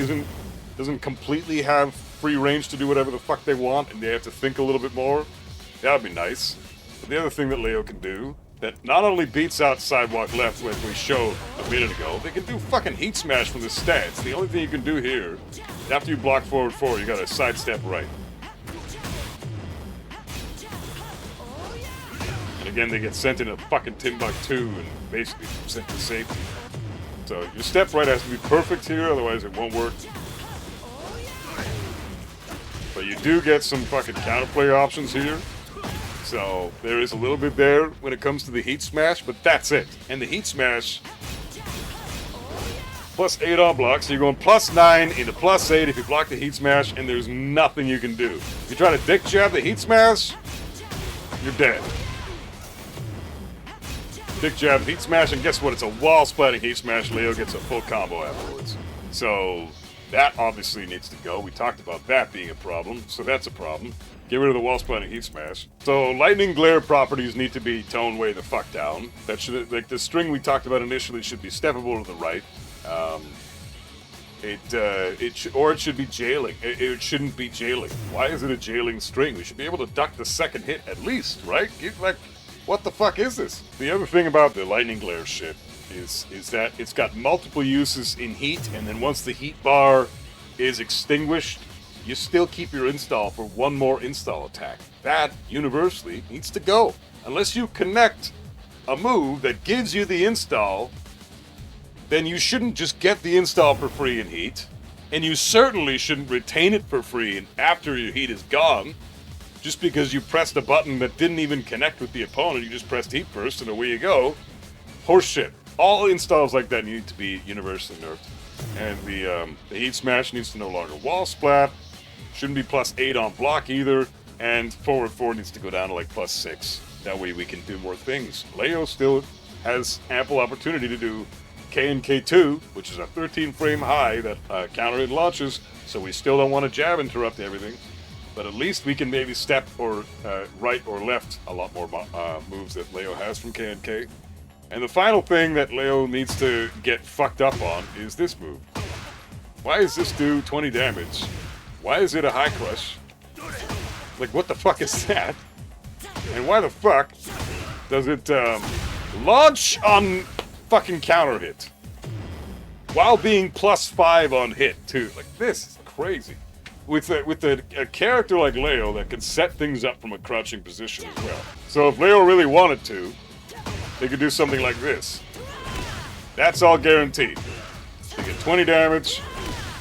doesn't completely have free range to do whatever the fuck they want, and they have to think a little bit more, that would be nice. But the other thing that Leo can do, that not only beats out sidewalk left, like we showed a minute ago, they can do fucking heat smash from the stance. The only thing you can do here, after you block forward 4, you gotta sidestep right. And again, they get sent in a fucking Timbuktu and basically sent to safety. So your step right has to be perfect here, otherwise it won't work. But you do get some fucking counterplay options here. So there is a little bit there when it comes to the heat smash, but that's it. And the heat smash, +8 on block, so you're going +9 into +8 if you block the heat smash, and there's nothing you can do. If you try to dick jab the heat smash, you're dead. Dick jab, heat smash, and guess what? It's a wall splatting heat smash. Leo gets a full combo afterwards. So that obviously needs to go. We talked about that being a problem, so that's a problem. Get rid of the wall splatting heat smash. So lightning glare properties need to be toned way the fuck down. That should, like the string we talked about initially, should be steppable to the right. It should be jailing. It shouldn't be jailing. Why is it a jailing string? We should be able to duck the second hit at least, right? Like, what the fuck is this? The other thing about the lightning glare shit is that it's got multiple uses in heat, and then once the heat bar is extinguished, you still keep your install for one more install attack. That, universally, needs to go. Unless you connect a move that gives you the install, then you shouldn't just get the install for free in heat, and you certainly shouldn't retain it for free after your heat is gone, just because you pressed a button that didn't even connect with the opponent. You just pressed heat first, and away you go. Horseshit. All installs like that need to be universally nerfed. And the heat smash needs to no longer wall splat. Shouldn't be +8 on block either, and forward 4 needs to go down to like +6. That way we can do more things. Leo still has ample opportunity to do K and K2, which is a 13 frame high that counter hit launches, so we still don't want to jab interrupt everything. But at least we can maybe step or right or left a lot more moves that Leo has from K and K. And the final thing that Leo needs to get fucked up on is this move. Why does this do 20 damage? Why is it a high crush? Like, what the fuck is that? And why the fuck does it launch on fucking counter hit? While being +5 on hit, too. Like, this is crazy. With a character like Leo that can set things up from a crouching position as well. So if Leo really wanted to, they could do something like this. That's all guaranteed. They get 20 damage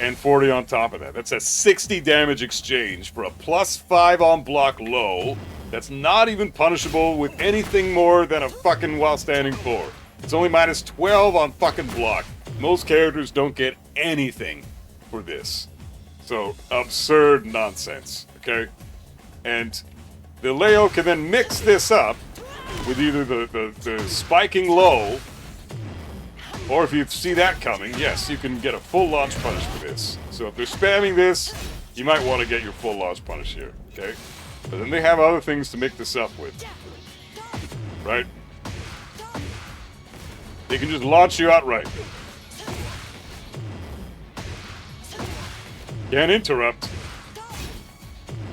and 40 on top of that. That's a 60 damage exchange for a +5 on block low that's not even punishable with anything more than a fucking while standing 4. It's only -12 on fucking block. Most characters don't get anything for this. So, absurd nonsense, okay? And the Leo can then mix this up with either the spiking low, or if you see that coming, yes, you can get a full launch punish for this. So if they're spamming this, you might want to get your full launch punish here, okay? But then they have other things to mix this up with, right? They can just launch you outright. Can't interrupt.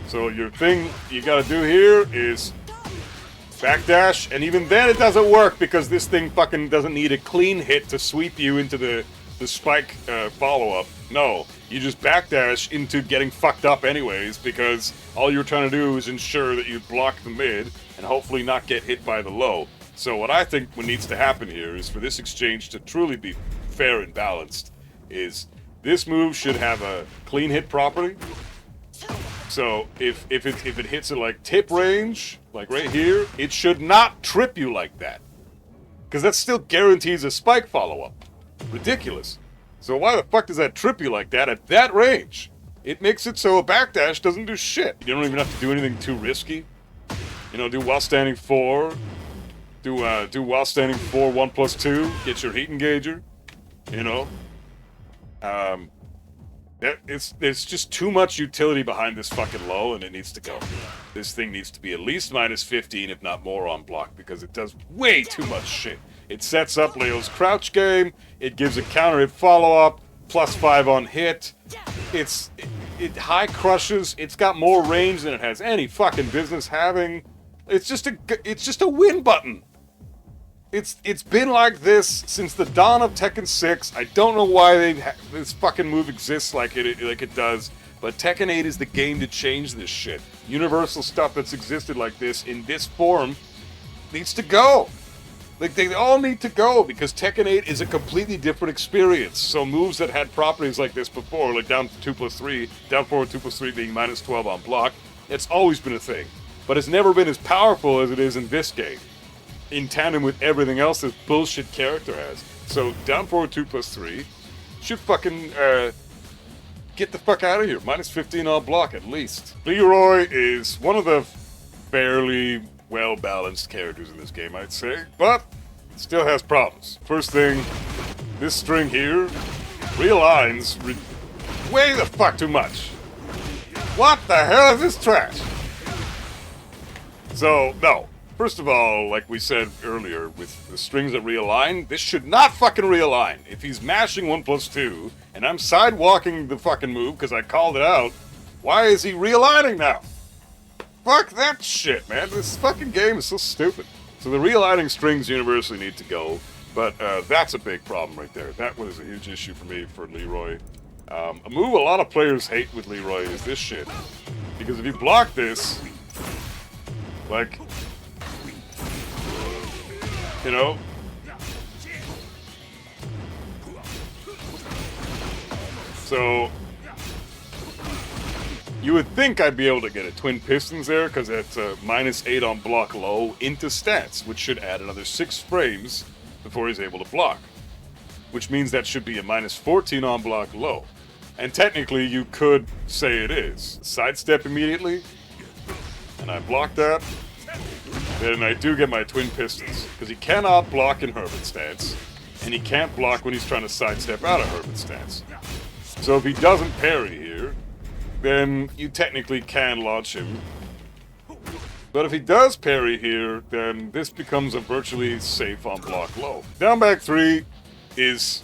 So your thing you gotta do here is backdash, and even then it doesn't work because this thing fucking doesn't need a clean hit to sweep you into the spike follow-up. No, you just backdash into getting fucked up anyways because all you're trying to do is ensure that you block the mid and hopefully not get hit by the low. So what I think needs to happen here is for this exchange to truly be fair and balanced is this move should have a clean hit property. So if it hits at like tip range like right here, it should not trip you like that. Because that still guarantees a spike follow-up. Ridiculous. So why the fuck does that trip you like that at that range? It makes it so a backdash doesn't do shit. You don't even have to do anything too risky. You know, do while standing 4. Do while standing 4, 1+2. Get your heat engager. You know? There's just too much utility behind this fucking low, and it needs to go. This thing needs to be at least minus 15, if not more, on block, because it does way too much shit. It sets up Leo's crouch game, it gives a counter hit follow-up, +5 on hit, it high crushes, it's got more range than it has any fucking business having. It's just a win button. It's been like this since the dawn of Tekken 6. I don't know why this fucking move exists like it does, but Tekken 8 is the game to change this shit. Universal stuff that's existed like this in this form needs to go. Like, they all need to go, because Tekken 8 is a completely different experience. So moves that had properties like this before, like down 2+3, down forward 2+3 being -12 on block, it's always been a thing. But it's never been as powerful as it is in this game, in tandem with everything else this bullshit character has. So down forward 2+3 should fucking get the fuck out of here. -15 on block at least. Leroy is one of the fairly well-balanced characters in this game, I'd say, but it still has problems. First thing, this string here realigns way the fuck too much. What the hell is this trash? So, no. First of all, like we said earlier, with the strings that realign, this should not fucking realign. If he's mashing 1+2, and I'm sidewalking the fucking move because I called it out, why is he realigning now? Fuck that shit, man. This fucking game is so stupid. So the realigning strings universally need to go, but that's a big problem right there. That was a huge issue for me, for Leroy. A move a lot of players hate with Leroy is this shit. Because if you block this, like, you know, so you would think I'd be able to get a twin pistons there, because that's a -8 on block low into stats, which should add another 6 frames before he's able to block. Which means that should be a -14 on block low. And technically you could say it is. Sidestep immediately, and I block that, then I do get my twin pistons. Because he cannot block in Hermit stance, and he can't block when he's trying to sidestep out of Hermit stance. So if he doesn't parry here, then you technically can launch him. But if he does parry here, then this becomes a virtually safe on block low. Down back 3 is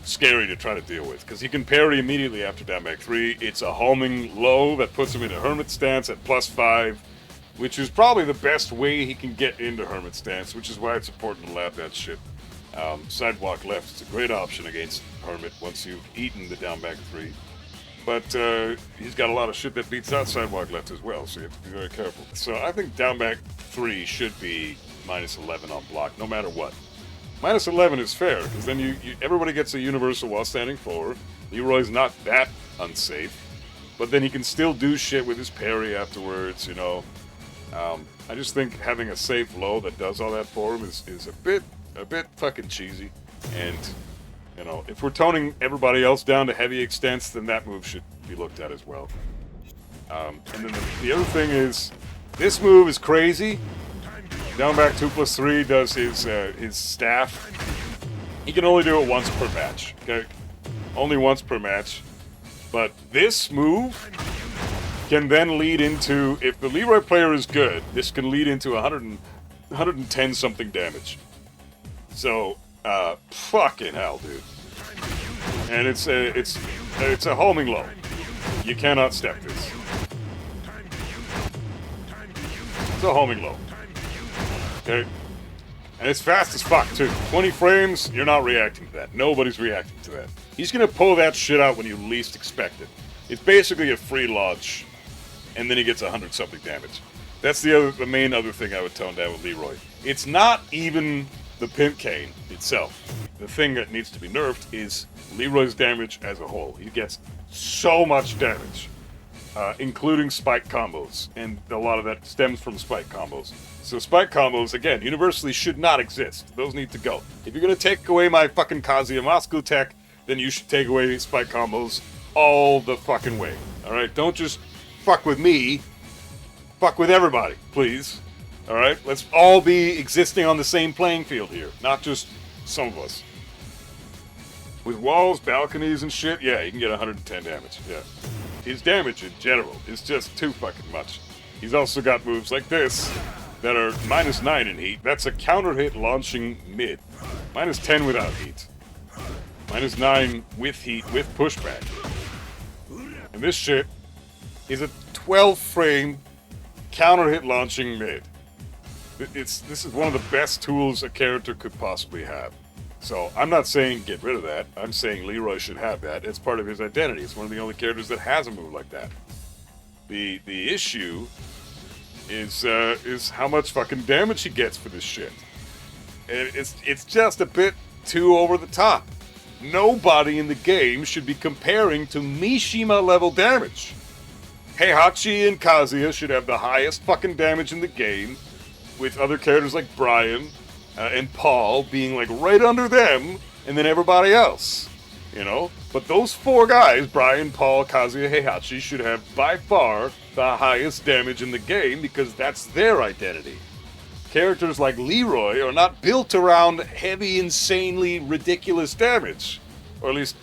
scary to try to deal with, because he can parry immediately after down back 3. It's a homing low that puts him into Hermit stance at +5, which is probably the best way he can get into Hermit stance, which is why it's important to lab that shit. Sidewalk left is a great option against Hermit once you've eaten the down back 3. But he's got a lot of shit that beats out sidewalk left as well, so you have to be very careful. So I think down back 3 should be -11 on block, no matter what. -11 is fair, because then everybody gets a universal while standing 4. Leroy's not that unsafe, but then he can still do shit with his parry afterwards, you know. I just think having a safe low that does all that for him is a bit fucking cheesy, and you know, if we're toning everybody else down to heavy extents, then that move should be looked at as well. And then the other thing is, this move is crazy. Down back 2+3 does his staff. He can only do it once per match, okay? Only once per match. But this move can then lead into, if the Leroy player is good, this can lead into 110 something damage. So, fucking hell, dude. And it's a homing low. You cannot step this. It's a homing low. Okay? And it's fast as fuck, too. 20 frames, you're not reacting to that. Nobody's reacting to that. He's gonna pull that shit out when you least expect it. It's basically a free launch, and then he gets 100 something damage. That's the main other thing I would tone down with Leroy. It's not even the pimp cane itself. The thing that needs to be nerfed is Leroy's damage as a whole. He gets so much damage. including spike combos, and a lot of that stems from spike combos. So spike combos, again, universally should not exist. Those need to go. If you're gonna take away my fucking Kazuya Moscow tech, then you should take away spike combos all the fucking way. Alright? Don't just fuck with me. Fuck with everybody, please. Alright? Let's all be existing on the same playing field here, not just some of us. With walls, balconies, and shit, yeah, you can get 110 damage, yeah. His damage in general is just too fucking much. He's also got moves like this that are -9 in heat. That's a counter hit launching mid. -10 without heat. -9 with heat, with pushback. And this shit is a 12 frame counter hit launching mid. This is one of the best tools a character could possibly have. So, I'm not saying get rid of that. I'm saying Leroy should have that. It's part of his identity. It's one of the only characters that has a move like that. The issue is how much fucking damage he gets for this shit. And it's just a bit too over the top. Nobody in the game should be comparing to Mishima level damage. Heihachi and Kazuya should have the highest fucking damage in the game, with other characters like Bryan and Paul being like right under them, and then everybody else, you know? But those four guys, Bryan, Paul, Kazuya, Heihachi, should have by far the highest damage in the game because that's their identity. Characters like Leroy are not built around heavy, insanely ridiculous damage. Or at least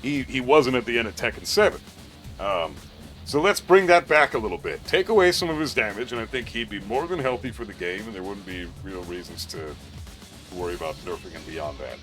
he wasn't at the end of Tekken 7. So let's bring that back a little bit. Take away some of his damage, and I think he'd be more than healthy for the game, and there wouldn't be real reasons to worry about nerfing him beyond that.